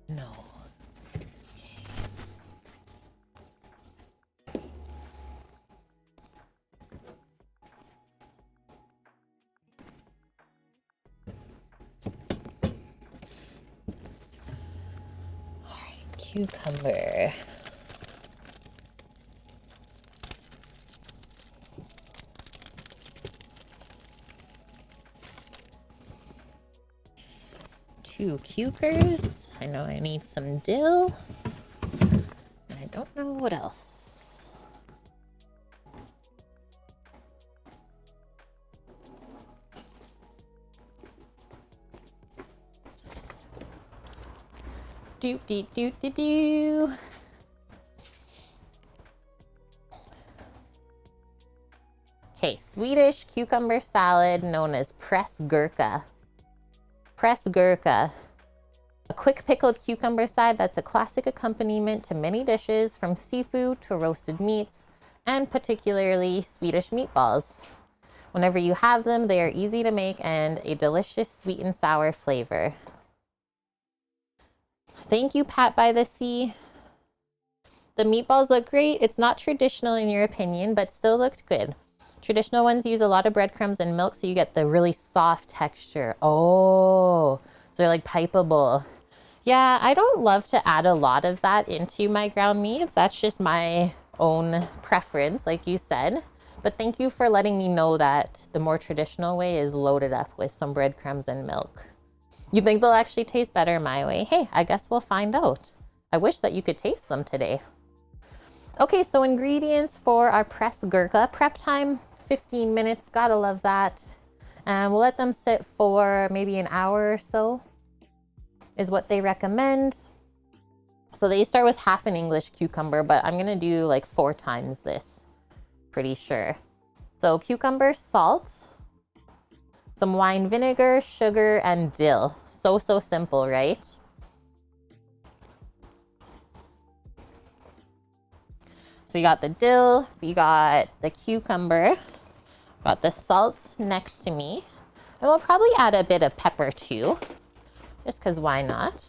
No. Cucumber. Two cucumbers. I know I need some dill. And I don't know what else. Do do do do do. Okay, Swedish cucumber salad known as pressgurka. Pressgurka. A quick pickled cucumber side that's a classic accompaniment to many dishes, from seafood to roasted meats, and particularly Swedish meatballs. Whenever you have them, they are easy to make and a delicious sweet and sour flavor. Thank you, Pat by the Sea. The meatballs look great. It's not traditional in your opinion, but still looked good. Traditional ones use a lot of breadcrumbs and milk, so you get the really soft texture. Oh, so they're like pipeable. Yeah, I don't love to add a lot of that into my ground meats. That's just my own preference, like you said. But thank you for letting me know that the more traditional way is loaded up with some breadcrumbs and milk. You think they'll actually taste better my way? Hey, I guess we'll find out. I wish that you could taste them today. Okay, so ingredients for our pressgurka. Prep time, 15 minutes. Gotta love that. And we'll let them sit for maybe an hour or so is what they recommend. So they start with half an English cucumber, but I'm gonna do like 4 times this, pretty sure. So cucumber, salt, some wine vinegar, sugar, and dill. So simple, right? So you got the dill, you got the cucumber, got the salt next to me. And we'll probably add a bit of pepper too, just because why not?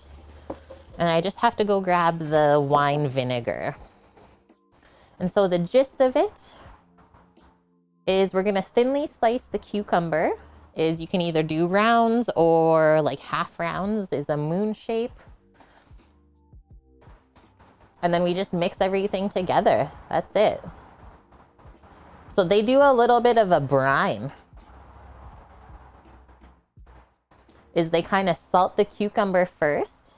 And I just have to go grab the wine vinegar. And so the gist of it is we're gonna thinly slice the cucumber. Is you can either do rounds or like half rounds is a moon shape. And then we just mix everything together. That's it. So they do a little bit of a brine. Is they kind of salt the cucumber first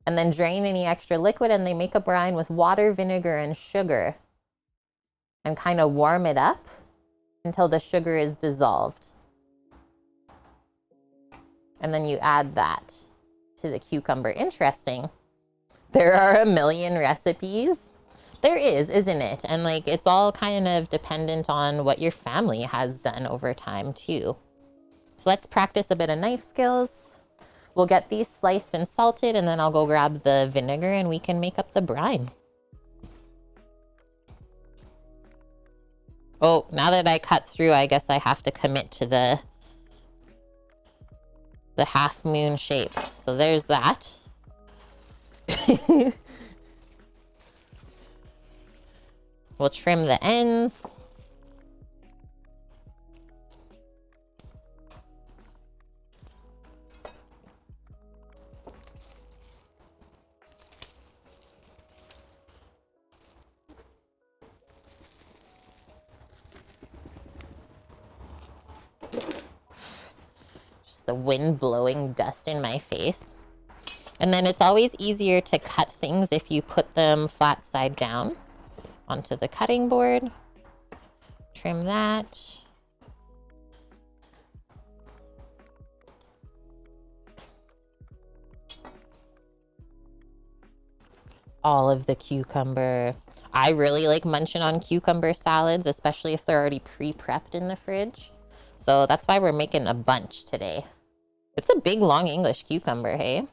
and then drain any extra liquid, and they make a brine with water, vinegar, and sugar and kind of warm it up until the sugar is dissolved. And then you add that to the cucumber. Interesting. There are a million recipes. There is, isn't it? And like, it's all kind of dependent on what your family has done over time too. So let's practice a bit of knife skills. We'll get these sliced and salted, and then I'll go grab the vinegar and we can make up the brine. Oh, now that I cut through, I guess I have to commit to the half moon shape. So there's that. We'll trim the ends. Just the wind blowing dust in my face. And then it's always easier to cut things if you put them flat side down onto the cutting board. Trim that. All of the cucumber. I really like munching on cucumber salads, especially if they're already pre-prepped in the fridge. So that's why we're making a bunch today. It's a big, long English cucumber, hey?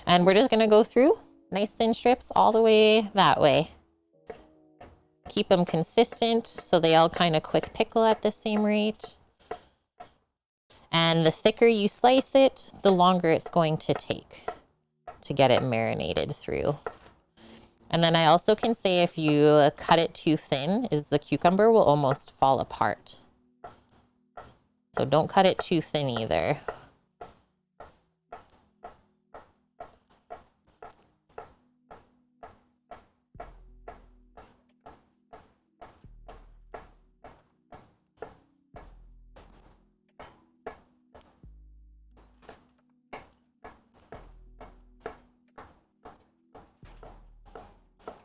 And we're just gonna go through nice thin strips all the way that way. Keep them consistent so they all kind of quick pickle at the same rate. And the thicker you slice it, the longer it's going to take to get it marinated through. And then I also can say if you cut it too thin, is the cucumber will almost fall apart. So don't cut it too thin either.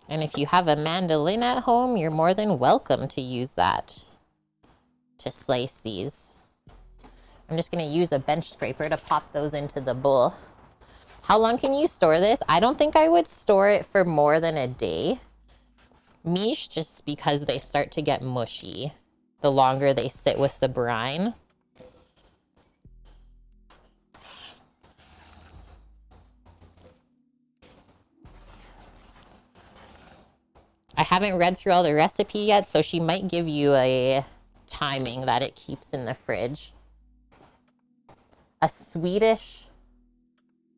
And if you have a mandolin at home, you're more than welcome to use that to slice these. I'm just going to use a bench scraper to pop those into the bowl. How long can you store this? I don't think I would store it for more than a day. Miche, just because they start to get mushy the longer they sit with the brine. I haven't read through all the recipe yet, so she might give you a timing that it keeps in the fridge. A Swedish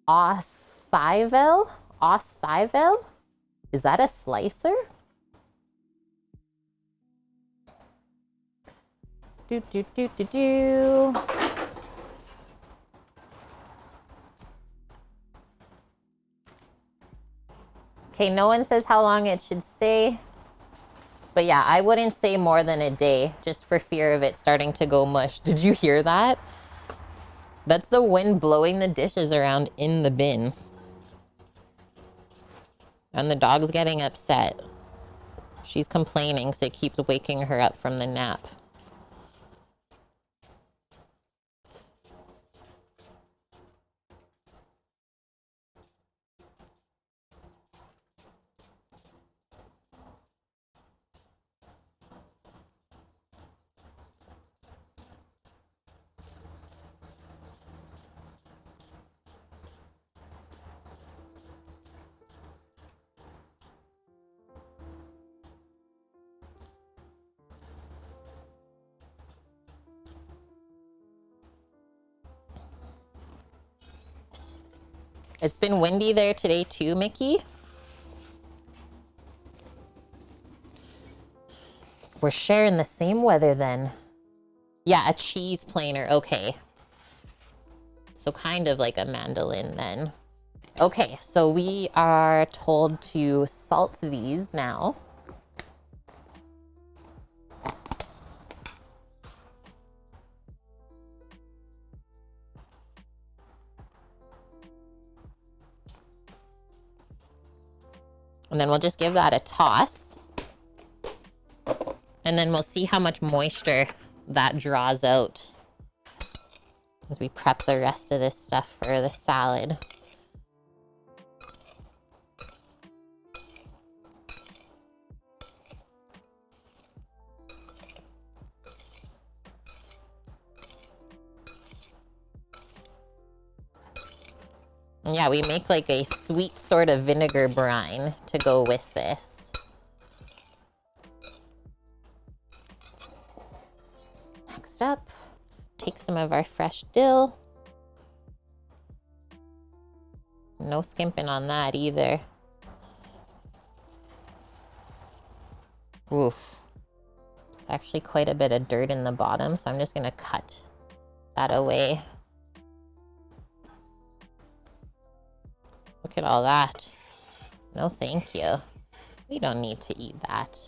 Osthyvel? Osthyvel? Is that a slicer? Do. Okay, no one says how long it should stay. But yeah, I wouldn't say more than a day, just for fear of it starting to go mush. Did you hear that? That's the wind blowing the dishes around in the bin. And the dog's getting upset. She's complaining, so it keeps waking her up from the nap. It's been windy there today too, Mickey. We're sharing the same weather then. Yeah, a cheese planer. Okay. So kind of like a mandolin then. Okay, so we are told to salt these now. And then we'll just give that a toss. And then we'll see how much moisture that draws out as we prep the rest of this stuff for the salad. And yeah, we make like a sweet sort of vinegar brine to go with this. Next up, take some of our fresh dill. No skimping on that either. Oof. Actually quite a bit of dirt in the bottom, so I'm just gonna cut that away. Look at all that. No, thank you. We don't need to eat that.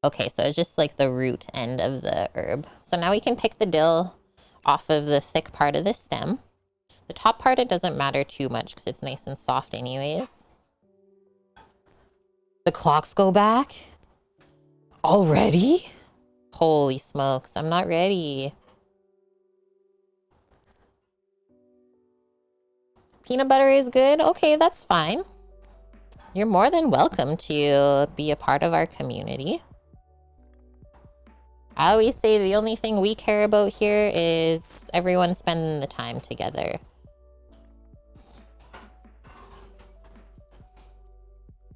Okay, so it's just like the root end of the herb. So now we can pick the dill off of the thick part of the stem. The top part, it doesn't matter too much because it's nice and soft anyways. The clocks go back? Already? Holy smokes, I'm not ready. Peanut butter is good? Okay, that's fine. You're more than welcome to be a part of our community. I always say the only thing we care about here is everyone spending the time together.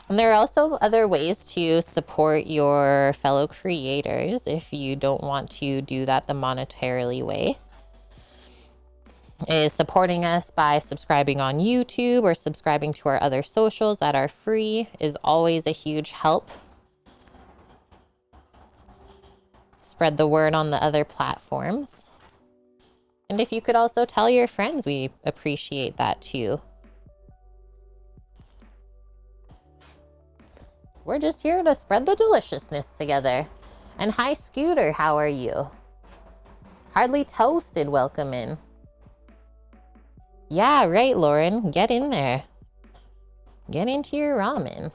And there are also other ways to support your fellow creators if you don't want to do that the monetarily way. Is supporting us by subscribing on YouTube or subscribing to our other socials that are free is always a huge help. Spread the word on the other platforms. And if you could also tell your friends, we appreciate that too. We're just here to spread the deliciousness together. And hi, Scooter, how are you? Hardly Toasted, welcome in. Yeah, right, Lauren. Get in there. Get into your ramen.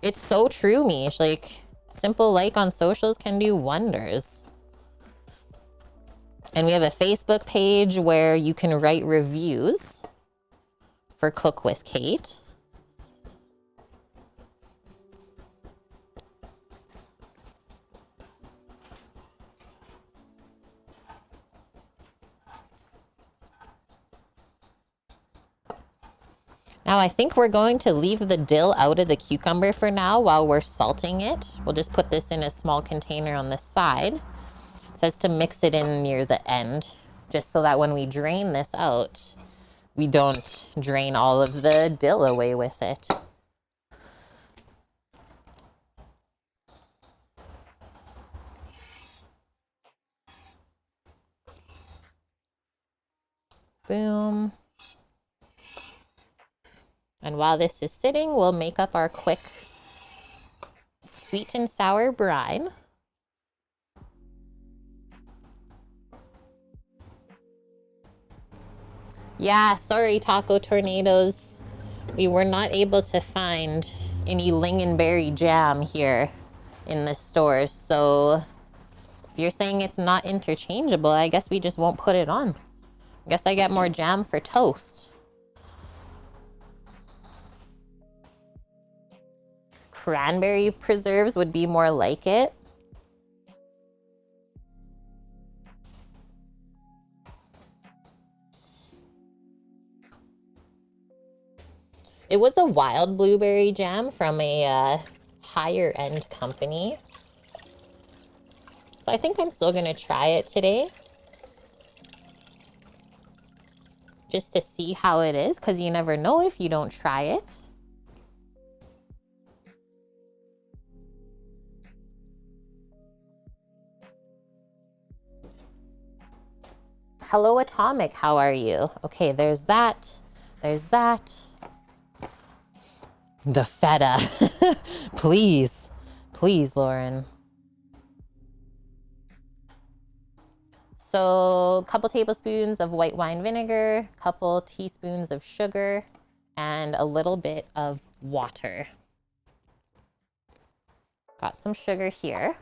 It's so true, Mish. Like, simple like on socials can do wonders. And we have a Facebook page where you can write reviews for Cook with Kate. Now I think we're going to leave the dill out of the cucumber for now while we're salting it. We'll just put this in a small container on the side. It says to mix it in near the end, just so that when we drain this out, we don't drain all of the dill away with it. Boom. And while this is sitting, we'll make up our quick sweet and sour brine. Yeah, sorry, Taco Tornadoes. We were not able to find any lingonberry jam here in the stores. So if you're saying it's not interchangeable, I guess we just won't put it on. I guess I get more jam for toast. Cranberry preserves would be more like it. It was a wild blueberry jam from a higher end company. So I think I'm still gonna try it today. Just to see how it is, because you never know if you don't try it. Hello, Atomic, how are you? Okay, there's that. There's that. The feta. Please. Please, Lauren. So, a couple tablespoons of white wine vinegar, a couple teaspoons of sugar, and a little bit of water. Got some sugar here.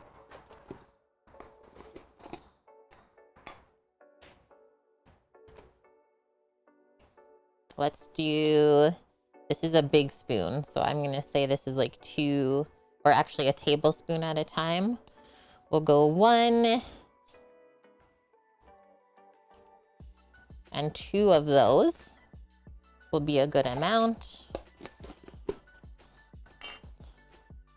Let's do, this is a big spoon, so I'm gonna say this is like 2, or actually a tablespoon at a time. We'll go 1 and 2 of those will be a good amount.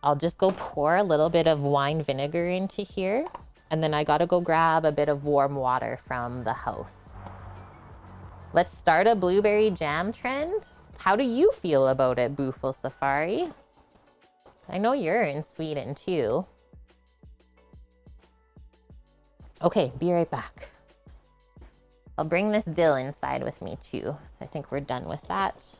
I'll just go pour a little bit of wine vinegar into here, and then I gotta go grab a bit of warm water from the house. Let's start a blueberry jam trend. How do you feel about it, Boofle Safari? I know you're in Sweden too. Okay, be right back. I'll bring this dill inside with me too. So I think we're done with that.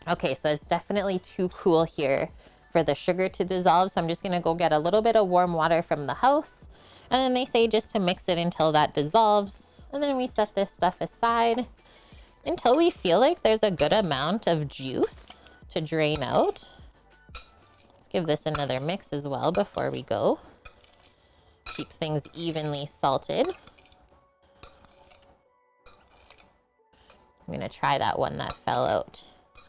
Okay, so it's definitely too cool here for the sugar to dissolve. So I'm just gonna go get a little bit of warm water from the house. And then they say just to mix it until that dissolves. And then we set this stuff aside until we feel like there's a good amount of juice to drain out. Let's give this another mix as well before we go. Keep things evenly salted. I'm gonna try that one that fell out.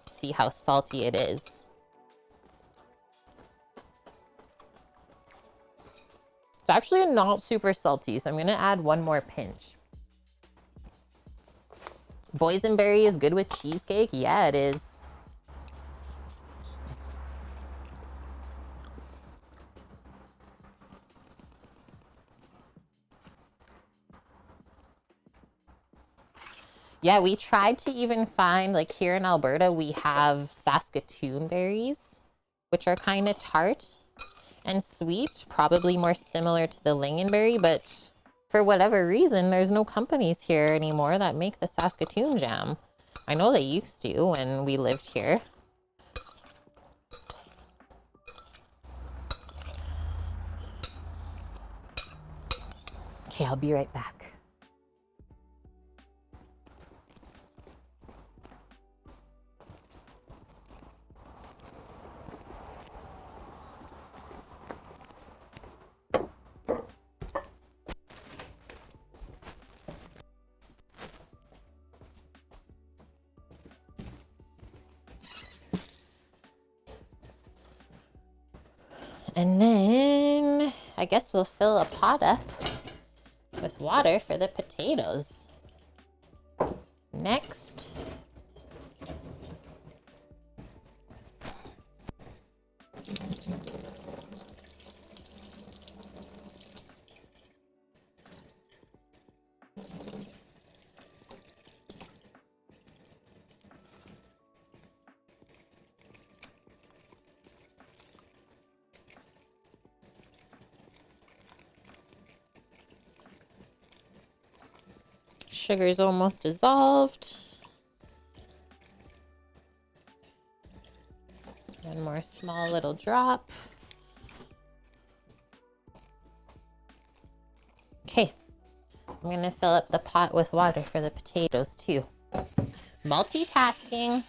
See how salty it is. It's actually not super salty, so I'm gonna add one more pinch. Boysenberry is good with cheesecake? Yeah, it is. Yeah, we tried to even find, like here in Alberta, we have Saskatoon berries, which are kind of tart and sweet, probably more similar to the lingonberry, but for whatever reason, there's no companies here anymore that make the Saskatoon jam. I know they used to when we lived here. Okay, I'll be right back. And then I guess we'll fill a pot up with water for the potatoes. Next, sugar's almost dissolved. One more small little drop. Okay, I'm gonna fill up the pot with water for the potatoes too. Multitasking.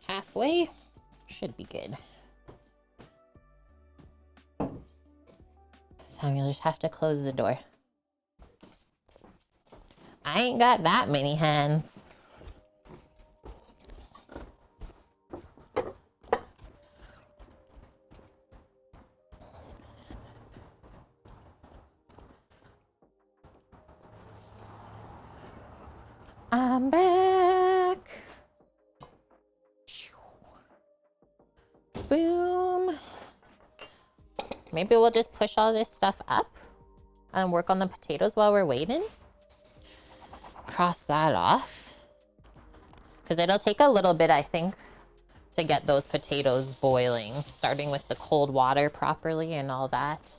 Halfway, should be good. So I'm gonna just have to close the door. I ain't got that many hands. I'm back. Boom. Maybe we'll just push all this stuff up and work on the potatoes while we're waiting. Cross that off. Because it'll take a little bit, I think, to get those potatoes boiling, starting with the cold water properly and all that.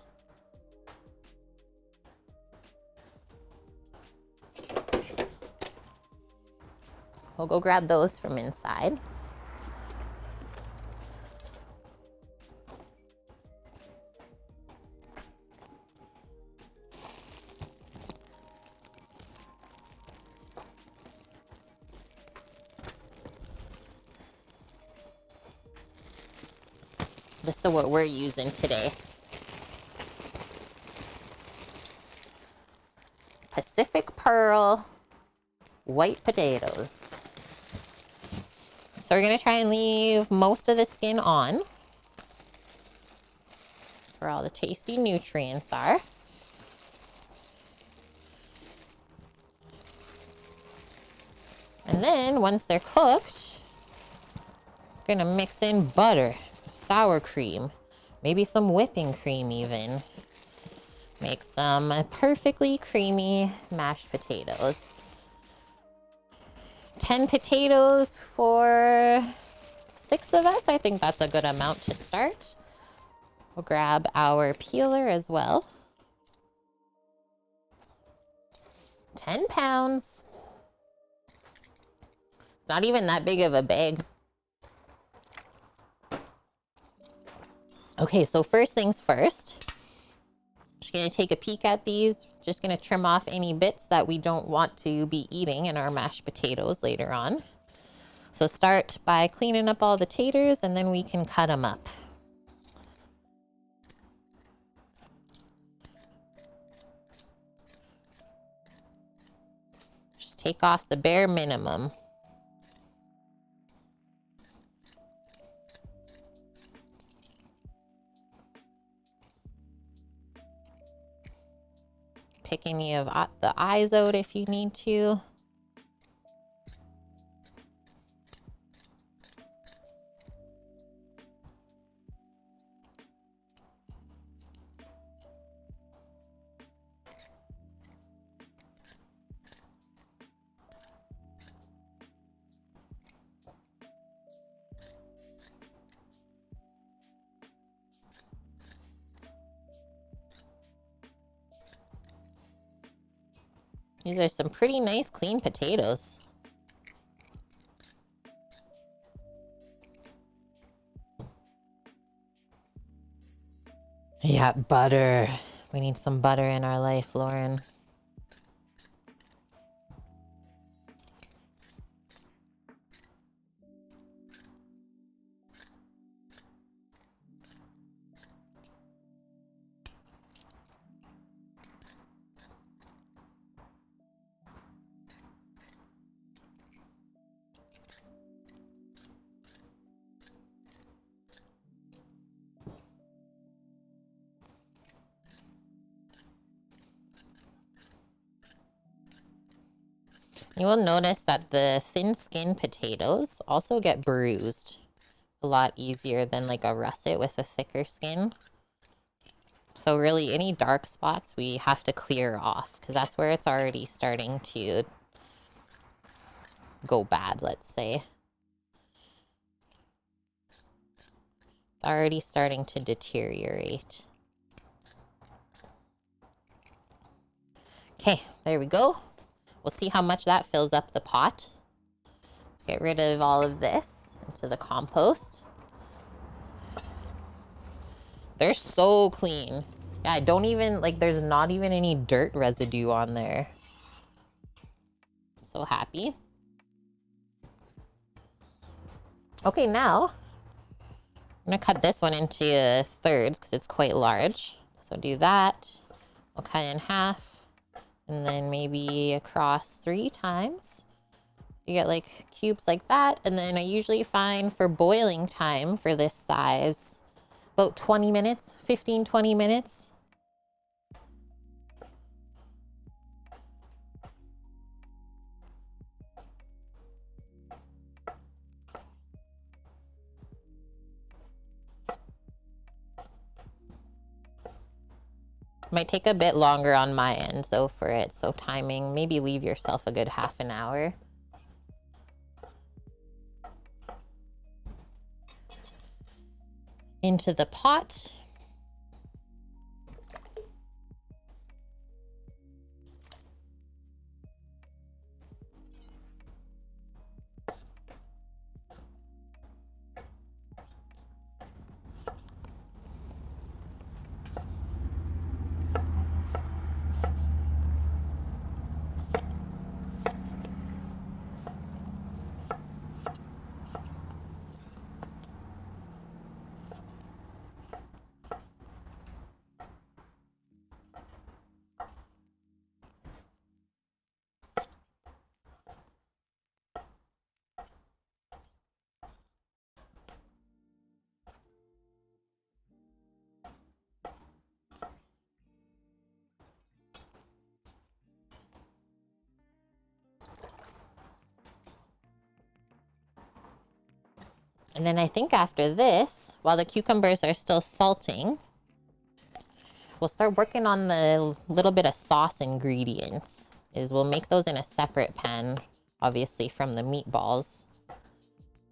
We'll go grab those from inside. This is what we're using today. Pacific Pearl white potatoes. So we're gonna try and leave most of the skin on. That's where all the tasty nutrients are. And then once they're cooked, we're gonna mix in butter, sour cream, maybe some whipping cream even. make some perfectly creamy mashed potatoes. 10 potatoes for 6 of us. I think that's a good amount to start. We'll grab our peeler as well. 10 pounds. It's not even that big of a bag. Okay, so first things first. Just gonna take a peek at these. Just gonna trim off any bits that we don't want to be eating in our mashed potatoes later on. So start by cleaning up all the taters and then we can cut them up. Just take off the bare minimum. Pick any of the eyes out if you need to. These are some pretty nice clean potatoes. Yeah, butter. We need some butter in our life, Lauren. You will notice that the thin-skinned potatoes also get bruised a lot easier than like a russet with a thicker skin. So really any dark spots we have to clear off because that's where it's already starting to go bad, let's say. It's already starting to deteriorate. Okay, there we go. We'll see how much that fills up the pot. Let's get rid of all of this into the compost. They're so clean. Yeah, I don't even, like, there's not even any dirt residue on there. So happy. Okay, now I'm gonna cut this one into thirds because it's quite large. So do that. We'll cut it in half. And then maybe across 3 times. You get like cubes like that. And then I usually find for boiling time for this size, about 20 minutes, 15, 20 minutes. Might take a bit longer on my end though for it, so timing, maybe leave yourself a good half an hour. Into the pot. And then I think after this, while the cucumbers are still salting, we'll start working on the little bit of sauce ingredients. We'll make those in a separate pan, obviously from the meatballs.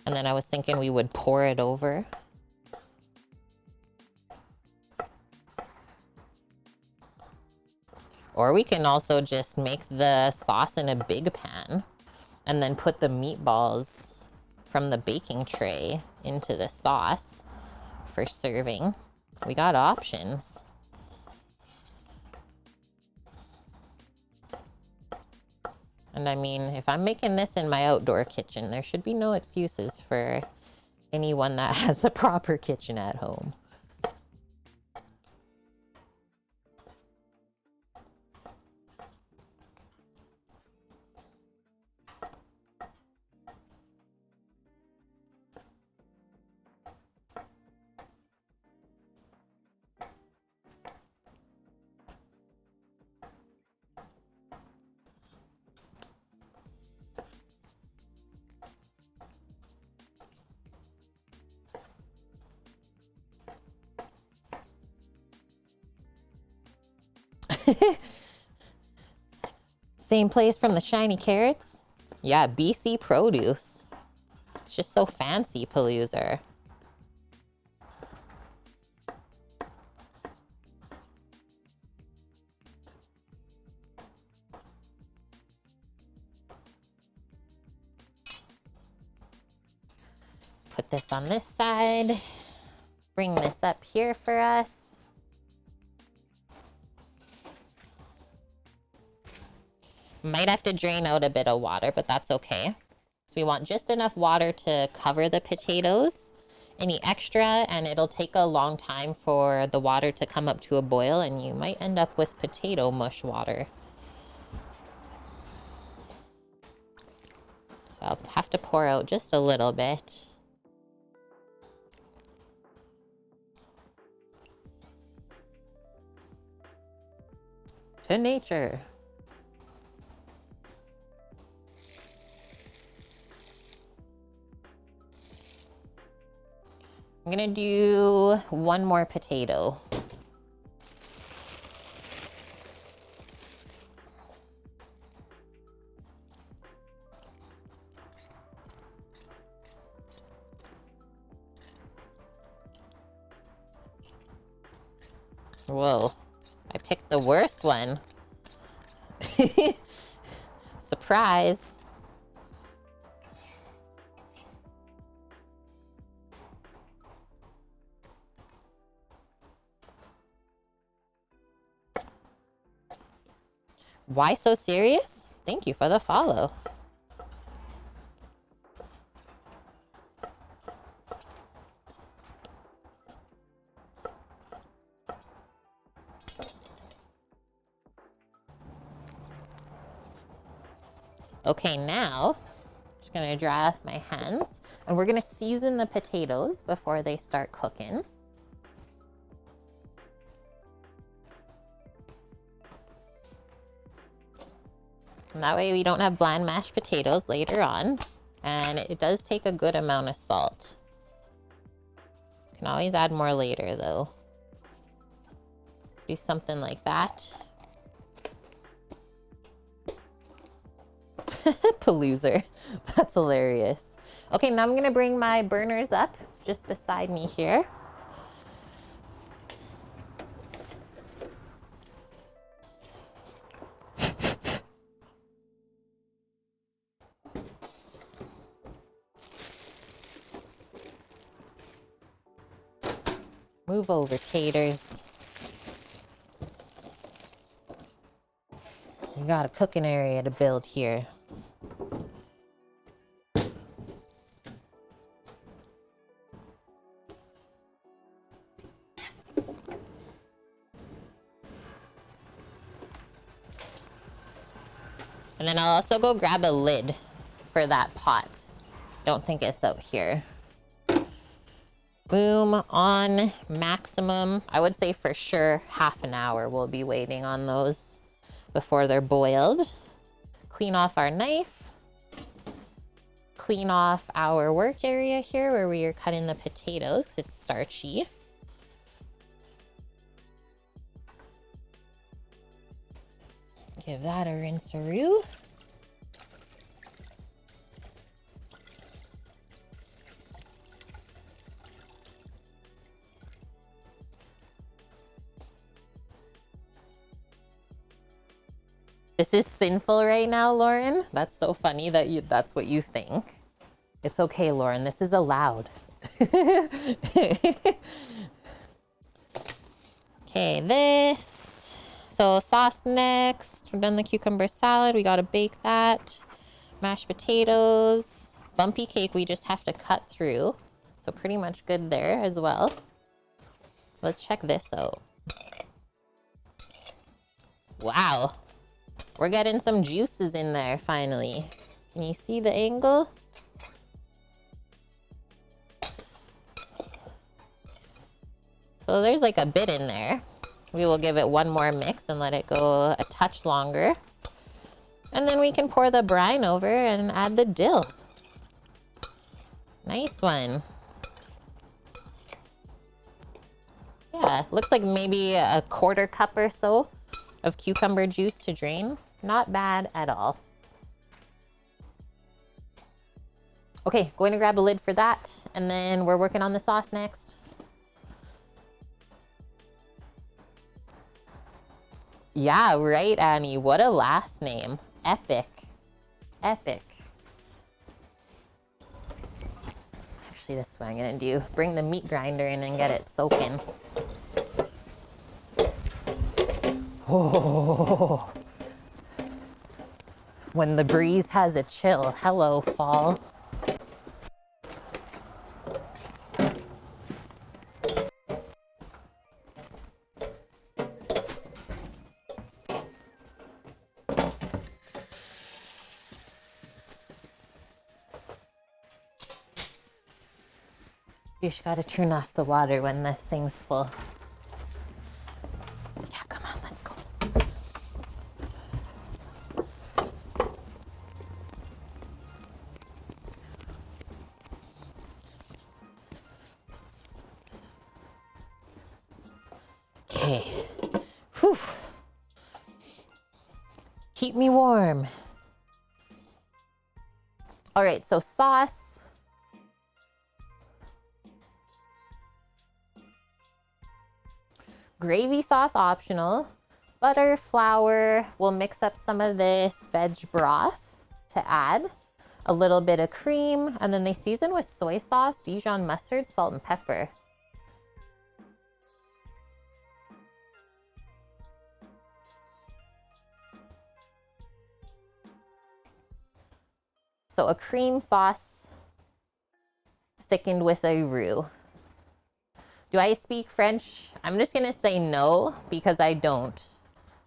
And then I was thinking we would pour it over. Or we can also just make the sauce in a big pan and then put the meatballs from the baking tray into the sauce for serving. We got options. And I mean, if I'm making this in my outdoor kitchen, there should be no excuses for anyone that has a proper kitchen at home. Same place from the shiny carrots? Yeah, BC produce. It's just so fancy, Paloozer. Put this on this side. Bring this up here for us. Might have to drain out a bit of water, but that's okay. So we want just enough water to cover the potatoes. Any extra, and it'll take a long time for the water to come up to a boil, and you might end up with potato mush water. So I'll have to pour out just a little bit. To nature. I'm gonna do one more potato. Whoa, I picked the worst one. Surprise. Why so serious? Thank you for the follow. Okay, now, just gonna dry off my hands, and we're gonna season the potatoes before they start cooking. And that way we don't have bland mashed potatoes later on. And it does take a good amount of salt. You can always add more later though. Do something like that. Paloozer. That's hilarious. Okay, now I'm gonna bring my burners up just beside me here. Move over, taters. You got a cooking area to build here. And then I'll also go grab a lid for that pot. Don't think it's out here. Boom, on maximum. I would say for sure half an hour we'll be waiting on those before they're boiled. Clean off our knife. Clean off our work area here where we are cutting the potatoes because it's starchy. Give that a rinse-a-roo. This is sinful right now, Lauren. That's so funny that that's what you think. It's okay, Lauren. This is allowed. Okay, this. So sauce next. We've done the cucumber salad. We gotta bake that. Mashed potatoes. Bumpy cake we just have to cut through. So pretty much good there as well. Let's check this out. Wow. We're getting some juices in there finally. Can you see the angle? So there's like a bit in there. We will give it one more mix and let it go a touch longer. And then we can pour the brine over and add the dill. Nice one. Yeah, looks like maybe a 1/4 cup or so of cucumber juice to drain. Not bad at all. Okay, going to grab a lid for that, and then we're working on the sauce next. Yeah, right, Annie. What a last name. Epic. Epic. Actually, this is what I'm gonna do. Bring the meat grinder in and get it soaking. Oh. When the breeze has a chill. Hello, fall. You just gotta turn off the water when this thing's full. Yeah, come on, let's go. Okay. Whew. Keep me warm. All right, so sauce. Gravy sauce optional. Butter, flour. We'll mix up some of this veg broth to add. A little bit of cream. And then they season with soy sauce, Dijon mustard, salt, and pepper. So a cream sauce thickened with a roux. Do I speak French? I'm just gonna say no because I don't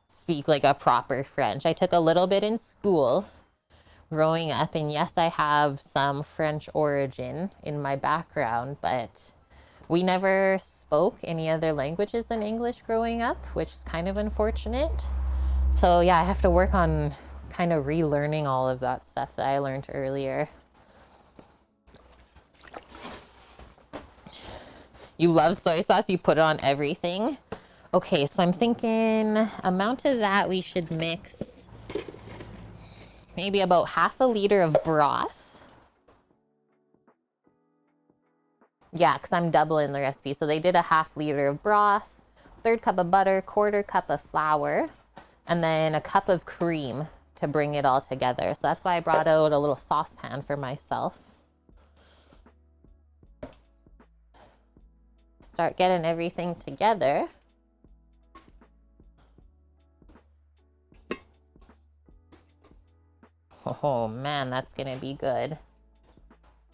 speak like a proper French. I took a little bit in school growing up, and yes, I have some French origin in my background, but we never spoke any other languages than English growing up, which is kind of unfortunate. So yeah, I have to work on kind of relearning all of that stuff that I learned earlier. You love soy sauce, you put it on everything. Okay, so I'm thinking amount of that we should mix maybe about 1/2 liter of broth. Yeah, because I'm doubling the recipe. So they did a 1/2 liter of broth, 1/3 cup of butter, 1/4 cup of flour, and then a cup of cream to bring it all together. So that's why I brought out a little saucepan for myself. Start getting everything together. Oh man, that's gonna be good.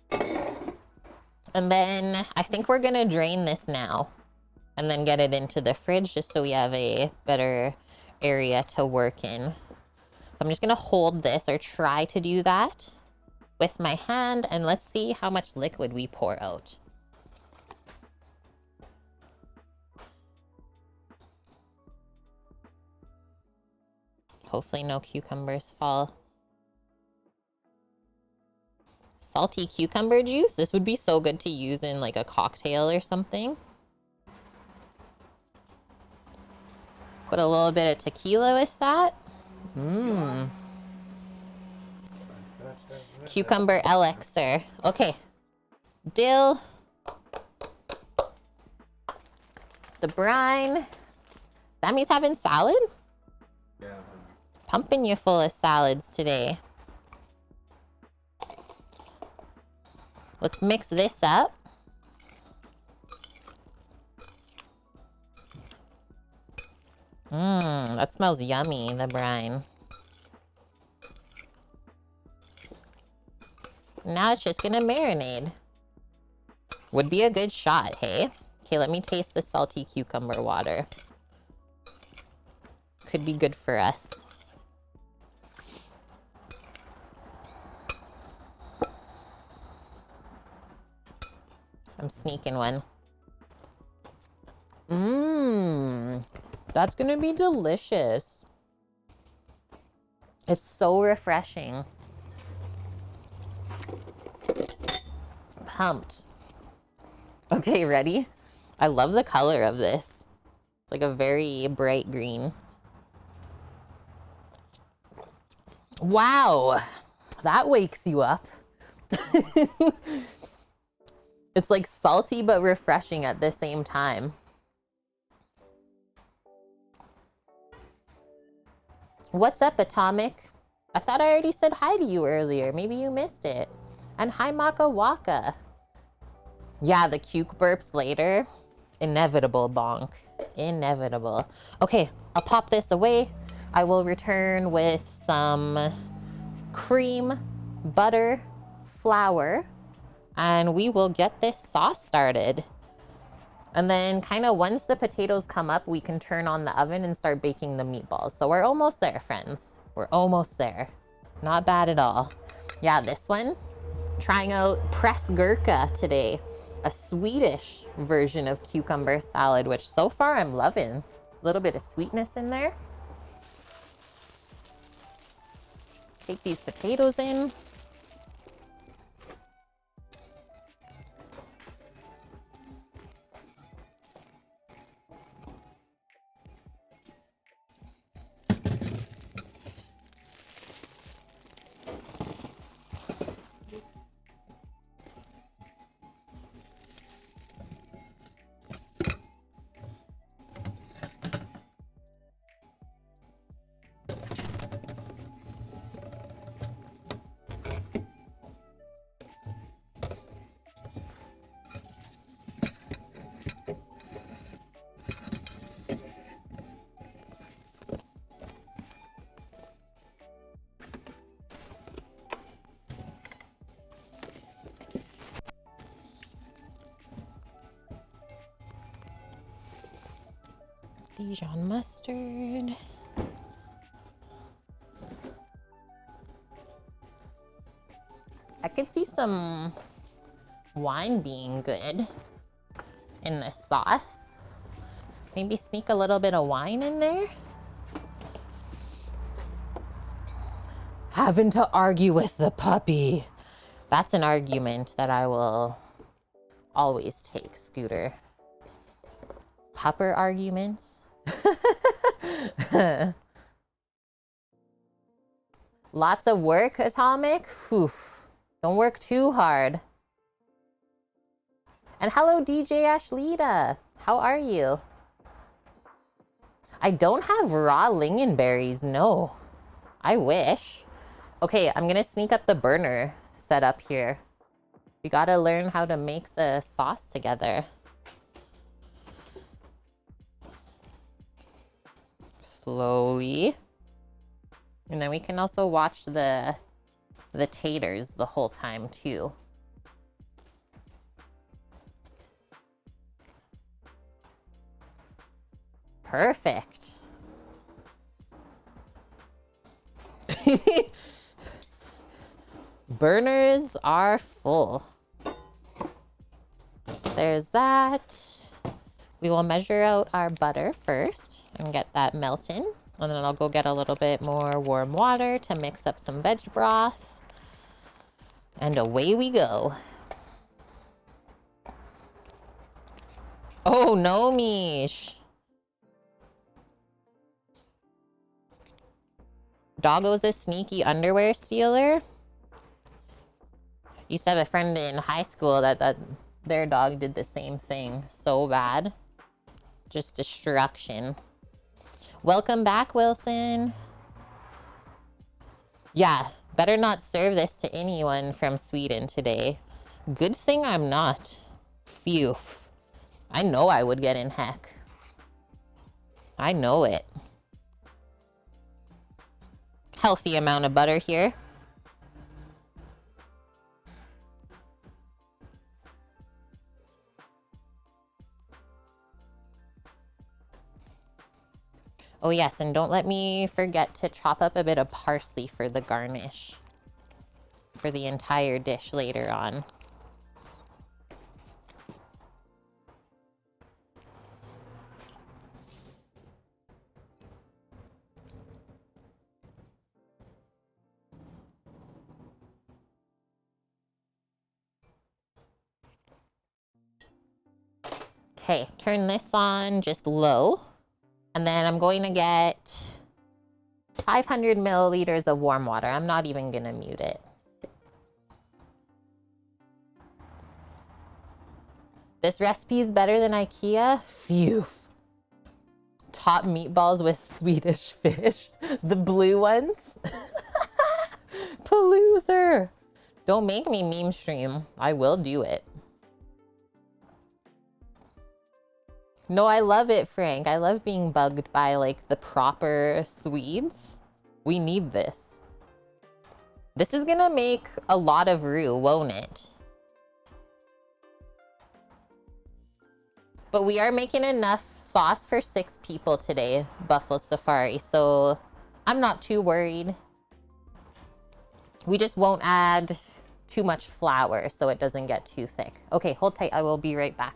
And then I think we're gonna drain this now and then get it into the fridge just so we have a better area to work in. So I'm just gonna hold this or try to do that with my hand, and let's see how much liquid we pour out. Hopefully no cucumbers fall. Salty cucumber juice. This would be so good to use in like a cocktail or something. Put a little bit of tequila with that. Mmm. Cucumber elixir. Okay. Dill. The brine. Sammy's having salad? Yeah. Pumping you full of salads today. Let's mix this up. Mmm, that smells yummy, the brine. Now it's just gonna marinate. Would be a good shot, hey? Okay, let me taste the salty cucumber water. Could be good for us. I'm sneaking one. Mmm, that's gonna be delicious. It's so refreshing. Pumped. Okay, ready? I love the color of this. It's like a very bright green. Wow, that wakes you up. It's like salty but refreshing at the same time. What's up, Atomic? I thought I already said hi to you earlier. Maybe you missed it. And hi, Maka Waka. Yeah, the cuke burps later. Inevitable, bonk. Inevitable. Okay, I'll pop this away. I will return with some cream, butter, flour, and we will get this sauce started. And then kind of once the potatoes come up, we can turn on the oven and start baking the meatballs. So we're almost there, friends. We're almost there. Not bad at all. Yeah, this one, trying out pressgurka today. A Swedish version of cucumber salad, which so far I'm loving. A little bit of sweetness in there. Take these potatoes in. Dijon mustard. I could see some wine being good in the sauce. Maybe sneak a little bit of wine in there. Having to argue with the puppy. That's an argument that I will always take, Scooter. Pupper arguments. Lots of work, Atomic. Oof. Don't work too hard. And hello, DJ Ashlita. How are you? I don't have raw lingonberries. No, I wish. Okay, I'm gonna sneak up the burner setup here. We gotta learn how to make the sauce together. Slowly. And then we can also watch the taters the whole time too. Perfect. Burners are full. There's that. We will measure out our butter first and get that melting. And then I'll go get a little bit more warm water to mix up some veg broth. And away we go. Oh no, Mish. Doggo's a sneaky underwear stealer. Used to have a friend in high school that their dog did the same thing. So bad. Just destruction. Welcome back, Wilson. Yeah, better not serve this to anyone from Sweden today. Good thing I'm not. Phew. I know I would get in heck. I know it. Healthy amount of butter here. Oh yes, and don't let me forget to chop up a bit of parsley for the garnish. For the entire dish later on. Okay, turn this on just low. And then I'm going to get 500 milliliters of warm water. I'm not even going to mute it. This recipe is better than IKEA. Phew. Top meatballs with Swedish fish. The blue ones. Paloozer. Don't make me meme stream. I will do it. No, I love it, Frank. I love being bugged by, like, the proper Swedes. We need this. This is gonna make a lot of roux, won't it? But we are making enough sauce for 6 people today, Buffalo Safari, so I'm not too worried. We just won't add too much flour so it doesn't get too thick. Okay, hold tight. I will be right back.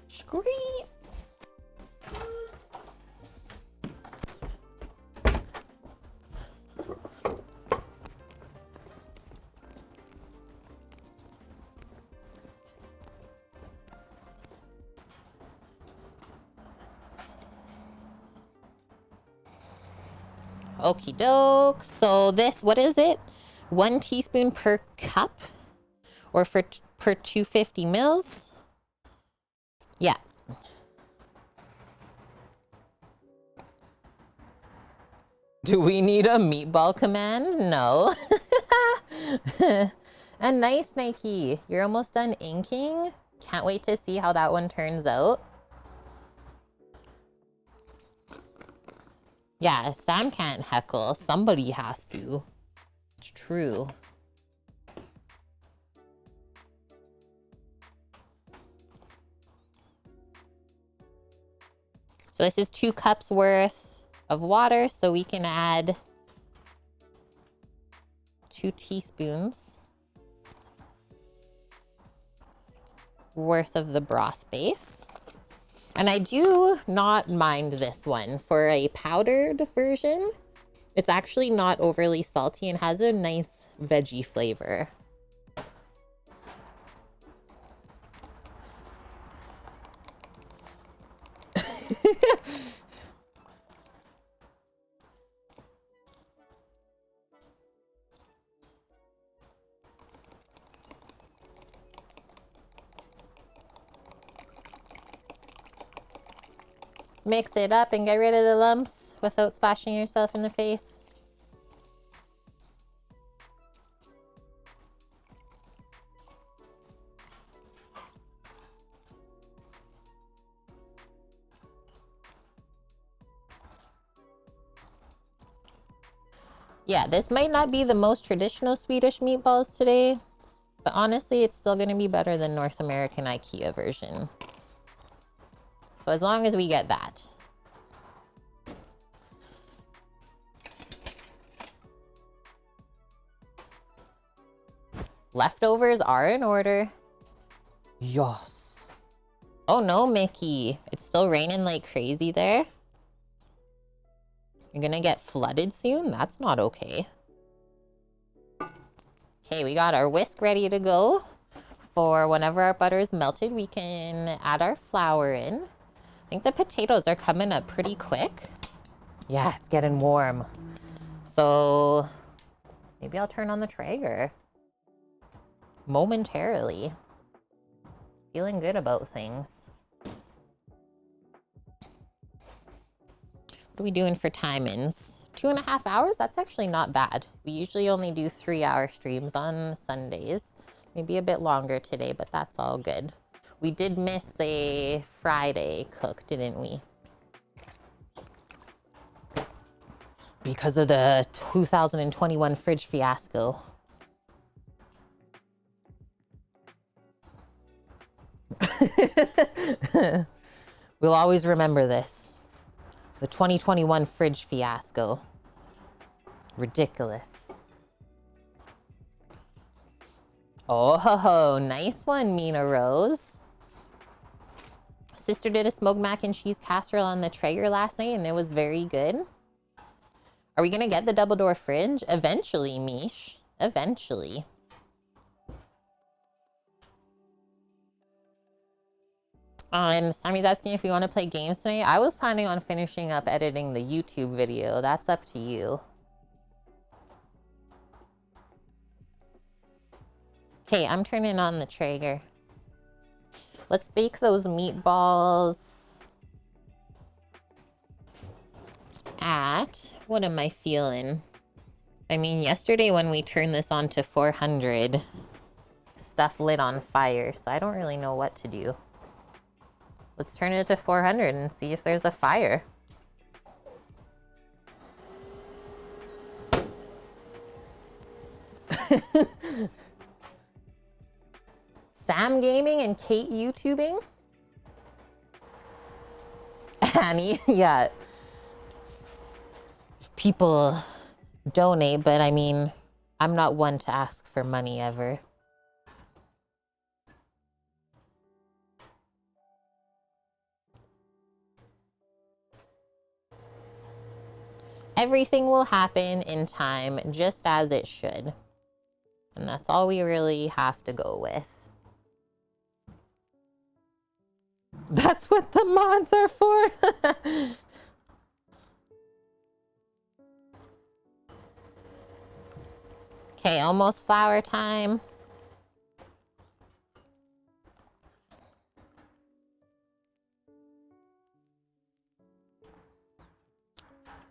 Scream. Okie doke. So this, what is it? 1 teaspoon per cup? Or per 250 mils? Yeah. Do we need a meatball command? No. A nice Nike. You're almost done inking. Can't wait to see how that one turns out. Yeah, Sam can't heckle. Somebody has to. It's true. So this is 2 cups worth of water, so we can add 2 teaspoons worth of the broth base. And I do not mind this one. For a powdered version, it's actually not overly salty and has a nice veggie flavor. Mix it up and get rid of the lumps without splashing yourself in the face. Yeah, this might not be the most traditional Swedish meatballs today, But honestly, it's still going to be better than North American IKEA version. So as long as we get that. Leftovers are in order. Yes. Oh no, Mickey. It's still raining like crazy there. You're gonna get flooded soon? That's not okay. Okay, we got our whisk ready to go. For whenever our butter is melted, we can add our flour in. I think the potatoes are coming up pretty quick. Yeah, it's getting warm. So maybe I'll turn on the Traeger momentarily. Feeling good about things. What are we doing for time-ins? 2.5 hours? That's actually not bad. We usually only do 3-hour streams on Sundays. Maybe a bit longer today, but that's all good. We did miss a Friday cook, didn't we? Because of the 2021 fridge fiasco. We'll always remember this. The 2021 fridge fiasco. Ridiculous. Oh, ho, ho. Nice one, Mina Rose. Sister did a smoked mac and cheese casserole on the Traeger last night, and it was very good. Are we going to get the double door fridge? Eventually, Mish. Eventually. And Sammy's asking if we want to play games tonight. I was planning on finishing up editing the YouTube video. That's up to you. Okay, I'm turning on the Traeger. Let's bake those meatballs at... What am I feeling? I mean, yesterday when we turned this on to 400, stuff lit on fire, so I don't really know what to do. Let's turn it to 400 and see if there's a fire. Sam gaming and Kate YouTubing? Annie, yeah. People donate, but I mean, I'm not one to ask for money ever. Everything will happen in time, just as it should. And that's all we really have to go with. That's what the mods are for. Okay, almost flour time.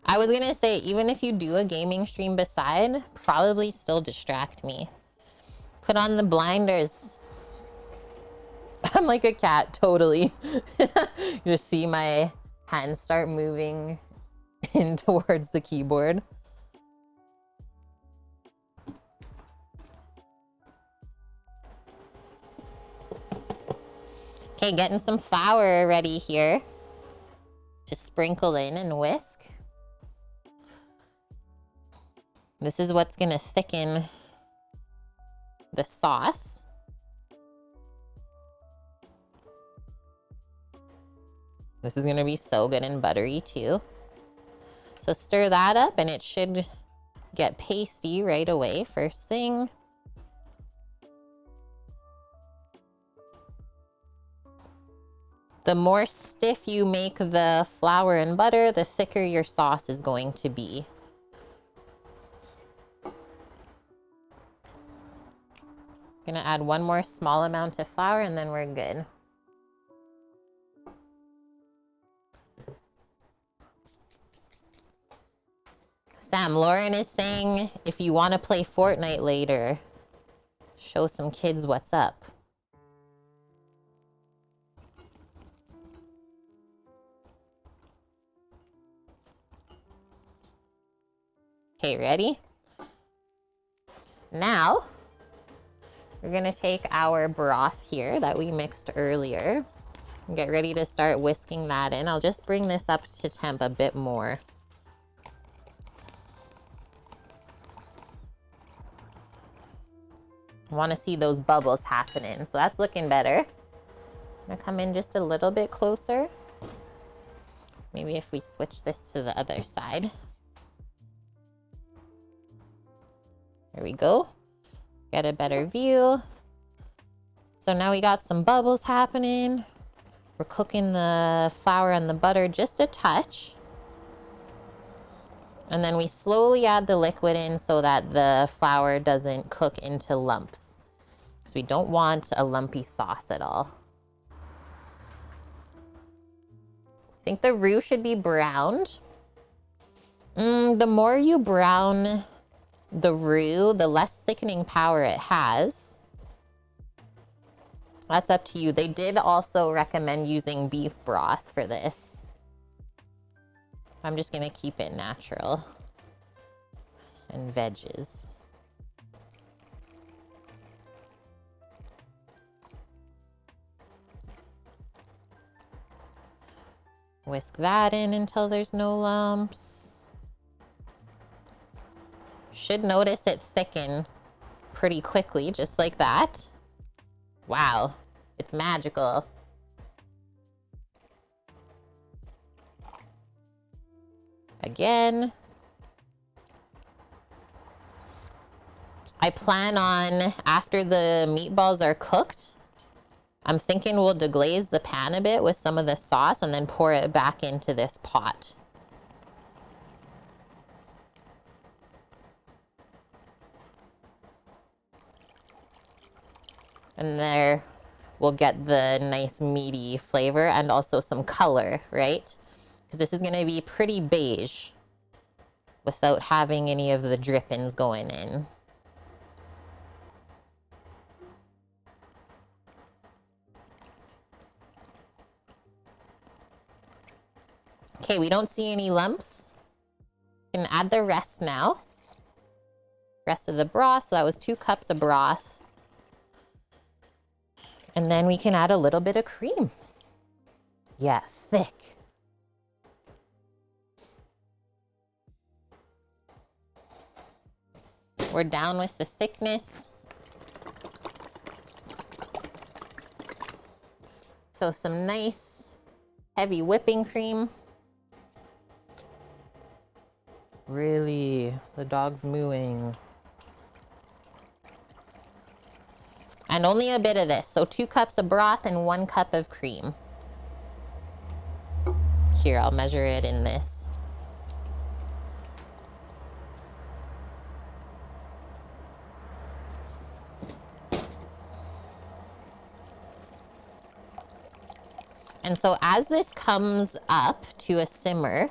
I was gonna say, even if you do a gaming stream beside, probably still distract me. Put on the blinders. I'm like a cat, totally. You just see my hands start moving in towards the keyboard. Okay, getting some flour ready here to sprinkle in and whisk. This is what's gonna thicken the sauce. This is gonna be so good and buttery too. So stir that up and it should get pasty right away first thing. The more stiff you make the flour and butter, the thicker your sauce is going to be. Gonna add one more small amount of flour and then we're good. Sam, Lauren is saying if you want to play Fortnite later, show some kids what's up. Okay, ready? Now, We're gonna take our broth here that we mixed earlier and get ready to start whisking that in. I'll just bring this up to temp a bit more. I want to see those bubbles happening, so that's looking better. I'm gonna come in just a little bit closer. Maybe if we switch this to the other side. There we go. Get a better view. So now we got some bubbles happening. We're cooking the flour and the butter just a touch. And then we slowly add the liquid in so that the flour doesn't cook into lumps. Because we don't want a lumpy sauce at all. I think the roux should be browned. The more you brown the roux, the less thickening power it has. That's up to you. They did also recommend using beef broth for this. I'm just gonna keep it natural. And veggies. Whisk that in until there's no lumps. Should notice it thicken pretty quickly, just like that. Wow, it's magical. Again. I plan on, after the meatballs are cooked, I'm thinking we'll deglaze the pan a bit with some of the sauce and then pour it back into this pot. And there we'll get the nice meaty flavor and also some color, right? Because this is going to be pretty beige without having any of the drippings going in. Okay, we don't see any lumps. We can add the rest now. Rest of the broth, so that was 2 cups of broth. And then we can add a little bit of cream. Yeah, thick. We're down with the thickness. So some nice heavy whipping cream. Really? The dog's mooing. And only a bit of this. So 2 cups of broth and 1 cup of cream. Here, I'll measure it in this. And so as this comes up to a simmer,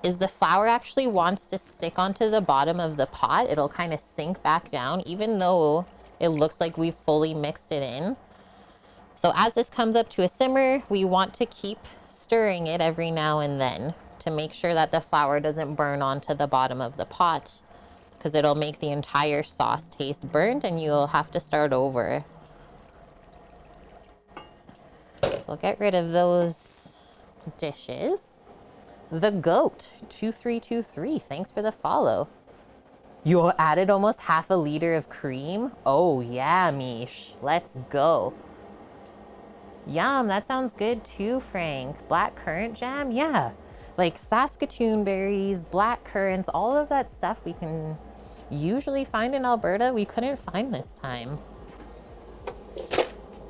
is the flour actually wants to stick onto the bottom of the pot. It'll kind of sink back down, even though it looks like we've fully mixed it in. So as this comes up to a simmer, we want to keep stirring it every now and then to make sure that the flour doesn't burn onto the bottom of the pot, because it'll make the entire sauce taste burnt and you'll have to start over. So we'll get rid of those dishes. The Goat 2323, thanks for the follow. You added almost half a liter of cream? Oh yeah, Mish, let's go. Yum, that sounds good too, Frank. Black currant jam, yeah. Like Saskatoon berries, black currants, all of that stuff we can usually find in Alberta, we couldn't find this time.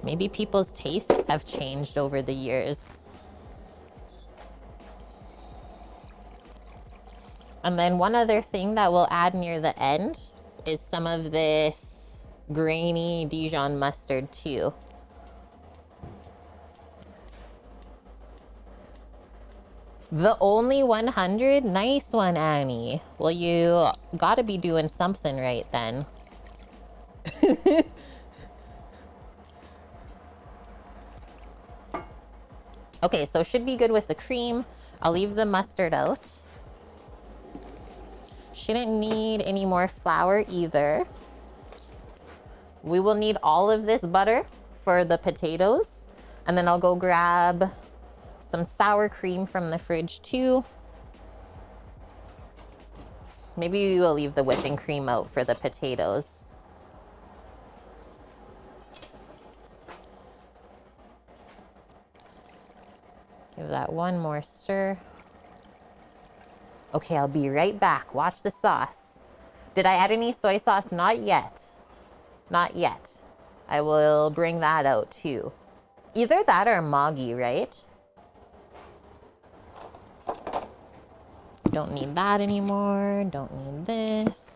Maybe people's tastes have changed over the years. And then one other thing that we'll add near the end is some of this grainy Dijon mustard too. The only 100? Nice one, Annie. Well, you gotta be doing something right then. Okay, so should be good with the cream. I'll leave the mustard out. Shouldn't need any more flour either. We will need all of this butter for the potatoes. And then I'll go grab some sour cream from the fridge too. Maybe we will leave the whipping cream out for the potatoes. Give that one more stir. Okay, I'll be right back. Watch the sauce. Did I add any soy sauce? Not yet. Not yet. I will bring that out too. Either that or Maggi, right? Don't need that anymore. Don't need this.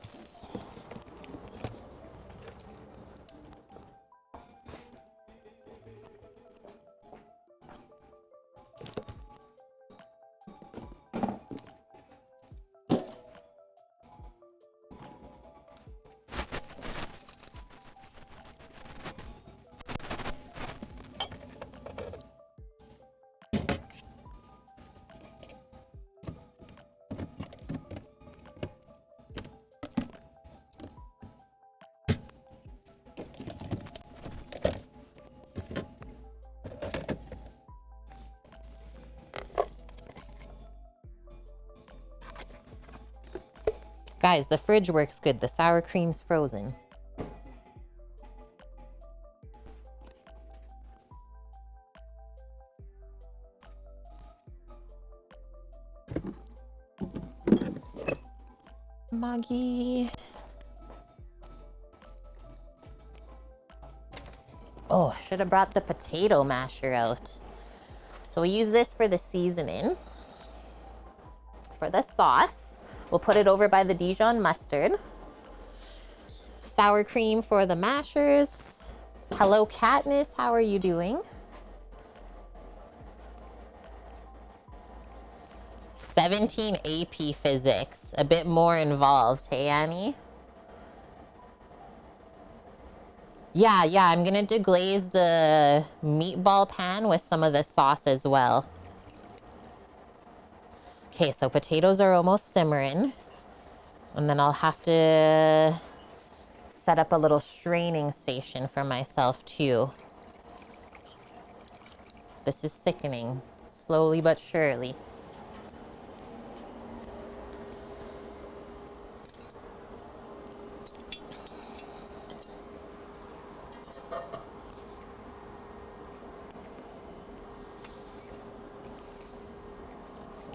Guys, the fridge works good. The sour cream's frozen. Maggi. Oh, I should have brought the potato masher out. So we use this for the seasoning. For the sauce, we'll put it over by the Dijon mustard. Sour cream for the mashers. Hello, Katniss, how are you doing? 17 AP physics, a bit more involved, hey Annie? Yeah, I'm gonna deglaze the meatball pan with some of the sauce as well. Okay, so potatoes are almost simmering. And then I'll have to set up a little straining station for myself too. This is thickening, slowly but surely.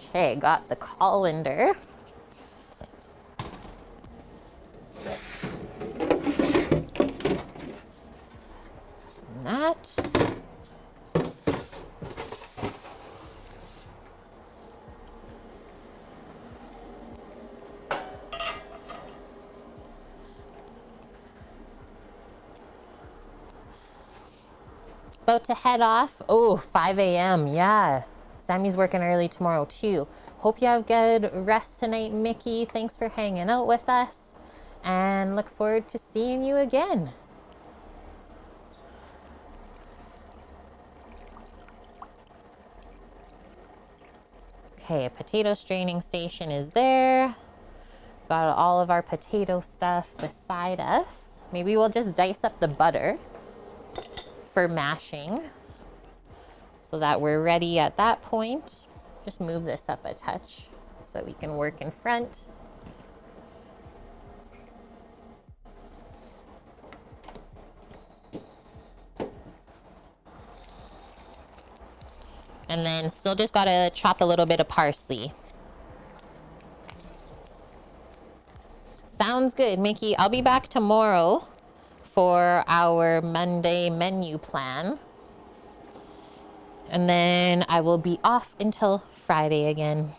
Okay, got the colander. And that. About to head off. Oh, 5 a.m. Yeah. Sammy's working early tomorrow too. Hope you have good rest tonight, Mickey. Thanks for hanging out with us. And look forward to seeing you again. Okay, potato straining station is there. Got all of our potato stuff beside us. Maybe we'll just dice up the butter for mashing so that we're ready at that point. Just move this up a touch so we can work in front. And then still just gotta chop a little bit of parsley. Sounds good, Mickey. I'll be back tomorrow for our Monday menu plan. And then I will be off until Friday again.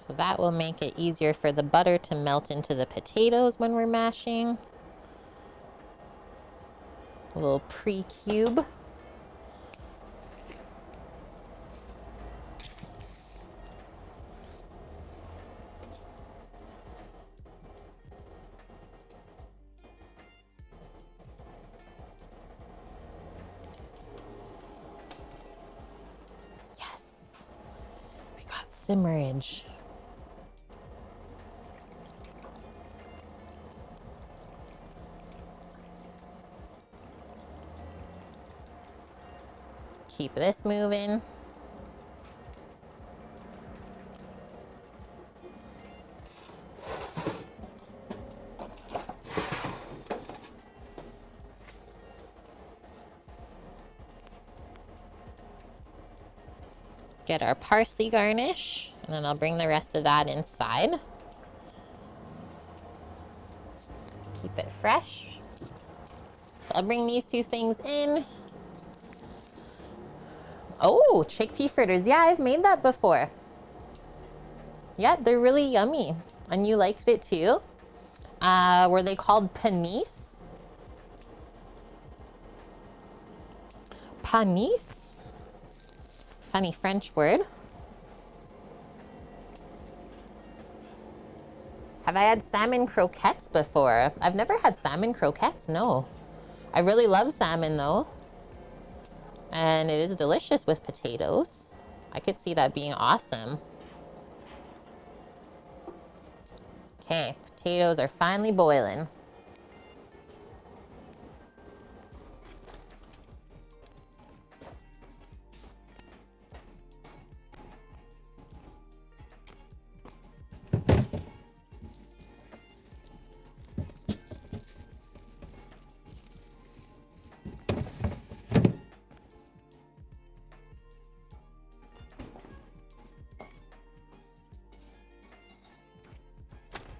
So that will make it easier for the butter to melt into the potatoes when we're mashing. A little pre-cube. simmerage. Keep this moving. Get our parsley garnish, and then I'll bring the rest of that inside. Keep it fresh. I'll bring these two things in. Oh, chickpea fritters. Yeah, I've made that before. Yeah, they're really yummy. And you liked it too? Were they called panisse? Panisse? Funny French word. Have I had salmon croquettes before? I've never had salmon croquettes, no. I really love salmon though. And it is delicious with potatoes. I could see that being awesome. Okay, potatoes are finally boiling.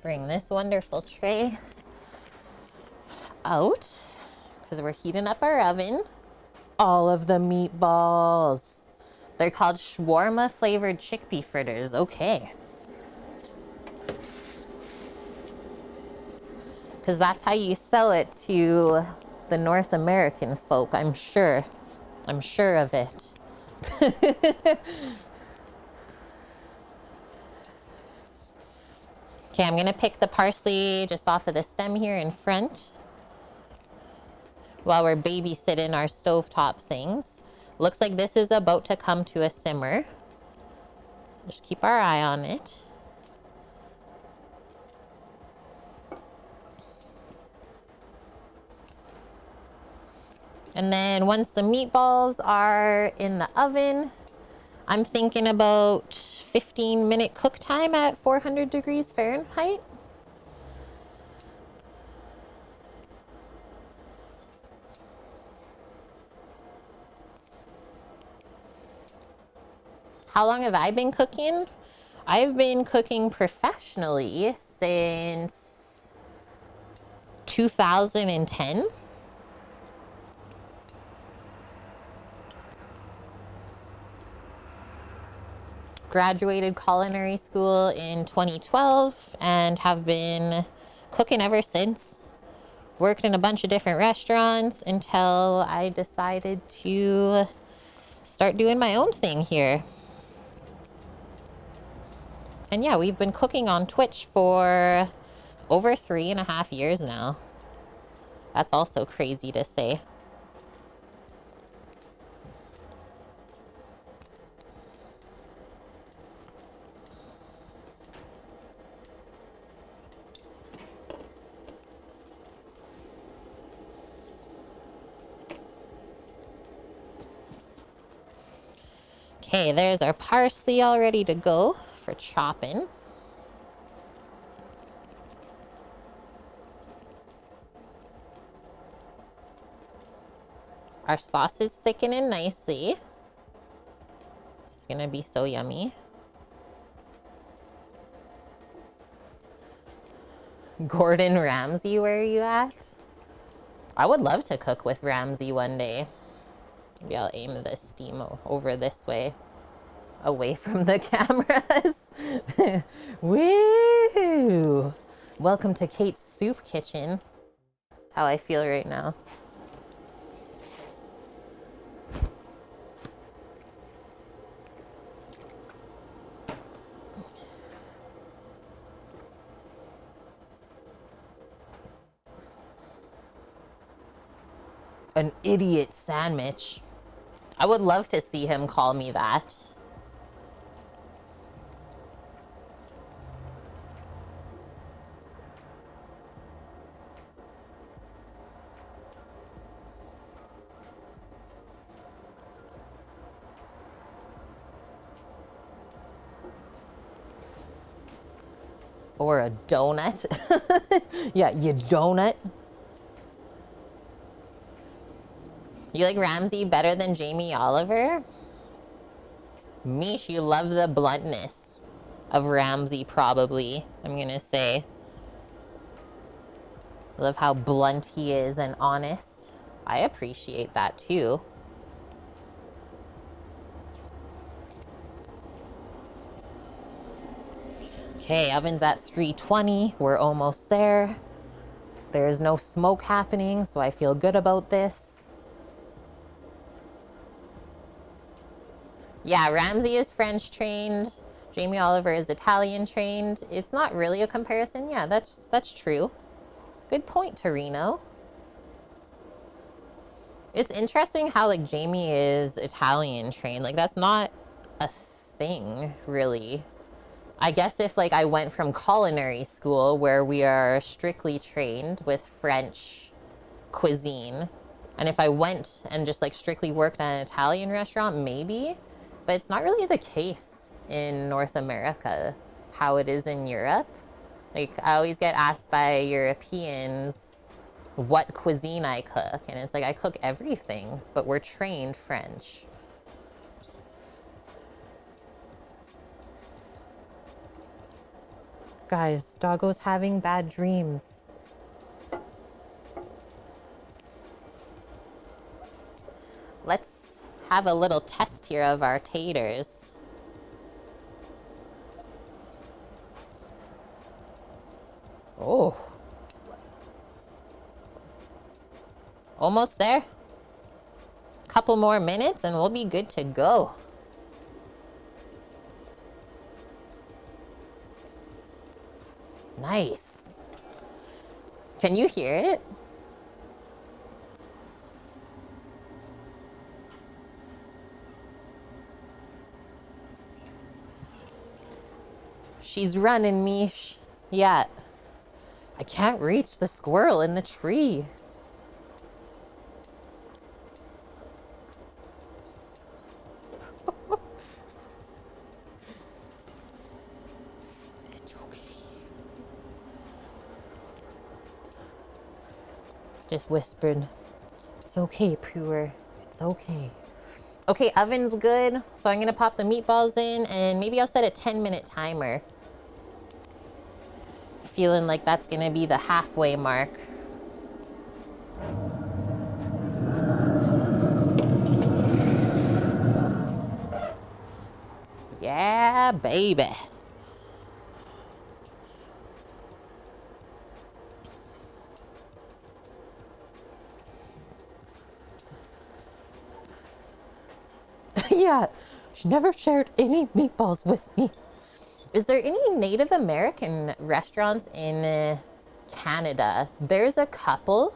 Bring this wonderful tray out because we're heating up our oven. All of the meatballs. They're called shawarma flavored chickpea fritters. Okay. Because that's how you sell it to the North American folk, I'm sure. I'm sure of it. Okay, I'm gonna pick the parsley just off of the stem here in front while we're babysitting our stovetop things. Looks like this is about to come to a simmer. Just keep our eye on it. And then once the meatballs are in the oven, I'm thinking about 15-minute cook time at 400 degrees Fahrenheit. How long have I been cooking? I've been cooking professionally since 2010. Graduated culinary school in 2012 and have been cooking ever since. Worked in a bunch of different restaurants until I decided to start doing my own thing here. And yeah, we've been cooking on Twitch for over 3.5 years now. That's also crazy to say. Okay, there's our parsley all ready to go for chopping. Our sauce is thickening nicely. It's gonna be so yummy. Gordon Ramsay, where are you at? I would love to cook with Ramsay one day. Maybe I'll aim the steam over this way, away from the cameras. Woo! Welcome to Kate's Soup Kitchen. That's how I feel right now. An idiot sandwich. I would love to see him call me that. Or a donut. Yeah, you donut. You like Ramsay better than Jamie Oliver? Mish, you love the bluntness of Ramsay, probably, I'm gonna say. Love how blunt he is and honest. I appreciate that too. Okay, oven's at 320. We're almost there. There's no smoke happening, so I feel good about this. Yeah, Ramsay is French trained. Jamie Oliver is Italian trained. It's not really a comparison. Yeah, that's true. Good point, Torino. It's interesting how like Jamie is Italian trained. Like that's not a thing, really. I guess if like I went from culinary school where we are strictly trained with French cuisine, and if I went and just like strictly worked at an Italian restaurant, maybe, but it's not really the case in North America how it is in Europe. Like I always get asked by Europeans what cuisine I cook, and it's like I cook everything, but we're trained French. Guys, Doggo's having bad dreams. Let's have a little test here of our taters. Oh. Almost there. Couple more minutes and we'll be good to go. Nice. Can you hear it? She's running, Mish. Yeah. I can't reach the squirrel in the tree. It's okay. Just whispered. It's okay, Pooer. It's okay. Okay, oven's good. So I'm gonna pop the meatballs in and maybe I'll set a 10-minute timer. Feeling like that's gonna be the halfway mark. Yeah, baby. Yeah, she never shared any meatballs with me. Is there any Native American restaurants in Canada? There's a couple.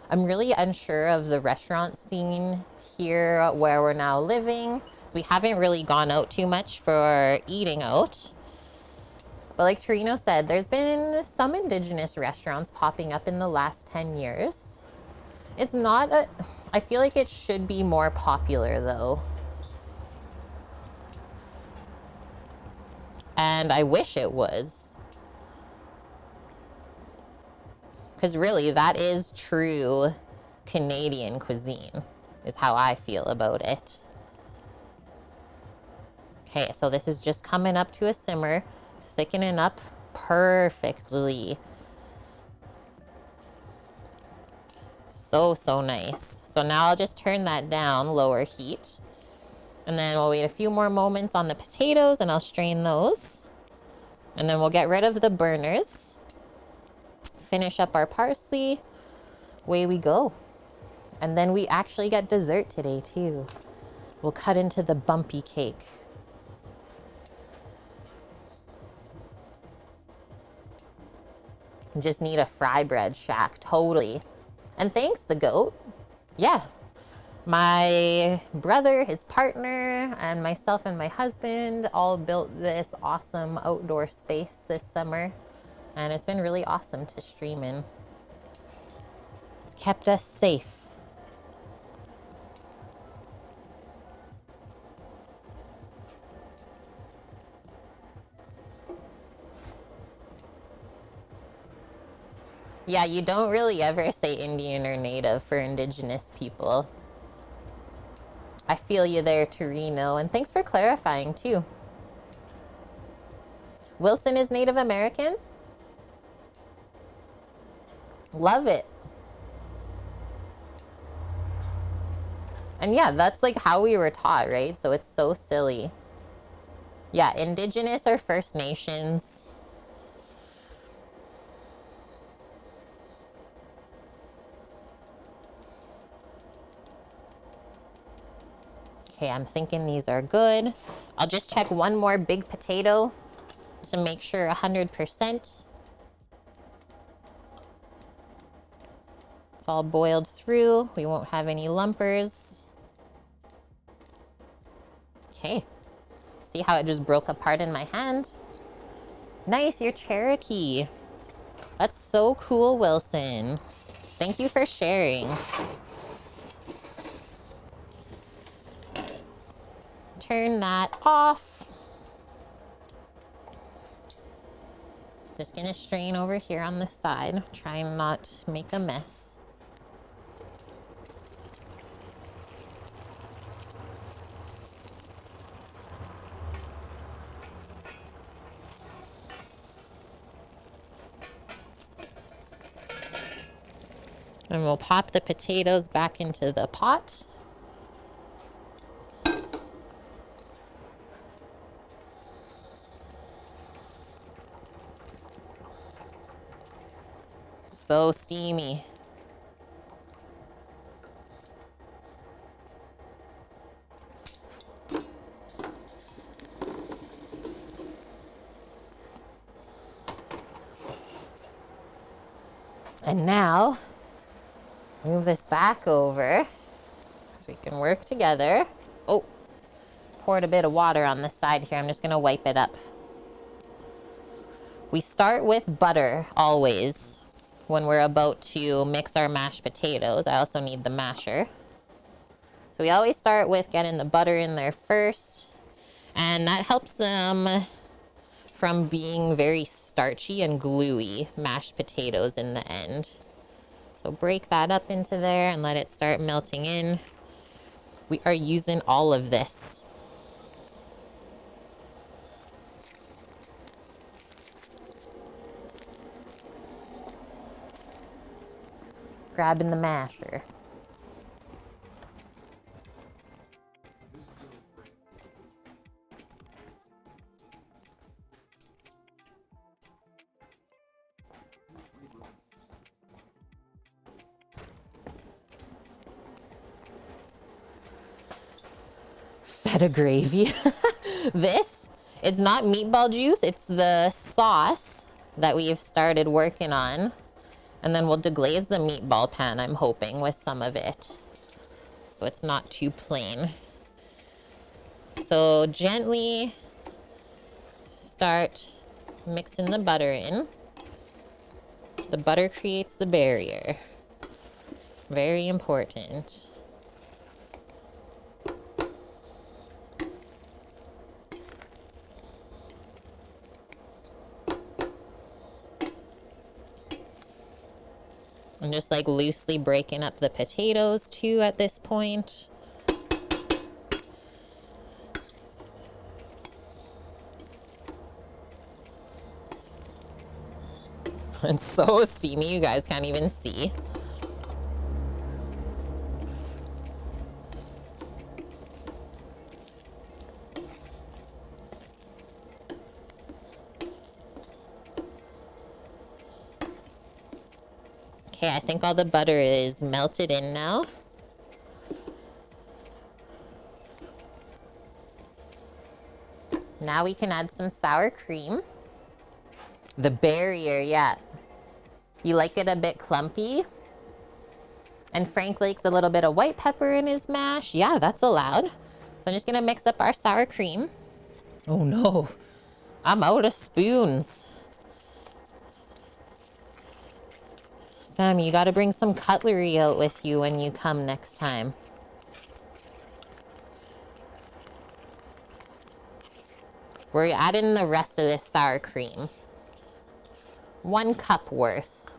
I'm really unsure of the restaurant scene here where we're now living. So we haven't really gone out too much for eating out. But like Torino said, there's been some Indigenous restaurants popping up in the last 10 years. It's not a... I feel like it should be more popular though. And I wish it was. Because really, that is true Canadian cuisine, is how I feel about it. Okay, so this is just coming up to a simmer, thickening up perfectly. So, so nice. So now I'll just turn that down, lower heat. And then we'll wait a few more moments on the potatoes and I'll strain those. And then we'll get rid of the burners. Finish up our parsley. Away we go. And then we actually get dessert today too. We'll cut into the Bumpy cake. Just need a fry bread shack, totally. And thanks, the goat. Yeah. My brother, his partner, and myself and my husband all built this awesome outdoor space this summer. And it's been really awesome to stream in. It's kept us safe. Yeah, you don't really ever say Indian or Native for Indigenous people. I feel you there, Torino, and thanks for clarifying, too. Wilson is Native American? Love it. And yeah, that's like how we were taught, right? So it's so silly. Yeah, Indigenous or First Nations. Okay, I'm thinking these are good. I'll just check one more big potato to make sure 100%. It's all boiled through. We won't have any lumpers. Okay. See how it just broke apart in my hand? Nice, you're Cherokee. That's so cool, Wilson. Thank you for sharing. Turn that off. Just gonna strain over here on the side. Try and not make a mess. And we'll pop the potatoes back into the pot. So steamy. And now, move this back over so we can work together. Oh, poured a bit of water on this side here. I'm just gonna wipe it up. We start with butter always when we're about to mix our mashed potatoes. I also need the masher. So we always start with getting the butter in there first, and that helps them from being very starchy and gluey mashed potatoes in the end. So break that up into there and let it start melting in. We are using all of this. Grabbing the masher. Feta gravy. This, it's not meatball juice, it's the sauce that we've started working on. And then we'll deglaze the meatball pan, I'm hoping, with some of it. So it's not too plain. So gently start mixing the butter in. The butter creates the barrier. Very important. I'm just like loosely breaking up the potatoes too at this point. It's so steamy, you guys can't even see. Okay, I think all the butter is melted in now. Now we can add some sour cream. The barrier, yeah. You like it a bit clumpy? And Frank likes a little bit of white pepper in his mash. Yeah, that's allowed. So I'm just gonna mix up our sour cream. Oh no, I'm out of spoons. Sammy, you gotta bring some cutlery out with you when you come next time. We're adding the rest of this sour cream. 1 cup worth.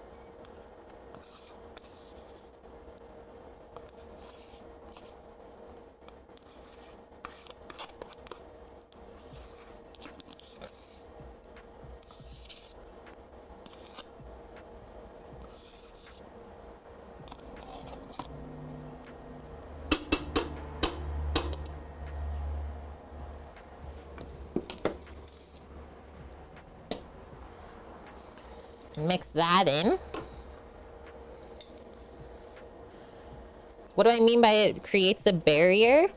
Mix that in. What do I mean by it creates a barrier?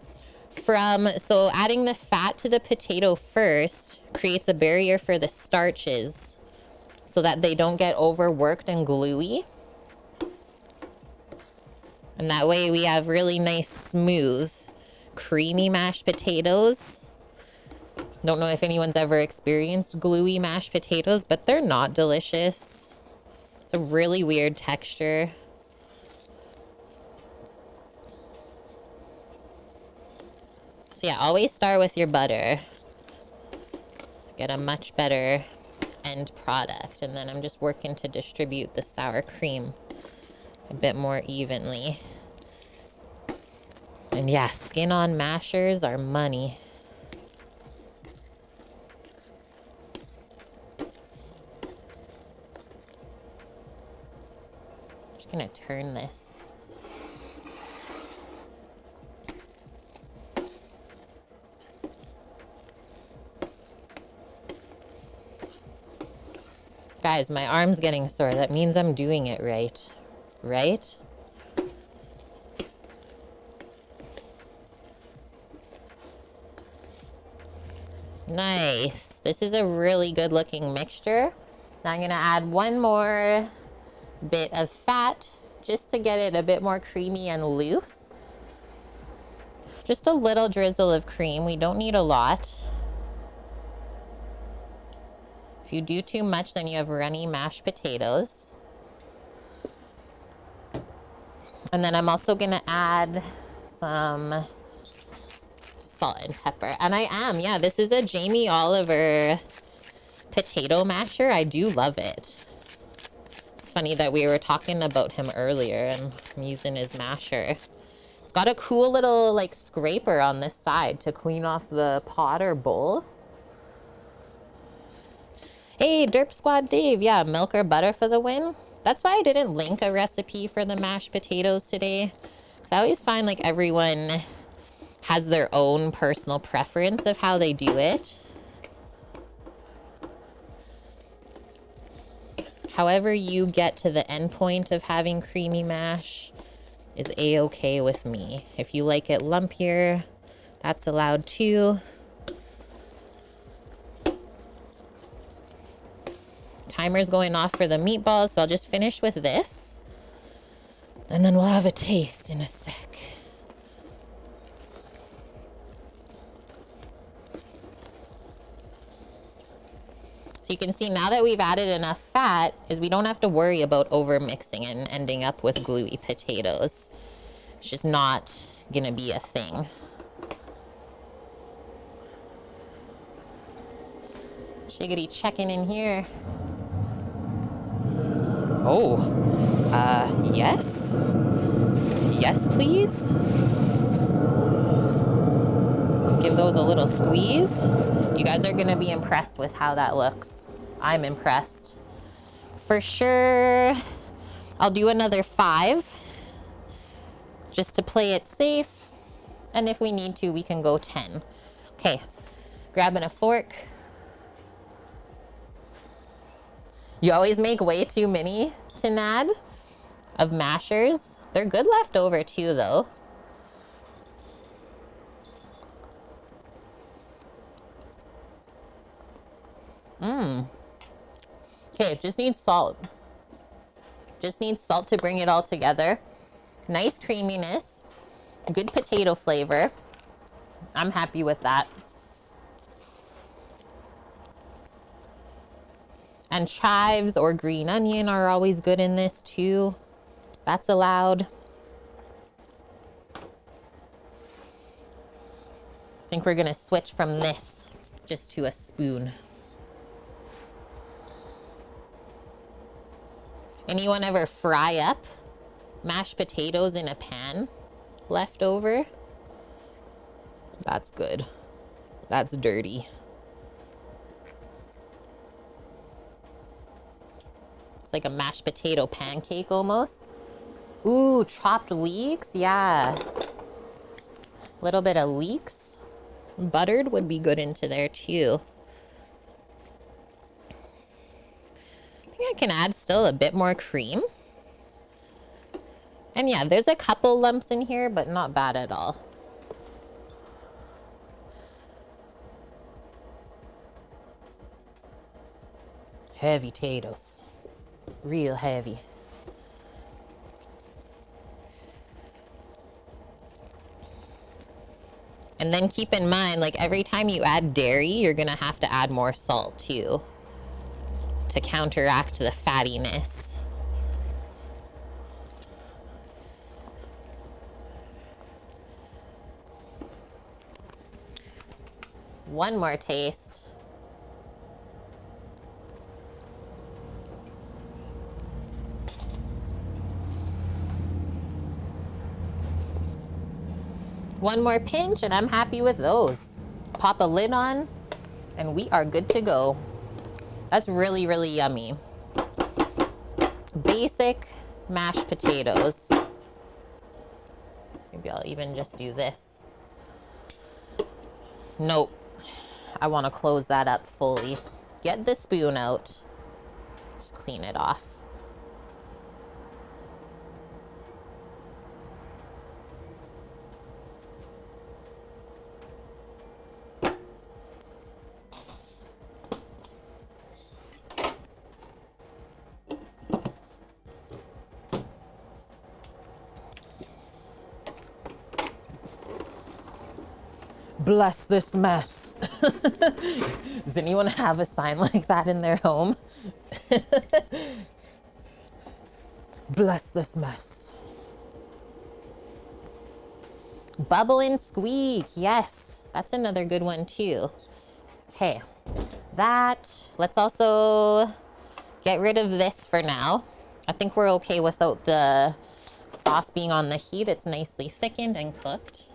So adding the fat to the potato first creates a barrier for the starches so that they don't get overworked and gluey. And that way we have really nice, smooth, creamy mashed potatoes. Don't know if anyone's ever experienced gluey mashed potatoes, but they're not delicious. It's a really weird texture. So yeah, always start with your butter. Get a much better end product. And then I'm just working to distribute the sour cream a bit more evenly. And yeah, skin on mashers are money. Just gonna turn this. Guys, my arm's getting sore. That means I'm doing it right. Right? Nice. This is a really good looking mixture. Now I'm gonna add one more bit of fat just to get it a bit more creamy and loose. Just a little drizzle of cream. We don't need a lot. If you do too much, then you have runny mashed potatoes. And then I'm also gonna add some salt and pepper. And yeah, this is a Jamie Oliver potato masher. I do love it. It's funny that we were talking about him earlier and I'm using his masher. It's got a cool little like scraper on this side to clean off the pot or bowl. Hey, Derp Squad Dave. Yeah, milk or butter for the win. That's why I didn't link a recipe for the mashed potatoes today. Because I always find like everyone has their own personal preference of how they do it. However you get to the end point of having creamy mash is a-okay with me. If you like it lumpier, that's allowed too. Timer's going off for the meatballs, so I'll just finish with this. And then we'll have a taste in a sec. So you can see now that we've added enough fat is we don't have to worry about over mixing and ending up with gluey potatoes. It's just not gonna be a thing. Shiggity checking in here. Oh, yes? Yes, please? Give those a little squeeze. You guys are gonna be impressed with how that looks. I'm impressed. For sure, I'll do another 5 just to play it safe. And if we need to, we can go 10. Okay, grabbing a fork. You always make way too many to Nad of mashers. They're good left over too, though. Okay, just needs salt. Just needs salt to bring it all together. Nice creaminess. Good potato flavor. I'm happy with that. And chives or green onion are always good in this too. That's allowed. I think we're gonna switch from this just to a spoon. Anyone ever fry up mashed potatoes in a pan left over? That's good. That's dirty. It's like a mashed potato pancake almost. Ooh, chopped leeks, yeah. A little bit of leeks. Buttered would be good into there too. I think I can add still a bit more cream. And yeah, there's a couple lumps in here, but not bad at all. Heavy potatoes. Real heavy. And then keep in mind, like every time you add dairy, you're gonna have to add more salt too, to counteract the fattiness. One more taste. One more pinch and I'm happy with those. Pop a lid on and we are good to go. That's really, really yummy. Basic mashed potatoes. Maybe I'll even just do this. Nope. I want to close that up fully. Get the spoon out. Just clean it off. Bless this mess. Does anyone have a sign like that in their home? Bless this mess. Bubble and squeak. Yes, that's another good one too. Okay, that. Let's also get rid of this for now. I think we're okay without the sauce being on the heat. It's nicely thickened and cooked.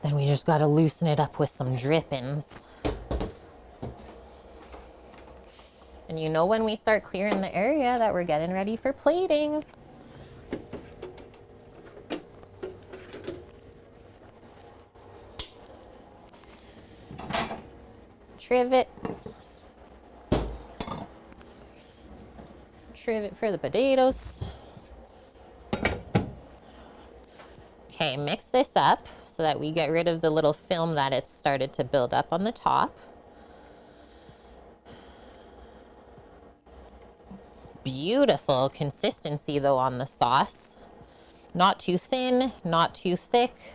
Then we just gotta loosen it up with some drippings. And you know when we start clearing the area that we're getting ready for plating. Trivet. Trivet for the potatoes. Okay, mix this up so that we get rid of the little film that it's started to build up on the top. Beautiful consistency though on the sauce. Not too thin, not too thick.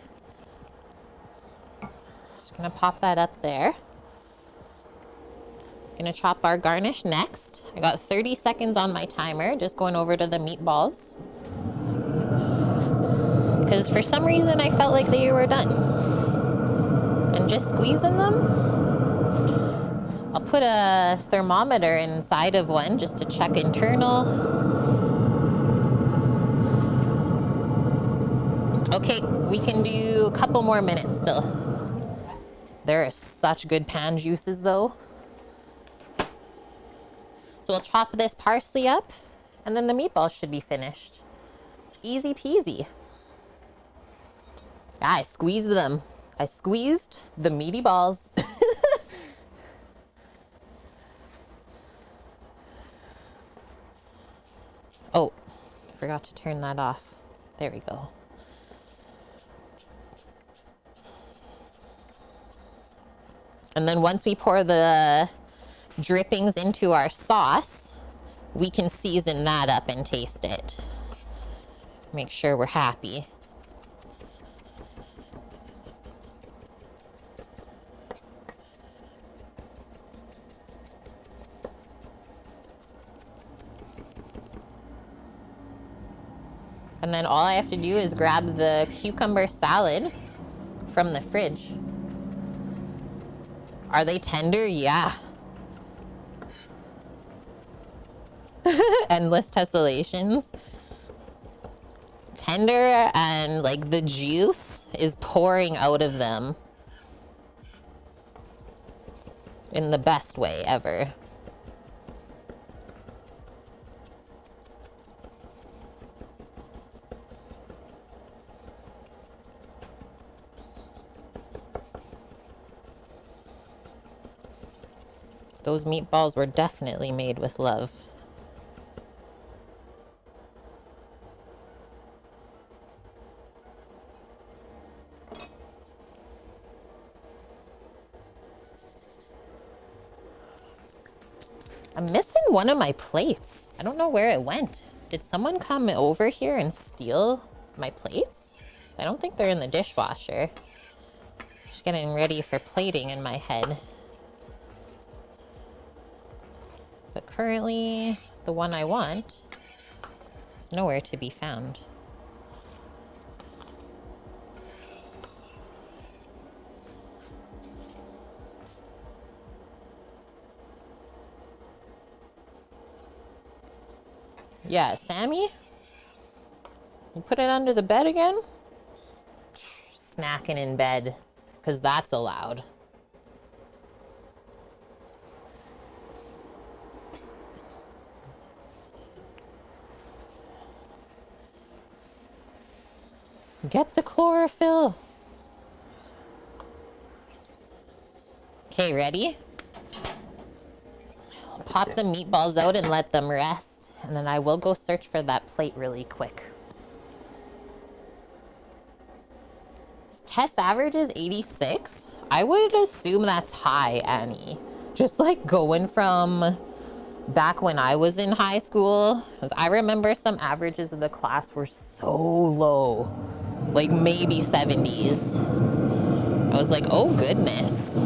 Just gonna pop that up there. Gonna chop our garnish next. I got 30 seconds on my timer, just going over to the meatballs. Because for some reason I felt like they were done. And just squeezing them. I'll put a thermometer inside of one just to check internal. Okay, we can do a couple more minutes still. There are such good pan juices though. So we'll chop this parsley up and then the meatballs should be finished. Easy peasy. Yeah, I squeezed them. I squeezed the meaty balls. Oh, forgot to turn that off. There we go. And then once we pour the drippings into our sauce, we can season that up and taste it. Make sure we're happy. And then all I have to do is grab the cucumber salad from the fridge. Are they tender? Yeah. Endless tessellations. Tender and like the juice is pouring out of them in the best way ever. Those meatballs were definitely made with love. I'm missing one of my plates. I don't know where it went. Did someone come over here and steal my plates? I don't think they're in the dishwasher. Just getting ready for plating in my head. But currently, the one I want is nowhere to be found. Yeah, Sammy? You put it under the bed again? Snacking in bed, because that's allowed. Get the chlorophyll. Okay, ready? Pop the meatballs out and let them rest. And then I will go search for that plate really quick. Test average is 86. I would assume that's high, Annie. Just like going from back when I was in high school. Because I remember some averages in the class were so low. Like maybe 70s. I was like, oh goodness.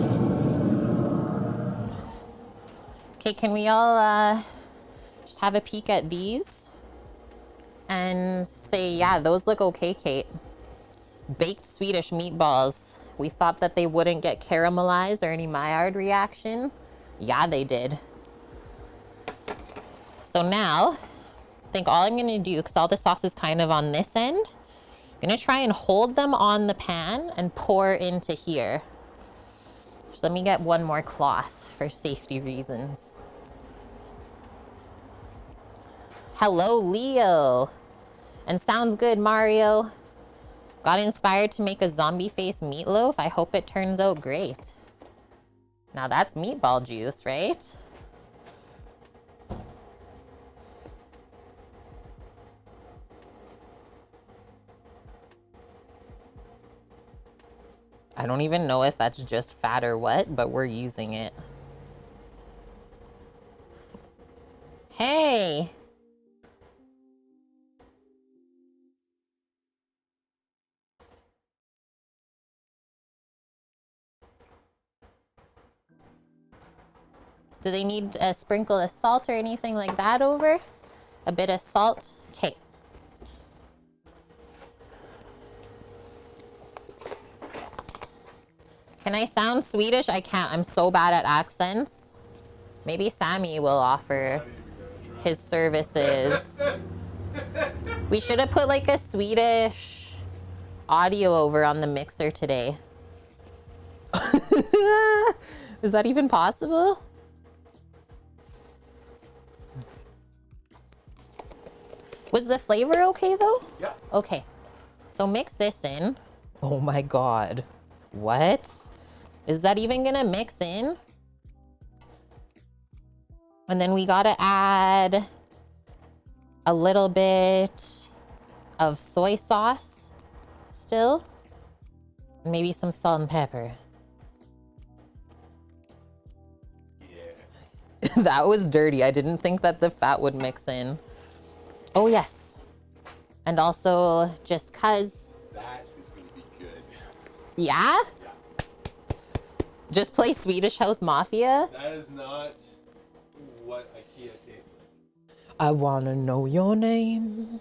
Okay, can we all just have a peek at these? And say, yeah, those look okay, Kate. Baked Swedish meatballs. We thought that they wouldn't get caramelized or any Maillard reaction. Yeah, they did. So now, I think all I'm gonna do, because all the sauce is kind of on this end, I'm gonna try and hold them on the pan and pour into here. Just let me get one more cloth for safety reasons. Hello, Leo. And sounds good, Mario. Got inspired to make a zombie face meatloaf. I hope it turns out great. Now that's meatball juice, right? I don't even know if that's just fat or what, but we're using it. Hey! Do they need a sprinkle of salt or anything like that over? A bit of salt? Okay. Can I sound Swedish? I can't. I'm so bad at accents. Maybe Sammy will offer his services. We should have put like a Swedish audio over on the mixer today. Is that even possible? Was the flavor okay though? Yeah. Okay. So mix this in. Oh my God. What? Is that even gonna mix in? And then we gotta add a little bit of soy sauce still. Maybe some salt and pepper. Yeah. That was dirty. I didn't think that the fat would mix in. Oh, yes. And also, just cuz. That is going to be good. Yeah? Yeah. Just play Swedish House Mafia? That is not what IKEA tastes like. I wanna know your name.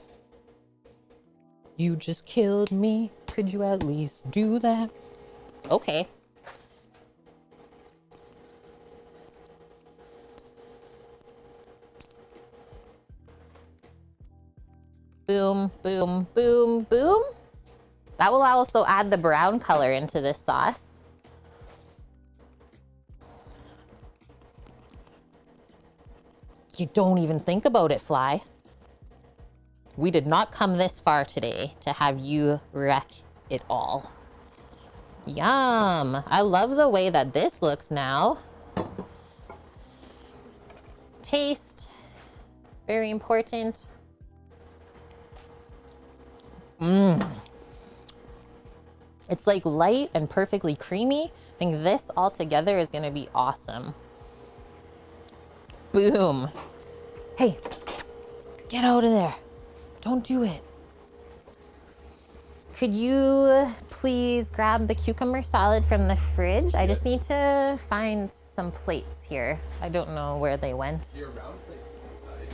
You just killed me. Could you at least do that? Okay. Boom, boom, boom, boom. That will also add the brown color into this sauce. You don't even think about it, Fly. We did not come this far today to have you wreck it all. Yum. I love the way that this looks now. Taste. Very important. Mmm. It's like light and perfectly creamy. I think this all together is going to be awesome. Boom. Hey, get out of there. Don't do it. Could you please grab the cucumber salad from the fridge? I just need to find some plates here. I don't know where they went. Your round plates inside.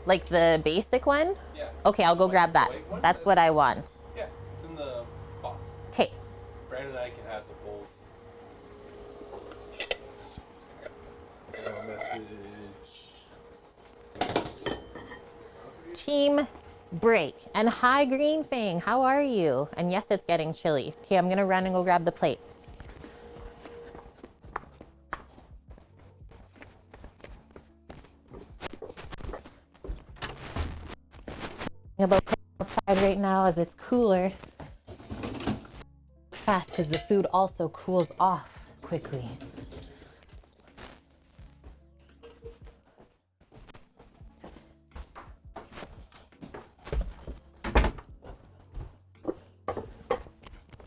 Like the basic one? Yeah. Okay, I'll go grab that. That's what I want. Yeah, it's in the box. Okay. Brandon and I can have the bowls. Message. Team break. And hi, Green Fang. How are you? And yes, it's getting chilly. Okay, I'm gonna run and go grab the plate. About outside right now as it's cooler fast because the food also cools off quickly.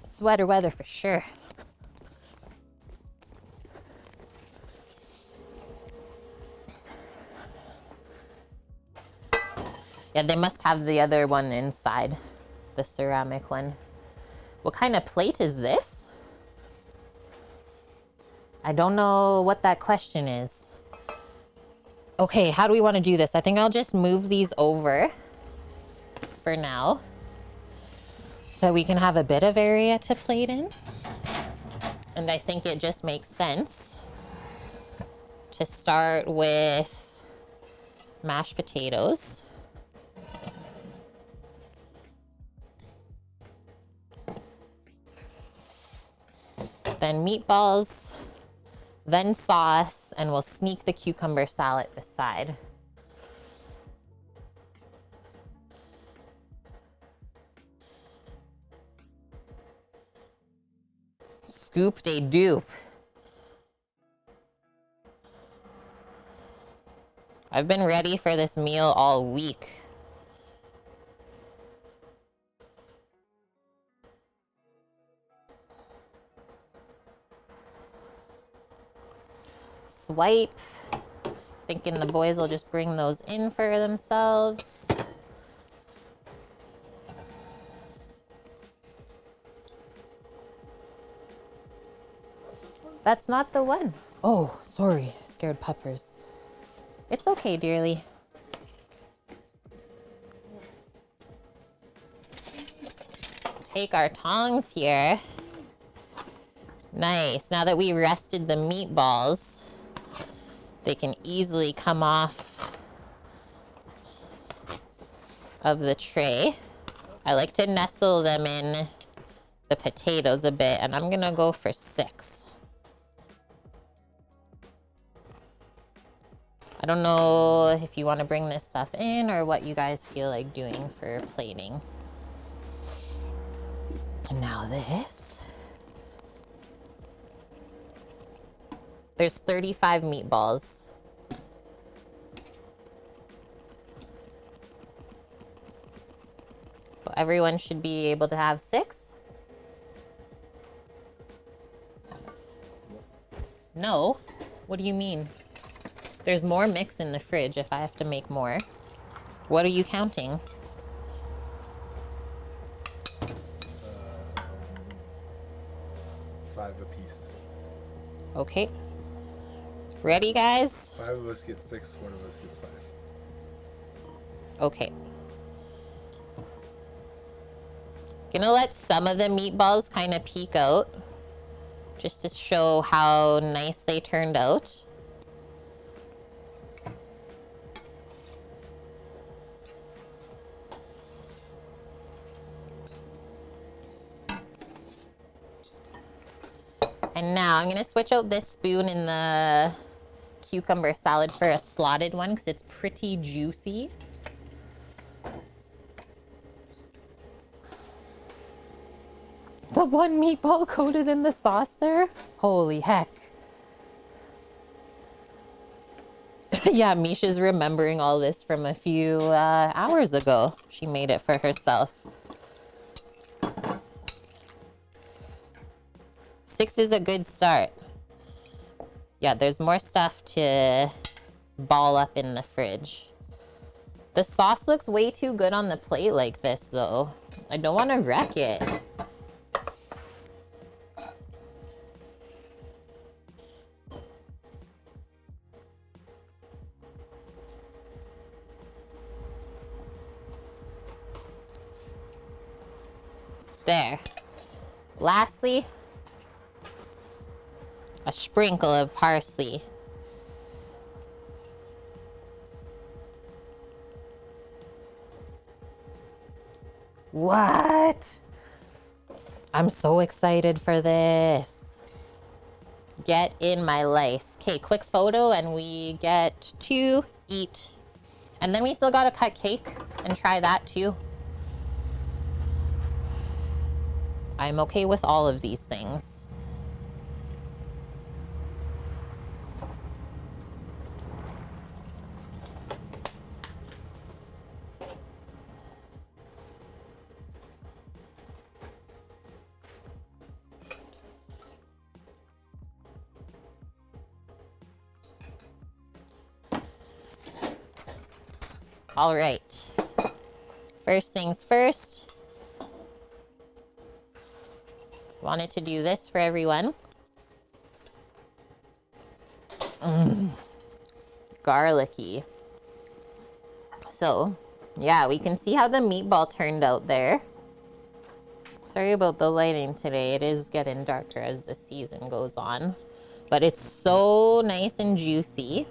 Sweater weather for sure. Yeah, they must have the other one inside, the ceramic one. What kind of plate is this? I don't know what that question is. Okay, how do we want to do this? I think I'll just move these over for now so we can have a bit of area to plate in. And I think it just makes sense to start with mashed potatoes. Then meatballs, then sauce, and we'll sneak the cucumber salad aside. Scoop de dupe. I've been ready for this meal all week. Swipe. Thinking the boys will just bring those in for themselves. That's not the one. Oh, sorry. Scared puppers. It's okay, dearly. Take our tongs here. Nice. Now that we rested the meatballs, they can easily come off of the tray. I like to nestle them in the potatoes a bit, and I'm gonna go for 6. I don't know if you want to bring this stuff in or what you guys feel like doing for plating. And now this. There's 35 meatballs. So everyone should be able to have 6. No? What do you mean? There's more mix in the fridge if I have to make more. What are you counting? 5 apiece. Okay. Ready, guys? 5 of us get 6, 1 of us gets 5. Okay. Gonna let some of the meatballs kind of peek out just to show how nice they turned out. And now I'm gonna switch out this spoon in the cucumber salad for a slotted one because it's pretty juicy. The one meatball coated in the sauce there? Holy heck. Yeah, Misha's remembering all this from a few hours ago. She made it for herself. 6 is a good start. Yeah, there's more stuff to ball up in the fridge. The sauce looks way too good on the plate like this though. I don't want to wreck it. There. Lastly, a sprinkle of parsley. What? I'm so excited for this. Get in my life. Okay, quick photo and we get to eat. And then we still gotta cut cake and try that too. I'm okay with all of these things. All right. First things first. Wanted to do this for everyone. Garlicky. So, yeah, we can see how the meatball turned out there. Sorry about the lighting today. It is getting darker as the season goes on. But it's so nice and juicy.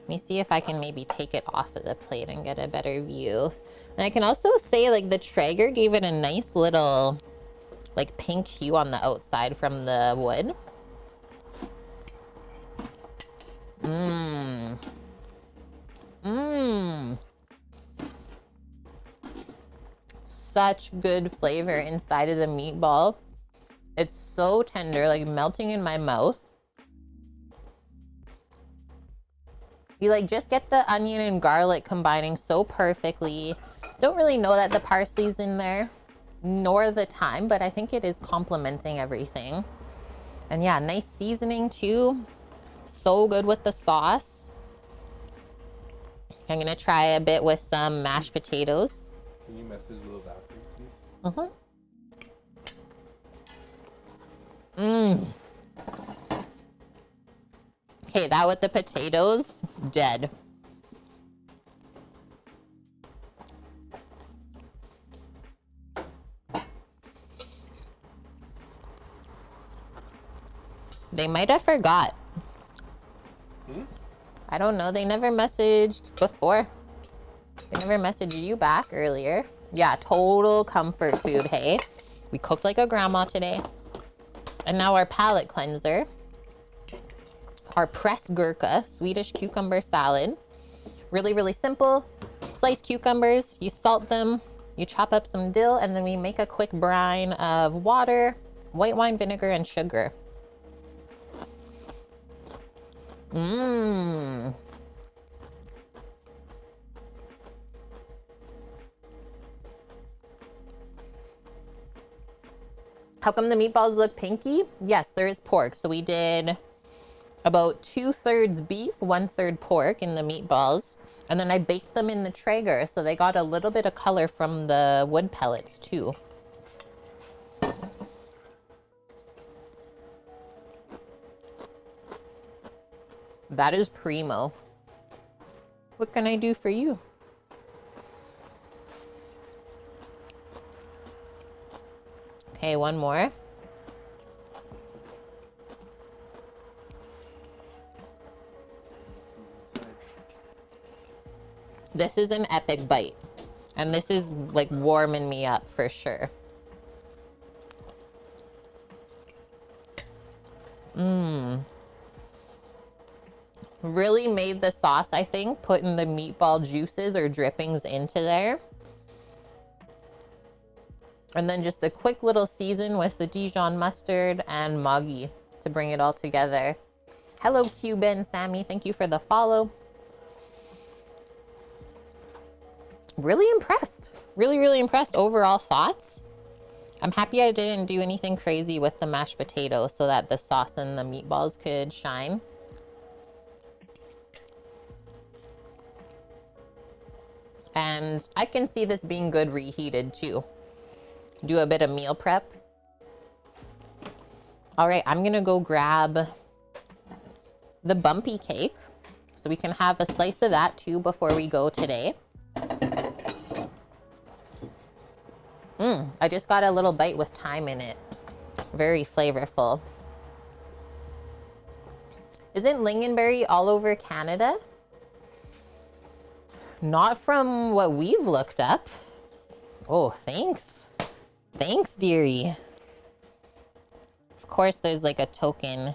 Let me see if I can maybe take it off of the plate and get a better view. And I can also say, like, the Traeger gave it a nice little, like, pink hue on the outside from the wood. Mmm. Mmm. Such good flavor inside of the meatball. It's so tender, like melting in my mouth. You like just get the onion and garlic combining so perfectly. Don't really know that the parsley's in there, nor the thyme, but I think it is complementing everything. And yeah, nice seasoning too. So good with the sauce. I'm gonna try a bit with some mashed potatoes. Can you message Lil Valkyrie, please? Okay, that with the potatoes, dead. They might have forgot. I don't know. They never messaged before. They never messaged you back earlier. Yeah, total comfort food, hey? We cooked like a grandma today. And now our palate cleanser. Our pressgurka, Swedish cucumber salad. Really, really simple. Sliced cucumbers, you salt them, you chop up some dill, and then we make a quick brine of water, white wine vinegar, and sugar. Mmm. How come the meatballs look pinky? Yes, there is pork. So we did about 2/3 beef, 1/3 pork in the meatballs. And then I baked them in the Traeger, so they got a little bit of color from the wood pellets too. That is primo. What can I do for you? Okay, one more. This is an epic bite. And this is like warming me up for sure. Mmm. Really made the sauce, I think, putting the meatball juices or drippings into there. And then just a quick little season with the Dijon mustard and Maggi to bring it all together. Hello, Cuban Sammy. Thank you for the follow. Really impressed. Really, really impressed. Overall thoughts. I'm happy I didn't do anything crazy with the mashed potatoes so that the sauce and the meatballs could shine. And I can see this being good reheated too. Do a bit of meal prep. All right, I'm gonna go grab the Bumpy cake so we can have a slice of that too before we go today. I just got a little bite with thyme in it. Very flavorful. Isn't lingonberry all over Canada? Not from what we've looked up. Oh, thanks. Thanks, dearie. Of course, there's like a token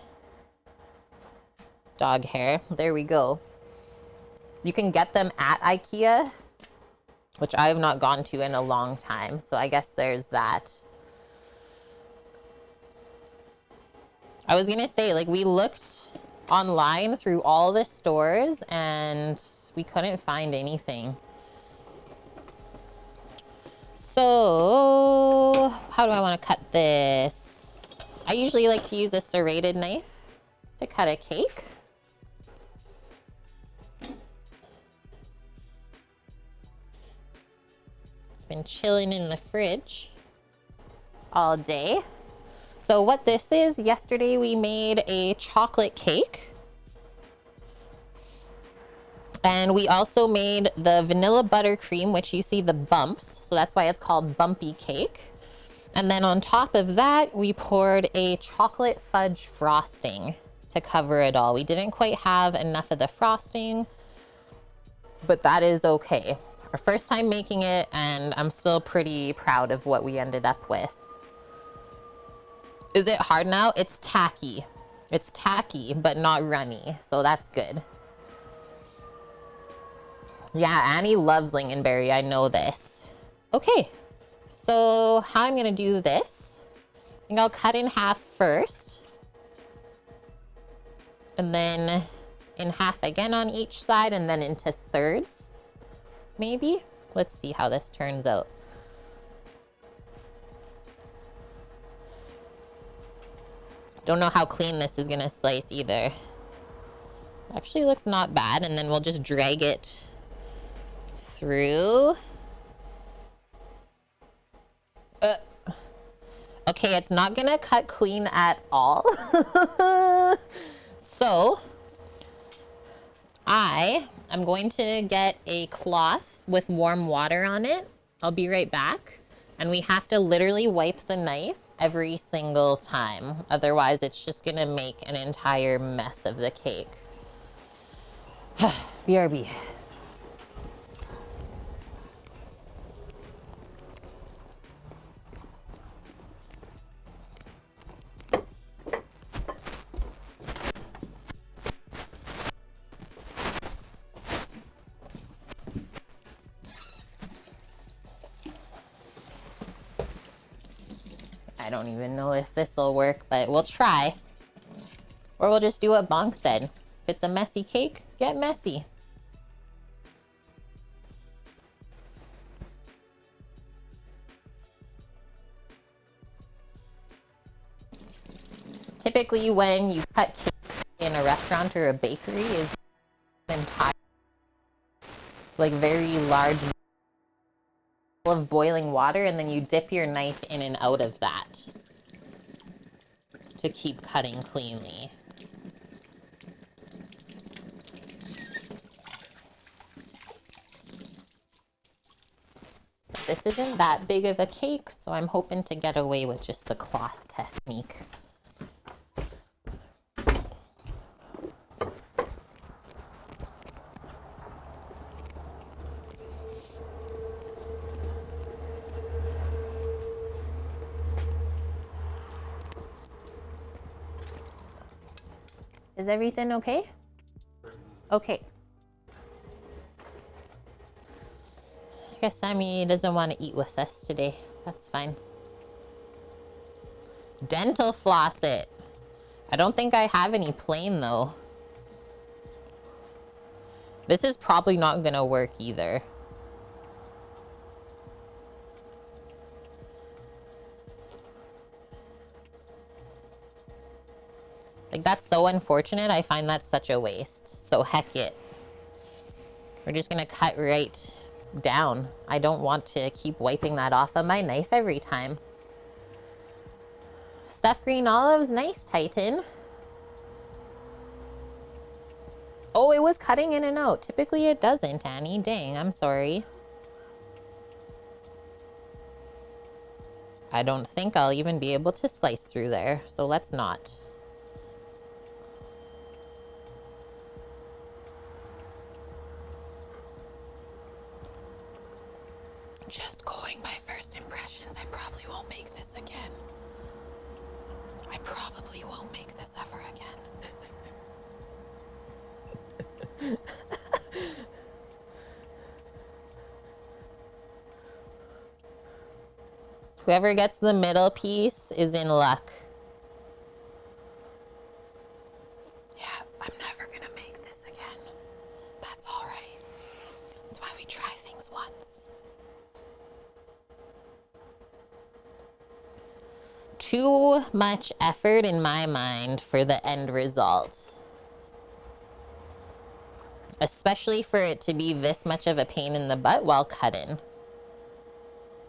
dog hair. There we go. You can get them at IKEA, which I have not gone to in a long time. So I guess there's that. I was gonna say, like, we looked online through all the stores and we couldn't find anything. So how do I want to cut this? I usually like to use a serrated knife to cut a cake. It's been chilling in the fridge all day. So what this is, yesterday we made a chocolate cake. And we also made the vanilla buttercream, which you see the bumps. So that's why it's called Bumpy cake. And then on top of that, we poured a chocolate fudge frosting to cover it all. We didn't quite have enough of the frosting, but that is okay. Our first time making it, and I'm still pretty proud of what we ended up with. Is it hard now? It's tacky. It's tacky, but not runny, so that's good. Yeah, Annie loves lingonberry. I know this. Okay, so how I'm gonna do this, I think I'll cut in half first. And then in half again on each side, and then into thirds, maybe? Let's see how this turns out. Don't know how clean this is gonna slice either. Actually looks not bad, and then we'll just drag it through. Okay, it's not gonna cut clean at all. So I am going to get a cloth with warm water on it. I'll be right back. And we have to literally wipe the knife every single time. Otherwise, it's just gonna make an entire mess of the cake. BRB. I don't even know if this will work, but we'll try. Or we'll just do what Bonk said. If it's a messy cake, get messy. Typically when you cut cakes in a restaurant or a bakery is an entire, like, very large bowl of boiling water, and then you dip your knife in and out of that to keep cutting cleanly. This isn't that big of a cake, so I'm hoping to get away with just the cloth technique. Is everything okay? Okay. I guess Sammy doesn't want to eat with us today. That's fine. Dental floss it. I don't think I have any plain though. This is probably not gonna work either. Like, that's so unfortunate. I find that such a waste. So heck it. We're just gonna cut right down. I don't want to keep wiping that off of my knife every time. Stuffed green olives, nice, Titan. Oh, it was cutting in and out. Typically it doesn't, Annie. Dang, I'm sorry. I don't think I'll even be able to slice through there, so let's not. Just going by first impressions, I probably won't make this again. I probably won't make this ever again. Whoever gets the middle piece is in luck. Yeah, I'm never gonna make this again. That's all right. That's why we try things once. Too much effort in my mind for the end result. Especially for it to be this much of a pain in the butt while cutting.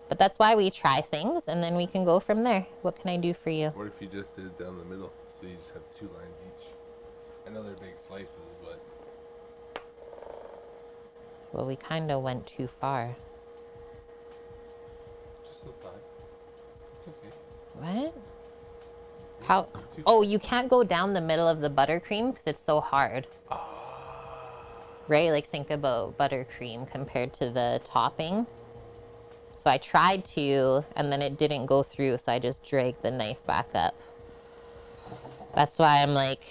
But that's why we try things, and then we can go from there. What can I do for you? What if you just did it down the middle? So you just have 2 lines each. I know they're big slices, but... Well, we kind of went too far. Just a thought. It's okay. What? How? Oh, you can't go down the middle of the buttercream because it's so hard. Right? Like, think about buttercream compared to the topping. So I tried to, and then it didn't go through, so I just dragged the knife back up. That's why I'm like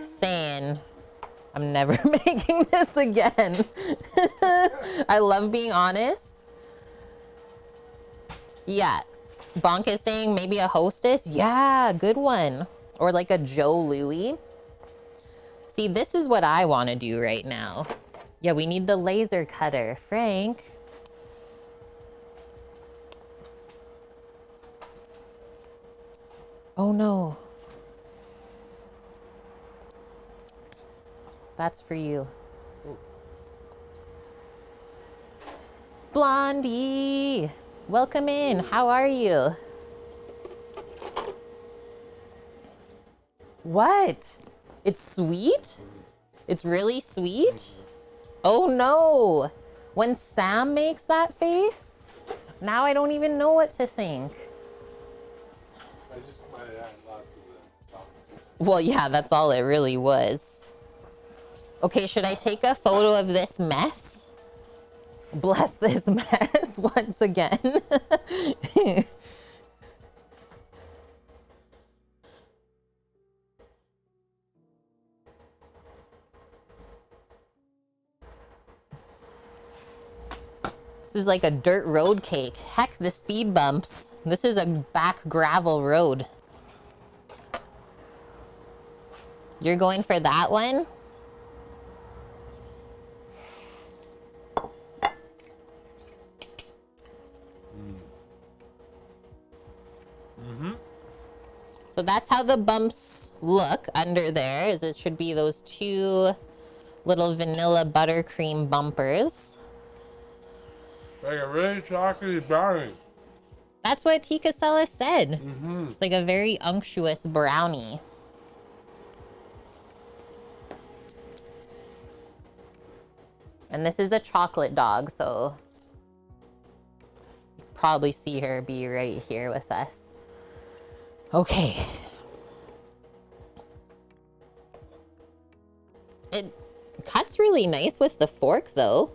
saying I'm never making this again. I love being honest. Yeah. Bonk is saying maybe a Hostess. Yeah, good one. Or like a Joe Louis. See, this is what I want to do right now. Yeah, we need the laser cutter. Frank. Oh no. That's for you. Ooh. Blondie. Welcome in. How are you? What? It's sweet? It's really sweet? Oh no. When Sam makes that face, now I don't even know what to think. I just might add lots of the chocolate. Well, yeah, that's all it really was. Okay, should I take a photo of this mess? Bless this mess once again. This is like a dirt road cake. Heck, the speed bumps. This is a back gravel road. You're going for that one? So that's how the bumps look under there. Is it should be those 2 little vanilla buttercream bumpers. Like a really chocolatey brownie. That's what Tika Sella said. Mm-hmm. It's like a very unctuous brownie. And this is a chocolate dog, so you probably see her be right here with us. Okay. It cuts really nice with the fork though,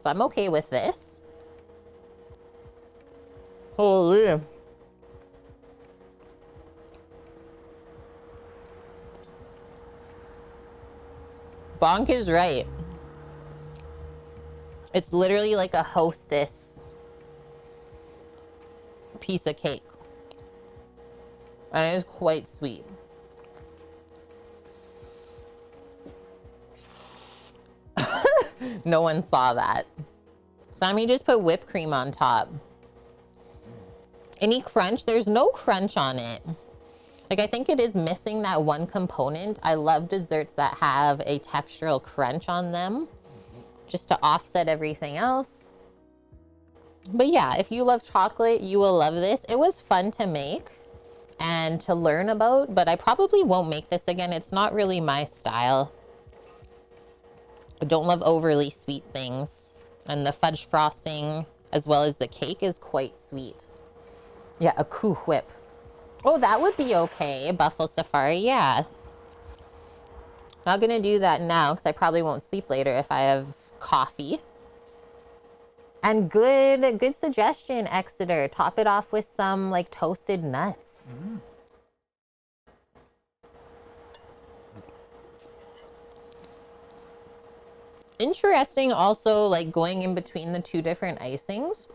so I'm okay with this. Holy. Bonk is right. It's literally like a Hostess piece of cake. And it is quite sweet. No one saw that. Sammy just put whipped cream on top. Any crunch? There's no crunch on it. Like, I think it is missing that one component. I love desserts that have a textural crunch on them, just to offset everything else. But yeah, if you love chocolate, you will love this. It was fun to make and to learn about, but I probably won't make this again. It's not really my style. I don't love overly sweet things. And the fudge frosting, as well as the cake, is quite sweet. Yeah, a Cool Whip. Oh, that would be okay. Buffalo Safari, yeah. Not gonna do that now because I probably won't sleep later if I have coffee. And good suggestion, Exeter. Top it off with some like toasted nuts. Mm. Interesting also, like going in between the two different icings.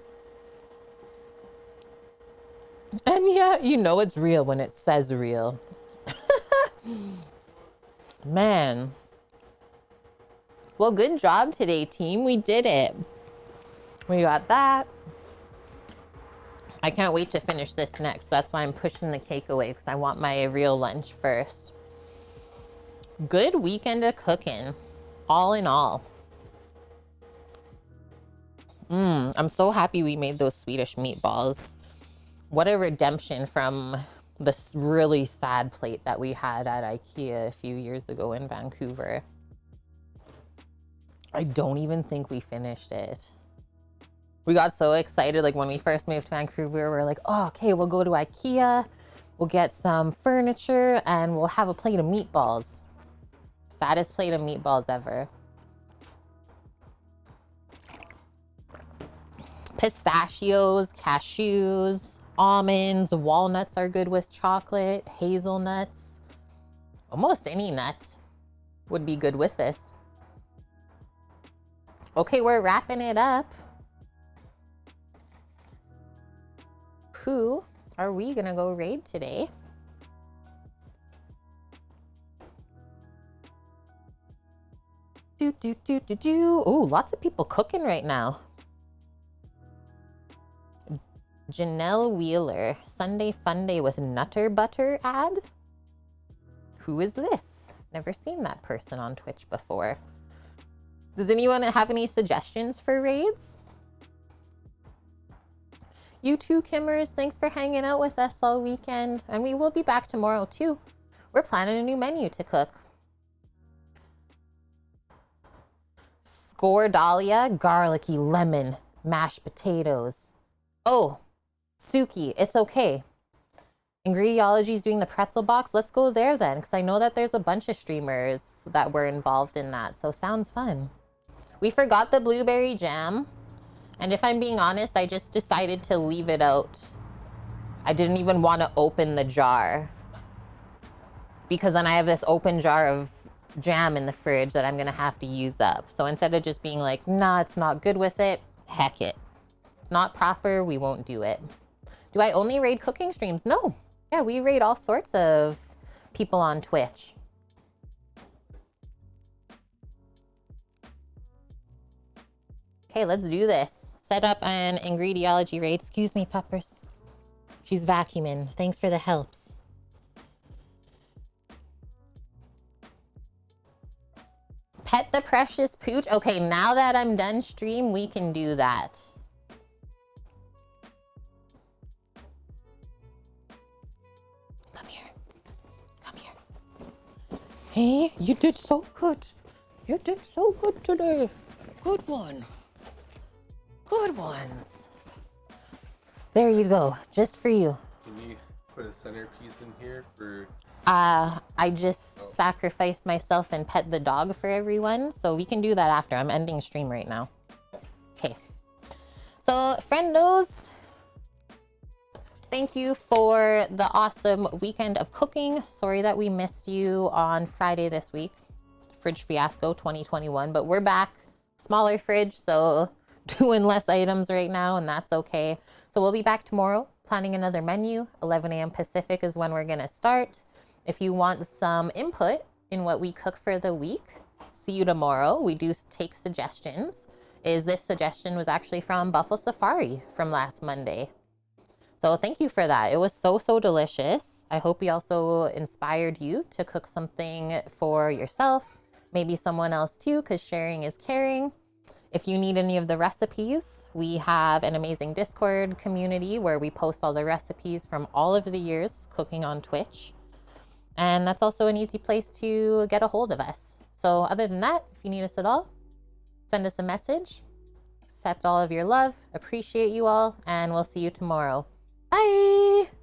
And yeah, you know it's real when it says real. Man. Well, good job today, team. We did it. We got that. I can't wait to finish this next. That's why I'm pushing the cake away because I want my real lunch first. Good weekend of cooking, all in all. I'm so happy we made those Swedish meatballs. What a redemption from this really sad plate that we had at IKEA a few years ago in Vancouver. I don't even think we finished it. We got so excited, like when we first moved to Vancouver, we were like, oh, okay, we'll go to IKEA, we'll get some furniture, and we'll have a plate of meatballs. Saddest plate of meatballs ever. Pistachios, cashews, almonds, walnuts are good with chocolate, hazelnuts. Almost any nut would be good with this. Okay, we're wrapping it up. Who are we gonna go raid today? Ooh, lots of people cooking right now. Janelle Wheeler, Sunday Fun Day with Nutter Butter ad? Who is this? Never seen that person on Twitch before. Does anyone have any suggestions for raids? You too, Kimmers. Thanks for hanging out with us all weekend. And we will be back tomorrow too. We're planning a new menu to cook. Score Dahlia, garlicky lemon, mashed potatoes. Oh, Suki, it's okay. Ingrediology's doing the pretzel box. Let's go there then, because I know that there's a bunch of streamers that were involved in that. So sounds fun. We forgot the blueberry jam. And if I'm being honest, I just decided to leave it out. I didn't even want to open the jar. Because then I have this open jar of jam in the fridge that I'm going to have to use up. So instead of just being like, nah, it's not good with it, heck it. It's not proper, we won't do it. Do I only raid cooking streams? No. Yeah, we raid all sorts of people on Twitch. Okay, let's do this. Set up an ingrediology raid. Excuse me, Peppers. She's vacuuming. Thanks for the helps. Pet the precious pooch. Okay, now that I'm done stream, we can do that. Come here. Come here. Hey, you did so good. You did so good today. Good one. Good ones. There you go. Just for you. Can you put a centerpiece in here for... I just sacrificed myself and pet the dog for everyone, so we can do that after. I'm ending stream right now. Okay. So, friendos, thank you for the awesome weekend of cooking. Sorry that we missed you on Friday this week. Fridge Fiasco 2021, but we're back. Smaller fridge, so doing less items right now, and that's okay. So we'll be back tomorrow, planning another menu. 11 a.m. Pacific is when we're gonna start. If you want some input in what we cook for the week, see you tomorrow. We do take suggestions. This suggestion was actually from Buffalo Safari from last Monday. So thank you for that. It was so, so delicious. I hope we also inspired you to cook something for yourself, maybe someone else too, because sharing is caring. If you need any of the recipes, we have an amazing Discord community where we post all the recipes from all of the years cooking on Twitch. And that's also an easy place to get a hold of us. So other than that, if you need us at all, send us a message. Accept all of your love. Appreciate you all. And we'll see you tomorrow. Bye!